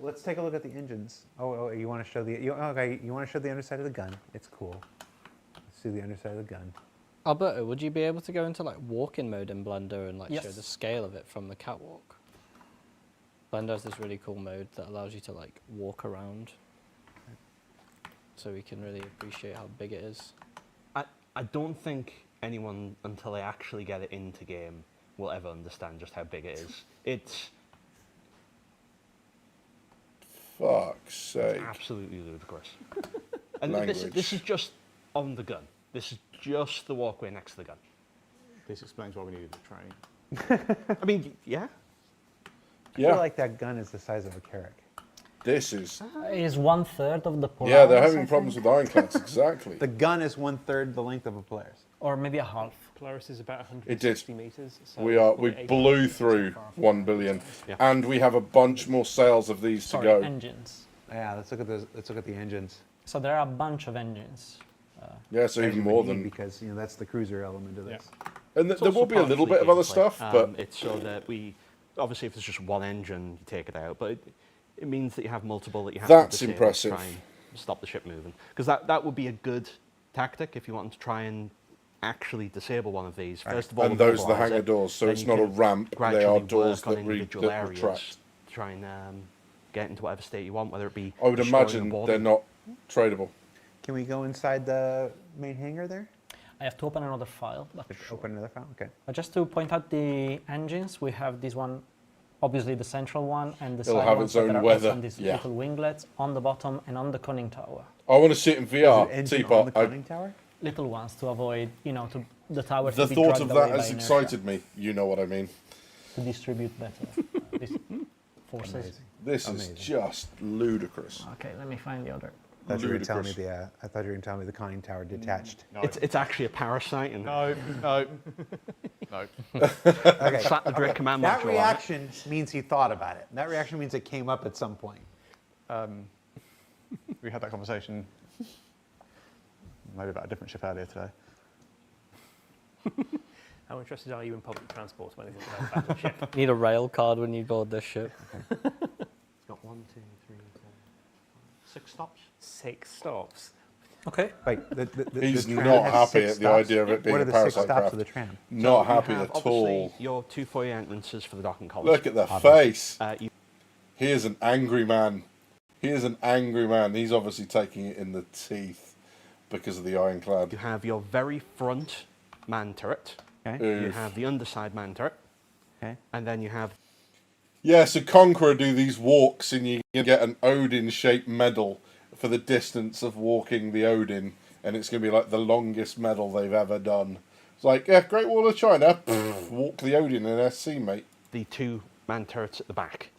Let's take a look at the engines. Oh, you want to show you want to show the underside of the gun? It's cool. Let's see the underside of the gun. Alberto, would you be able to go into like walk-in mode in Blender and like Yes. show the scale of it from the catwalk? Blender has this really cool mode that allows you to like walk around, so we can really appreciate how big it is. I don't think anyone, until they actually get it into game, will ever understand just how big it is. It's Fuck's sake. absolutely ludicrous. And Language. this is just on the gun. This is just the walkway next to the gun. This explains why we needed the train. I mean, yeah. I feel Yeah, like that gun is the size of a Carrack. this is... Is 1/3 of the Polaris. Yeah, they're I having problems think. with ironclads, exactly. The gun is 1/3 the length of a Polaris. Or maybe a half. Polaris is about It did. 160 meters. So We probably 80 blew meters through far. 1 billion. Yeah. And we have a bunch more sales of these Sorry, to go. engines. Yeah, let's look at those. Let's look at the engines. So there are a bunch of engines. Yeah, so even more than... because that's the cruiser element of this. And It's there also will be a little bit of other gameplay. stuff, but... It's so that we, obviously if there's just one engine, you take it out, but it means that you have multiple that you have That's to disable impressive. to try and stop the ship moving. Because that would be a good tactic if you wanted to try and actually disable one of these. First of all, And those are the immobilise hangar it, doors, so then it's you not a can ramp, they gradually are doors work on that individual areas retract. to try and get into whatever state you want, whether it be I would destroying a imagine body. they're not tradable. Can we go inside the main hangar there? I have to open another file. But Open another file. Okay. just to point out the engines, we have this one, obviously the central one, and the It'll side have ones its that own are weather, also on these yeah. little winglets on the bottom and on the conning tower. I want to see it in Is VR. it engine on Teapot. the conning tower? Little ones to avoid, the tower The to be thought dragged of away that by has inertia, excited me. You know what I mean. to distribute better these forces. This is just ludicrous. Okay, let me find the other. I thought you were telling me Ludicrous. I thought you were telling me the conning tower detached. No, It's actually a parasite, and no, no, no. Okay. slap the direct command That module on it. reaction means he thought about it. That reaction means it came up at some point. We had that conversation maybe about a different ship earlier today. How interested are you in public transport when it comes to that battleship? Need a rail card when you board this ship. It's got 1, 2, 3, 4, 6 stops. 6 stops. Okay. Wait, He's the tram not has happy 6 at the stops? idea of it being What a are the 6 parasite stops craft. of the tram? Not So you happy have at obviously all. your 2 foyer entrances for the docking columns. Look at the face. You He is an angry man. He is an angry man. He's obviously taking it in the teeth because of the ironclad. You have your very front man turret. Okay. You Oof. have the underside man turret. Okay. And then you have Yeah, so Conqueror do these walks and you can get an Odin-shaped medal for the distance of walking the Odin, and it's going to be like the longest medal they've ever done. It's like, yeah, Great Wall of China, walk the Odin in SC, mate. the 2 man turrets at the back.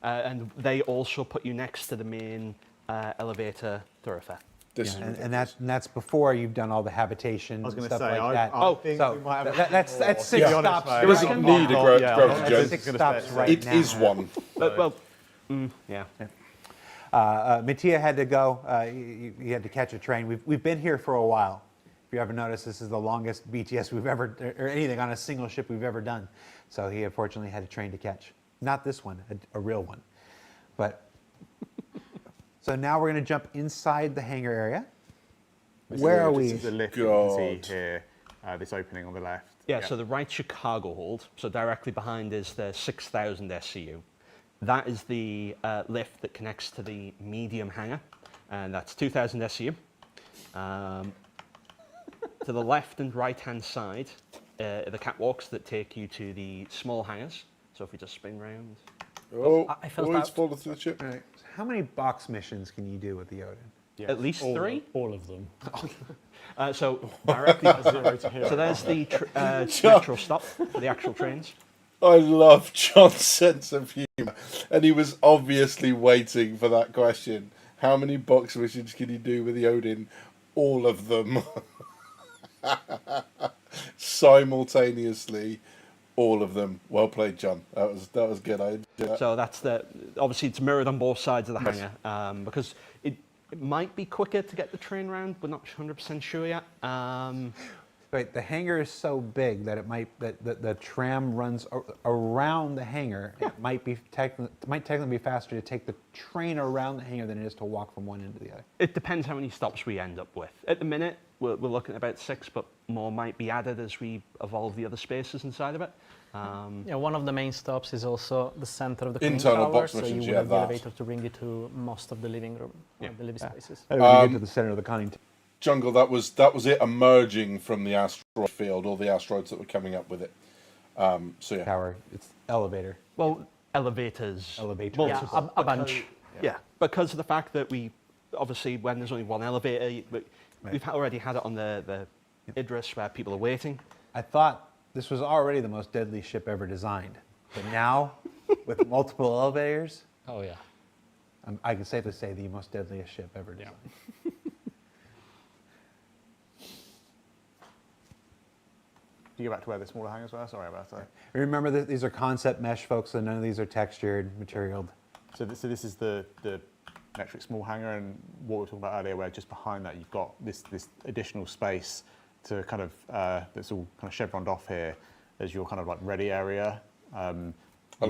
And they also put you next to the main elevator thoroughfare. This is And ridiculous. that's before you've done all the habitation I was and going to stuff say, like that. I think so we might have that's 6 Yeah. stops. It It doesn't right need a now. gravity that's gen. That's six 6 stops right It now. is one. Well, yeah. Mattia had to go. He had to catch a train. We've been here for a while. If you ever notice, this is the longest BTS we've ever, or anything on a single ship we've ever done. So he unfortunately had a train to catch. Not this one, a real one. But so now we're going to jump inside the hangar area. Where are we? This is the lift you God. can see here, this opening on the left. Yeah, so the right Chicago hold, so directly behind is the 6,000 SCU. That is the lift that connects to the medium hangar, and that's 2,000 SCU. To the left and right-hand side are the catwalks that take you to the small hangars. So if we just spin round. Oh, I felt it's that- fallen through the ship. All right. How many box missions can you do with the Odin? At least 3. All of them. So directly, so there's the metro stop for the actual trains. I love John's sense of humour. And he was obviously waiting for that question. How many box missions can you do with the Odin? All of them. Simultaneously, all of them. Well played, John. That was good. I enjoyed that. So that's obviously it's mirrored on both sides of the hangar because it might be quicker to get the train round. We're not 100% sure yet. Right, the hangar is so big that it might that the tram runs around the hangar. Yeah. It might technically be faster to take the train around the hangar than it is to walk from one end to the other. It depends how many stops we end up with. At the minute, we're looking at about 6, but more might be added as we evolve the other spaces inside of it. Yeah, one of the main stops is also the center of the conning Internal tower, box so missions, you would yeah, have the that. elevator to bring you to most of the living room, the living spaces. When you get to the center of the conning tower. Jungle, that was it emerging from the asteroid field, all the asteroids that were coming up with it. So yeah. Tower, it's elevator. Well, elevators. Elevator. multiple. Yeah, a bunch. Yeah, because of the fact that we, obviously, when there's only one elevator, we've already had it on the Idris where people are waiting. I thought this was already the most deadly ship ever designed, but now with multiple elevators, Oh yeah. I can safely say the most deadliest ship ever designed. Do you go back to where the smaller hangars were? Sorry about that. Remember that these are concept mesh, folks, so none of these are textured, materialed. So this is the metric small hangar, and what we were talking about earlier, where just behind that you've got this additional space to kind of that's all kind of chevroned off here as your kind of like ready area. You've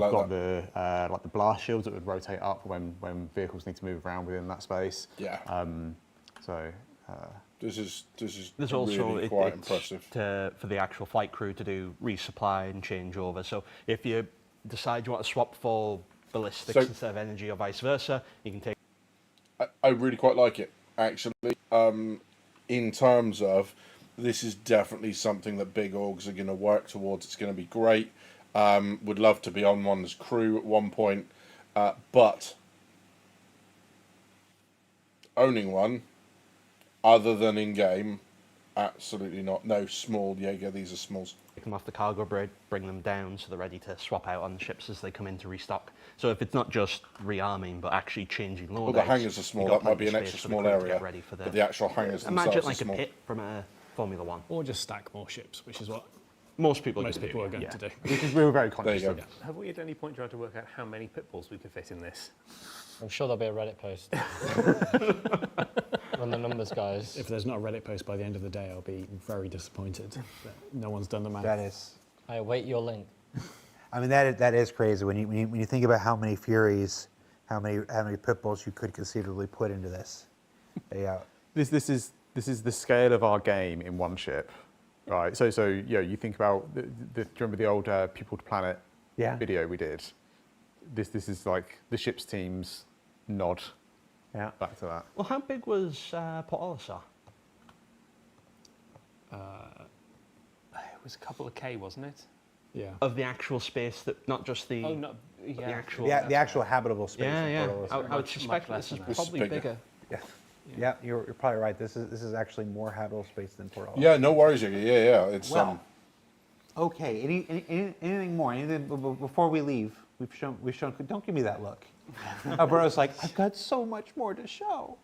like got the like the blast shields that would rotate up when vehicles need to move around within that space. Yeah. This is There's also really quite impressive. for the actual flight crew to do resupply and changeover. So if you decide you want to swap for ballistics So- instead of energy or vice versa, you can take. I really quite like it, actually, in terms of this is definitely something that big orgs are going to work towards. It's going to be great. Would love to be on one as crew at one point, but owning one, other than in game, absolutely not. No, small Jaeger. These are smalls. Take them off the cargo bridge, bring them down so they're ready to swap out on the ships as they come in to restock. So if it's not just rearming, but actually changing loadouts. Well, the hangars are small. you've got That might be plenty an of extra space for the small crew to area. get ready for But the actual hangars themselves Imagine are like small. a pit from a Formula One. Or just stack more ships, which is what Most people most people are going yeah. to do. Which is we were very There conscious you of. go. Have we at any point tried to work out how many pit bulls we could fit in this? I'm sure there'll be a Reddit post. When the numbers goes. If there's not a Reddit post by the end of the day, I'll be very disappointed that no one's done the math. That is. I await your link. I mean, that is crazy when you think about how many Furies, how many pit bulls you could conceivably put into this. Yeah. This is the scale of our game in one ship, right? So you think about do you remember the old People to Planet video we did? This is like the ship's team's nod back to that. Well, how big was Port Olisar? It was a couple of K, wasn't it? Yeah. Of the actual space, that not just the. Oh, no, yeah. the actual. The actual habitable space. Yeah, in yeah. Port Olisar. I would suspect less this is than that. probably This is bigger. bigger. Yeah, you're probably right. This is actually more habitable space than Port Olisar. Yeah, no worries, Jaeger. Yeah. It's Well, okay. Anything more? Anything before we leave? We've shown. Don't give me that look. Alberto's like, I've got so much more to show.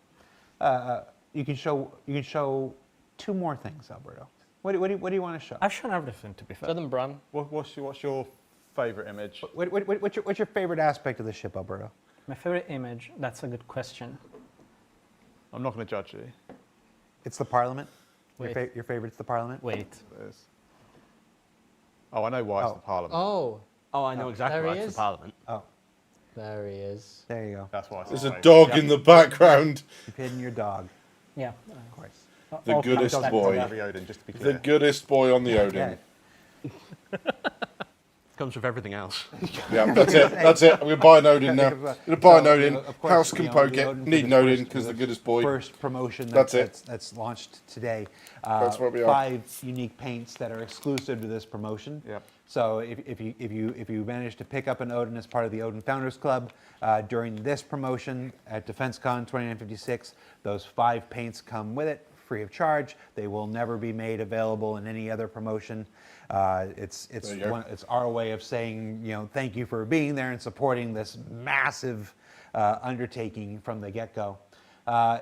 You can show two more things, Alberto. What do you want to show? I've shown everything, to be fair. Show them, Bran. What's your favourite image? What's your favorite aspect of the ship, Alberto? My favorite image, that's a good question. I'm not going to judge you. It's the Parliament. Wait. Your favorite's the Parliament. Wait. It is. Oh, I know why it's the Parliament. Oh, Oh, I know exactly there why he it's is. the Parliament. Oh, there he is. there you go. That's why it's There's the a favourite. dog in the background. You've hidden your dog, Yeah. of course. The All goodest comes back to boy. that. Every Odin, just to be The clear. goodest boy on the Odin. Comes with everything else. Yeah, that's it. I'm going to buy an Odin now. I'm going to buy an So, Odin. of course, House can poke the it. Odin for Need the an Odin first- because for the goodest boy. First promotion That's it. that's launched today. That's what we are. 5 unique paints that are exclusive to this promotion. Yep. So if you manage to pick up an Odin as part of the Odin Founders Club during this promotion at DefenseCon 2956, those 5 paints come with it, free of charge. They will never be made available in any other promotion. It's There you go. it's our way of saying thank you for being there and supporting this massive undertaking from the get-go.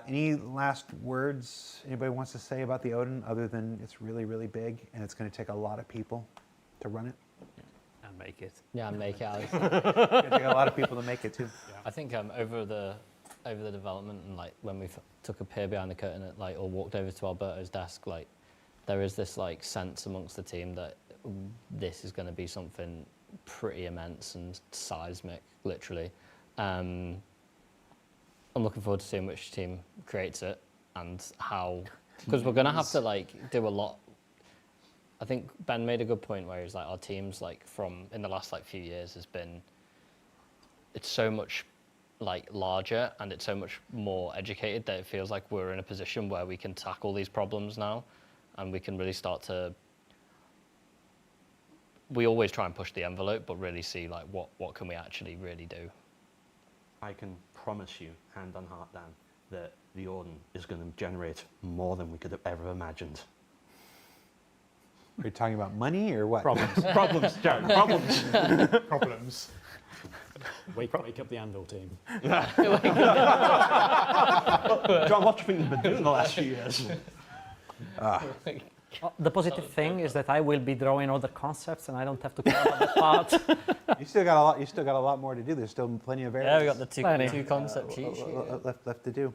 Any last words anybody wants to say about the Odin other than it's really, really big and it's going to take a lot of people to run it? And make it. Yeah, and make it out. It's going to take a lot of people to make it too. I think over the development and like when we took a peer behind the curtain at, like or walked over to Alberto's desk, like there is this like sense amongst the team that this is going to be something pretty immense and seismic, literally. I'm looking forward to seeing which team creates it and how, because we're going to have to like do a lot. I think Ben made a good point where he's like our teams like from in the last like few years has been, it's so much like larger and it's so much more educated that it feels like we're in a position where we can tackle these problems now and we can really start to, we always try and push the envelope but really see like what can we actually really do. I can promise you, hand on heart, Dan, that the Odin is going to generate more than we could have ever imagined. Are you talking about money or what? Problems, Jared, problems. Problems. Wake up the Anvil team. John, what do you think you've been doing the last few years? The positive thing is that I will be drawing all the concepts and I don't have to care about that part. You still got a lot. You still got a lot more to do. There's still plenty of areas. Yeah, we got the Plenty. two concept cheat sheet. left to do.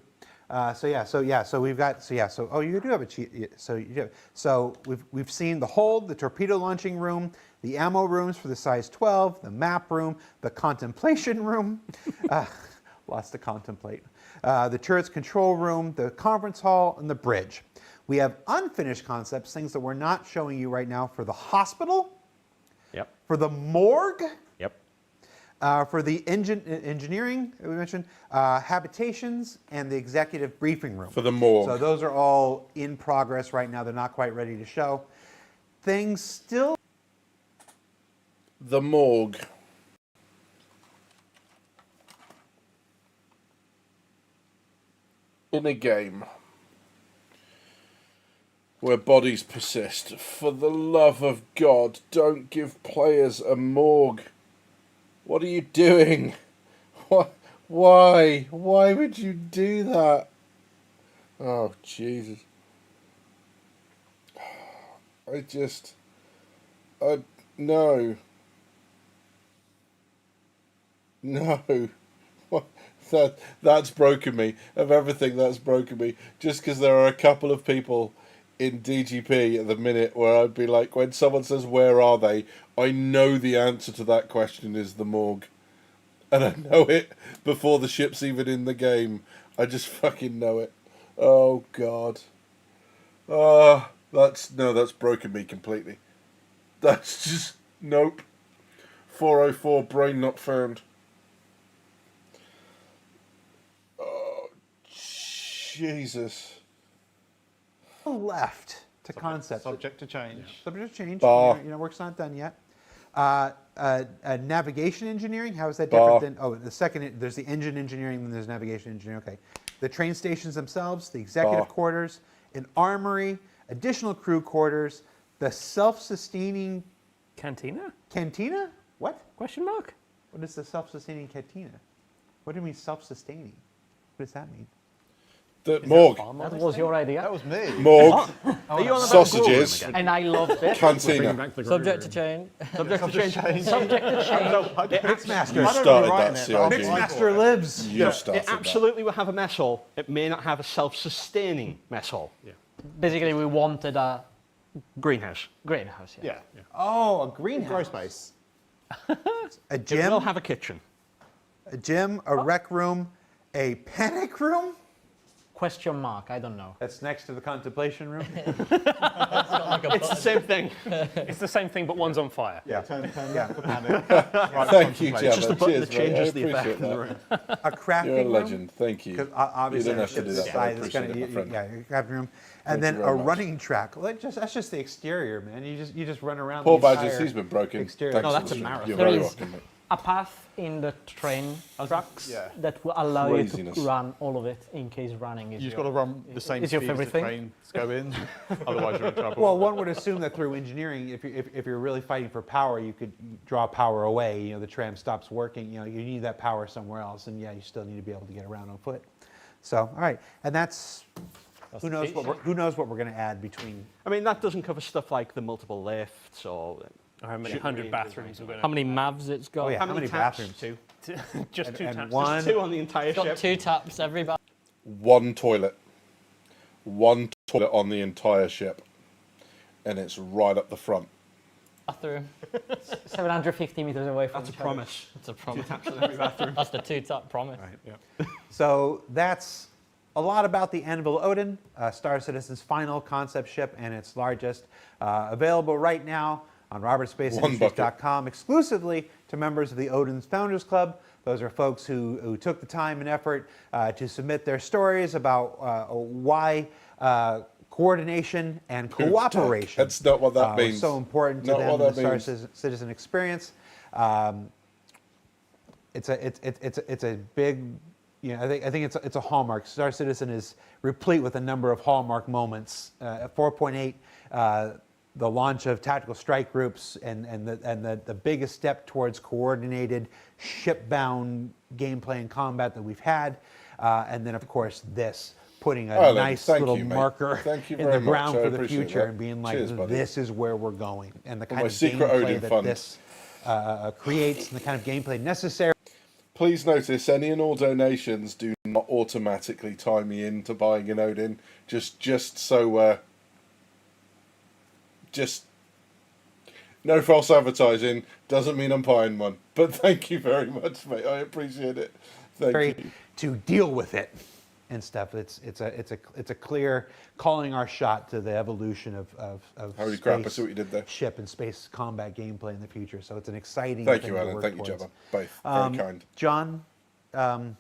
So we've got. Oh, you do have a cheat. So we've seen the hold, the torpedo launching room, the ammo rooms for the size 12, the map room, the contemplation room. Lots to contemplate. The turret's control room, the conference hall, and the bridge. We have unfinished concepts, things that we're not showing you right now for the hospital, Yep. for the morgue, Yep. For the engineering that we mentioned, habitations, and the executive briefing room. For the morgue. So those are all in progress right now. They're not quite ready to show. Things still. The morgue. In a game where bodies persist, for the love of God, don't give players a morgue. What are you doing? Why? Why would you do that? Oh, Jesus. No. No. That's broken me. Of everything, that's broken me. Just because there are a couple of people in DGP at the minute where I'd be like, when someone says, where are they? I know the answer to that question is the morgue. And I know it before the ship's even in the game. I just fucking know it. Oh, God. That's broken me completely. That's just, nope. 404, brain not found. Oh, Jesus. Left to concept. Subject to change. Subject to change. Bar. Work's not done yet. Navigation engineering. How is that Bar. different than? Oh, the second. There's the engine engineering, then there's navigation engineering. Okay. The train stations themselves, the executive Bar. quarters, an armory, additional crew quarters, the self-sustaining Cantina? cantina. What? Question mark? What is the self-sustaining cantina? What do you mean self-sustaining? What does that mean? The morgue. That was your idea. That was me. Morgue. Are you on about Sausages. Groom again? And I loved it. Bring Cantina. back the Subject to groove. change. Subject to change. Subject to change. Mixmaster. You I don't started really write that, in it, but I'll CRG. make my Mixmaster lives. You It started that. absolutely will have a mess hall. It may not have a self-sustaining mess hall. Basically, we wanted a Greenhouse. greenhouse. Yeah. Oh, a Grow greenhouse. space. A It gym. will have a kitchen. A rec room, a panic room. Question mark. I don't know. That's next to the contemplation room. It's the same thing. It's the same thing, but one's on fire. Yeah. Turn Yeah. the panic. Right, Thank you, contemplate. Gemma. Just a button Cheers, that changes mate. I the effect appreciate in the that. room. A crafting You're a room. legend. Thank you. Because obviously, You don't have to do that, but I it's gonna, appreciate it, my friend. yeah, a crafting room, and Thank then you a very much. running track. That's just the exterior, man. You just run around. Paul the Badgers, entire he's been broken. exterior. Thanks No, for that's a listening. marathon. You're There very is- welcome, mate. A path in the train tracks Yeah. that will allow you Craziness. to run all of it in case running is You just your- got to run the same is your speed as the favorite thing? trains go in. Otherwise, you're in trouble. Well, one would assume that through engineering, if you're really fighting for power, you could draw power away. The tram stops working. You need that power somewhere else, and you still need to be able to get around on foot. So, all right, and that's who knows what we're going to add between. I mean, that doesn't cover stuff like the multiple lifts or Or how many Shouldn't hundred be bathrooms we're going How many mavs it's got? Oh yeah, how many taps? bathrooms? Two. Just two and taps. one. Two on the entire It's got ship. 2 taps every bath. One toilet. One toilet on the entire ship. And it's right up the front. Bathroom. 750 meters away from That's a each other. promise. It's a promise. Taps in every bathroom. That's the 2-tap promise. So that's a lot about the Anvil Odin, Star Citizen's final concept ship and its largest. Available right now on robertspaceindustrials.com exclusively to members of the Odin's Founders Club. Those are folks who took the time and effort to submit their stories about why coordination and cooperation That's not what that was means. so important to Not them what in the that Star means. Citizen experience. It's a big, I think it's a hallmark. Star Citizen is replete with a number of hallmark moments. At 4.8, the launch of tactical strike groups and the biggest step towards coordinated ship-bound gameplay and combat that we've had, and then of course this. Putting a Oh, nice thank little you, mate. marker Thank you in very the ground much. I for the appreciate future that. and being like, Cheers, buddy. this is where we're going. And the kind my of secret gameplay Odin that fund. this creates and the kind of gameplay necessary. Please notice any and all donations do not automatically tie me into buying an Odin. Just no false advertising. Doesn't mean I'm buying one. But thank you very much, mate. I appreciate it. Thank you. To deal with it. and stuff. It's a clear calling our shot to the evolution of Holy crap, I see what you did there. ship and space combat gameplay in the future. So it's an exciting Thank thing you, to Alan. work Thank you, towards. Jabba. Both. Very kind. John, Done,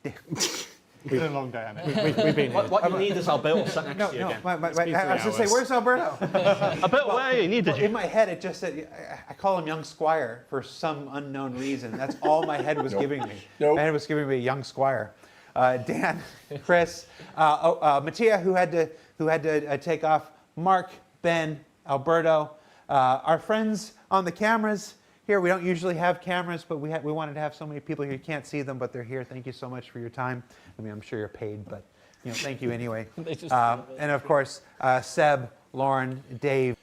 mate. It's been a long day, Amit. We've been here. What you need is Alberto sat next to you again. I was 3 going to say, hours. where's Alberto? Alberto, where are you? Needed Well, you. in my head, it just said, I call him Young Squire for some unknown reason. That's all my head was giving me. Nope. My head was giving me Young Squire. Dan, Chris, Mattia, who had to take off, Mark, Ben, Alberto, our friends on the cameras. Here, we don't usually have cameras, but we wanted to have so many people here. You can't see them, but they're here. Thank you so much for your time. I mean, I'm sure you're paid, but thank you anyway. And of course, Seb, Lauren, Dave.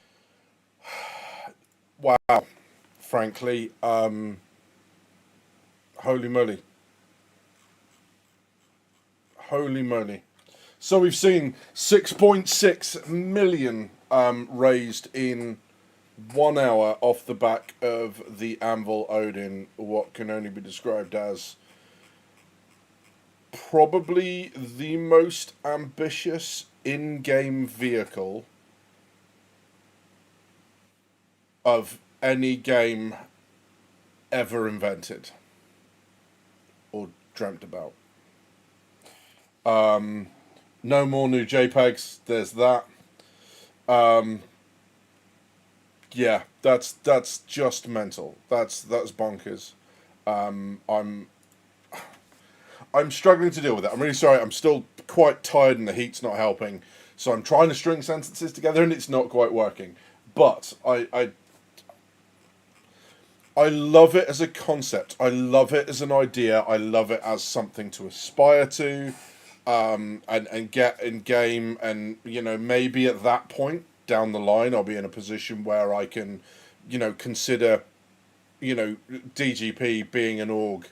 Wow. Frankly, holy moly. Holy moly. So we've seen 6.6 million raised in 1 hour off the back of the Anvil Odin, what can only be described as probably the most ambitious in-game vehicle of any game ever invented or dreamt about. No more new JPEGs, there's that. Yeah, that's just mental. That's bonkers. I'm struggling to deal with it. I'm really sorry. I'm still quite tired and the heat's not helping. So I'm trying to string sentences together and it's not quite working. But I love it as a concept. I love it as an idea. I love it as something to aspire to, and get in game. And maybe at that point down the line, I'll be in a position where I can, consider, DGP being an org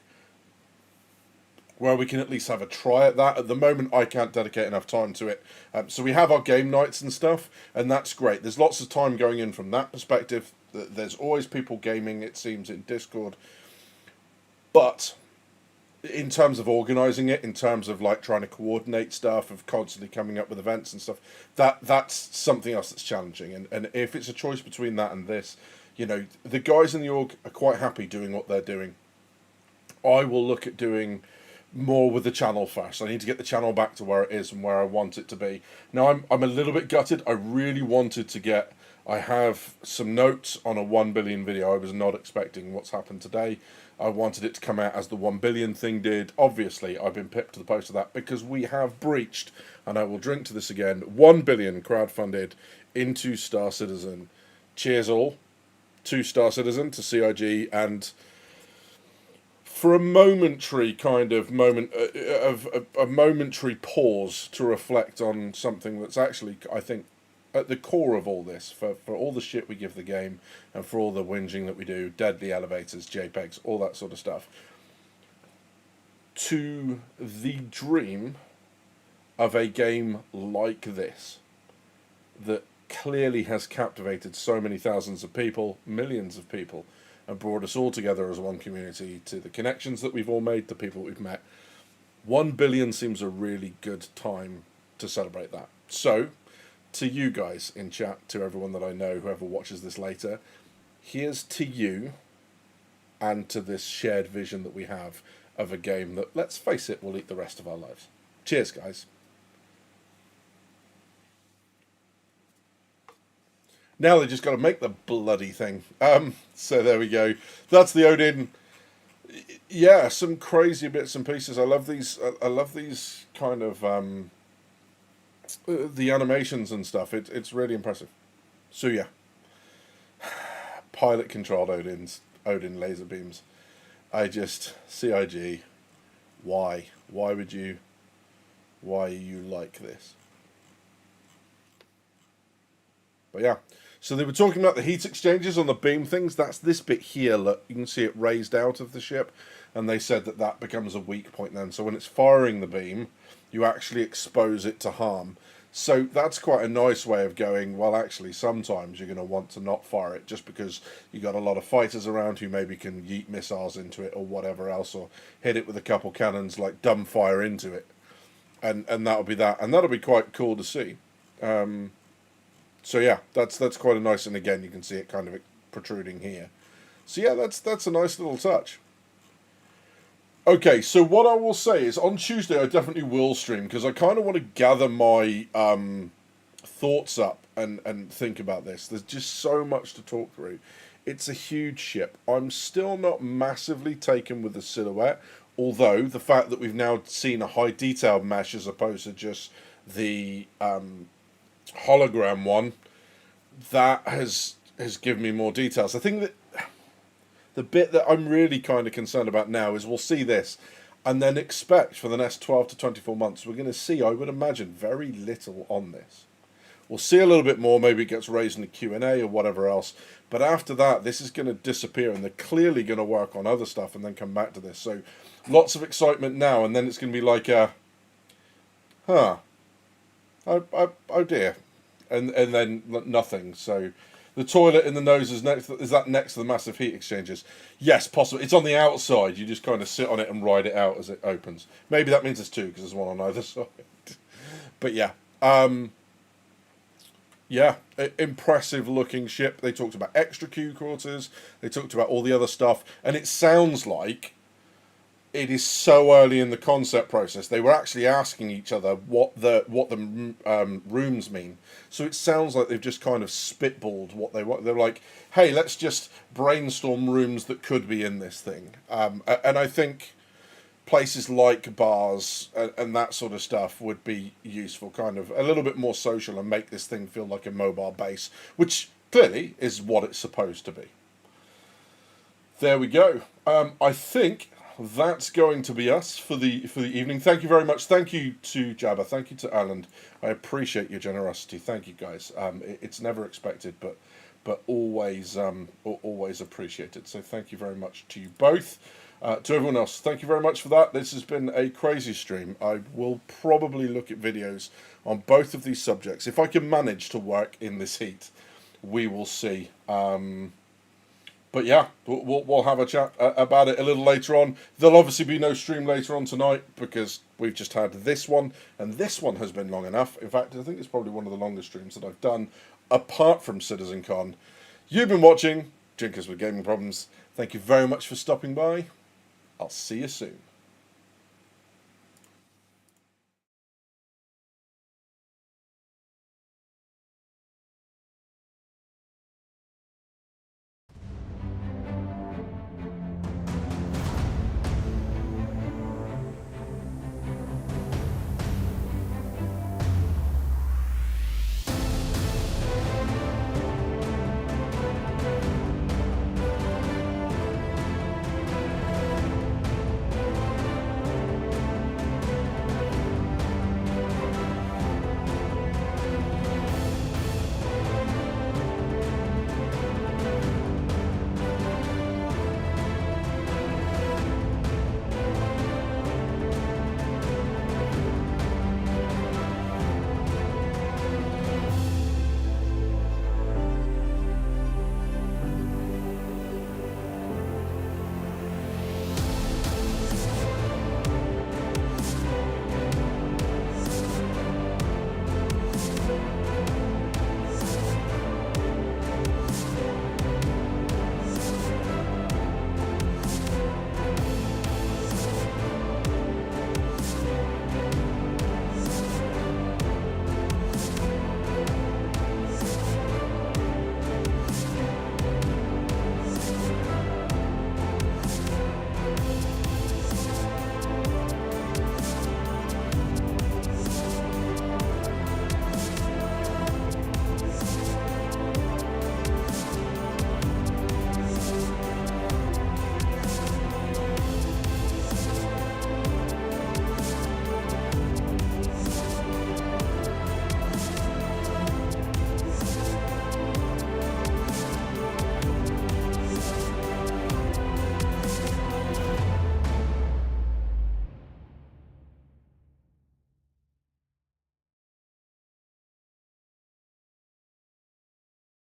where we can at least have a try at that. At the moment, I can't dedicate enough time to it. So we have our game nights and stuff, and that's great. There's lots of time going in from that perspective. There's always people gaming, it seems, in Discord. But in terms of organising it, in terms of trying to coordinate stuff, of constantly coming up with events and stuff, that's something else that's challenging. And if it's a choice between that and this, the guys in the org are quite happy doing what they're doing. I will look at doing more with the channel first. I need to get the channel back to where it is and where I want it to be. Now I'm a little bit gutted. I really wanted to get. I have some notes on a 1 billion video. I was not expecting what's happened today. I wanted it to come out as the 1 billion thing did. Obviously, I've been pipped to the post of that because we have breached, and I will drink to this again, 1 billion crowdfunded into Star Citizen. Cheers all to Star Citizen, to CIG, and for a momentary a momentary pause to reflect on something that's actually, I think, at the core of all this, for all the shit we give the game and for all the whinging that we do, deadly elevators, JPEGs, all that sort of stuff, to the dream of a game like this that clearly has captivated so many thousands of people, millions of people, and brought us all together as one community, to the connections that we've all made, the people we've met. 1 billion seems a really good time to celebrate that. So, to you guys in chat, to everyone that I know, whoever watches this later, here's to you and to this shared vision that we have of a game that, let's face it, will eat the rest of our lives. Cheers, guys. Now they just got to make the bloody thing. So there we go. That's the Odin. Yeah, some crazy bits and pieces. I love these kind of the animations and stuff. It's really impressive. So yeah, pilot controlled Odin laser beams. CIG. Why are you like this? But yeah. So they were talking about the heat exchangers on the beam things. That's this bit here. Look, you can see it raised out of the ship. And they said that becomes a weak point then. So when it's firing the beam, you actually expose it to harm. So that's quite a nice way of going, well, actually, sometimes you're going to want to not fire it just because you got a lot of fighters around who maybe can yeet missiles into it or whatever else, or hit it with a couple cannons, like dumb fire into it. And that'll be that. And that'll be quite cool to see. So yeah, that's quite a nice, and again, you can see it kind of protruding here. So yeah, that's a nice little touch. Okay, so what I will say is on Tuesday I definitely will stream because I kind of want to gather my thoughts up and think about this. There's just so much to talk through. It's a huge ship. I'm still not massively taken with the silhouette, although the fact that we've now seen a high detail mesh as opposed to just the hologram one, that has given me more details. I think that the bit that I'm really kind of concerned about now is we'll see this and then expect for the next 12 to 24 months we're going to see, I would imagine, very little on this. We'll see a little bit more, maybe it gets raised in the Q&A or whatever else, but after that this is going to disappear and they're clearly going to work on other stuff and then come back to this. So lots of excitement now, and then it's going to be like oh dear, and then nothing. So the toilet in the nose is next to the massive heat exchangers? Yes, possibly. It's on the outside. You just kind of sit on it and ride it out as it opens. Maybe that means there's two because there's one on either side. But yeah, impressive looking ship. They talked about extra Q quarters. They talked about all the other stuff, and it sounds like it is so early in the concept process. They were actually asking each other what the rooms mean. So it sounds like they've just kind of spitballed what they want. They're like, hey, let's just brainstorm rooms that could be in this thing. And I think places like bars and that sort of stuff would be useful, kind of a little bit more social and make this thing feel like a mobile base, which clearly is what it's supposed to be. There we go. I think that's going to be us for the evening. Thank you very much. Thank you to Jabba. Thank you to Alan. I appreciate your generosity. Thank you, guys. It's never expected, but always appreciated. So thank you very much to you both. To everyone else, thank you very much for that. This has been a crazy stream. I will probably look at videos on both of these subjects if I can manage to work in this heat. We will see. But yeah, we'll have a chat about it a little later on. There'll obviously be no stream later on tonight because we've just had this one, and this one has been long enough. In fact, I think it's probably one of the longest streams that I've done, apart from CitizenCon. You've been watching Jinkers with Gaming Problems. Thank you very much for stopping by. I'll see you soon.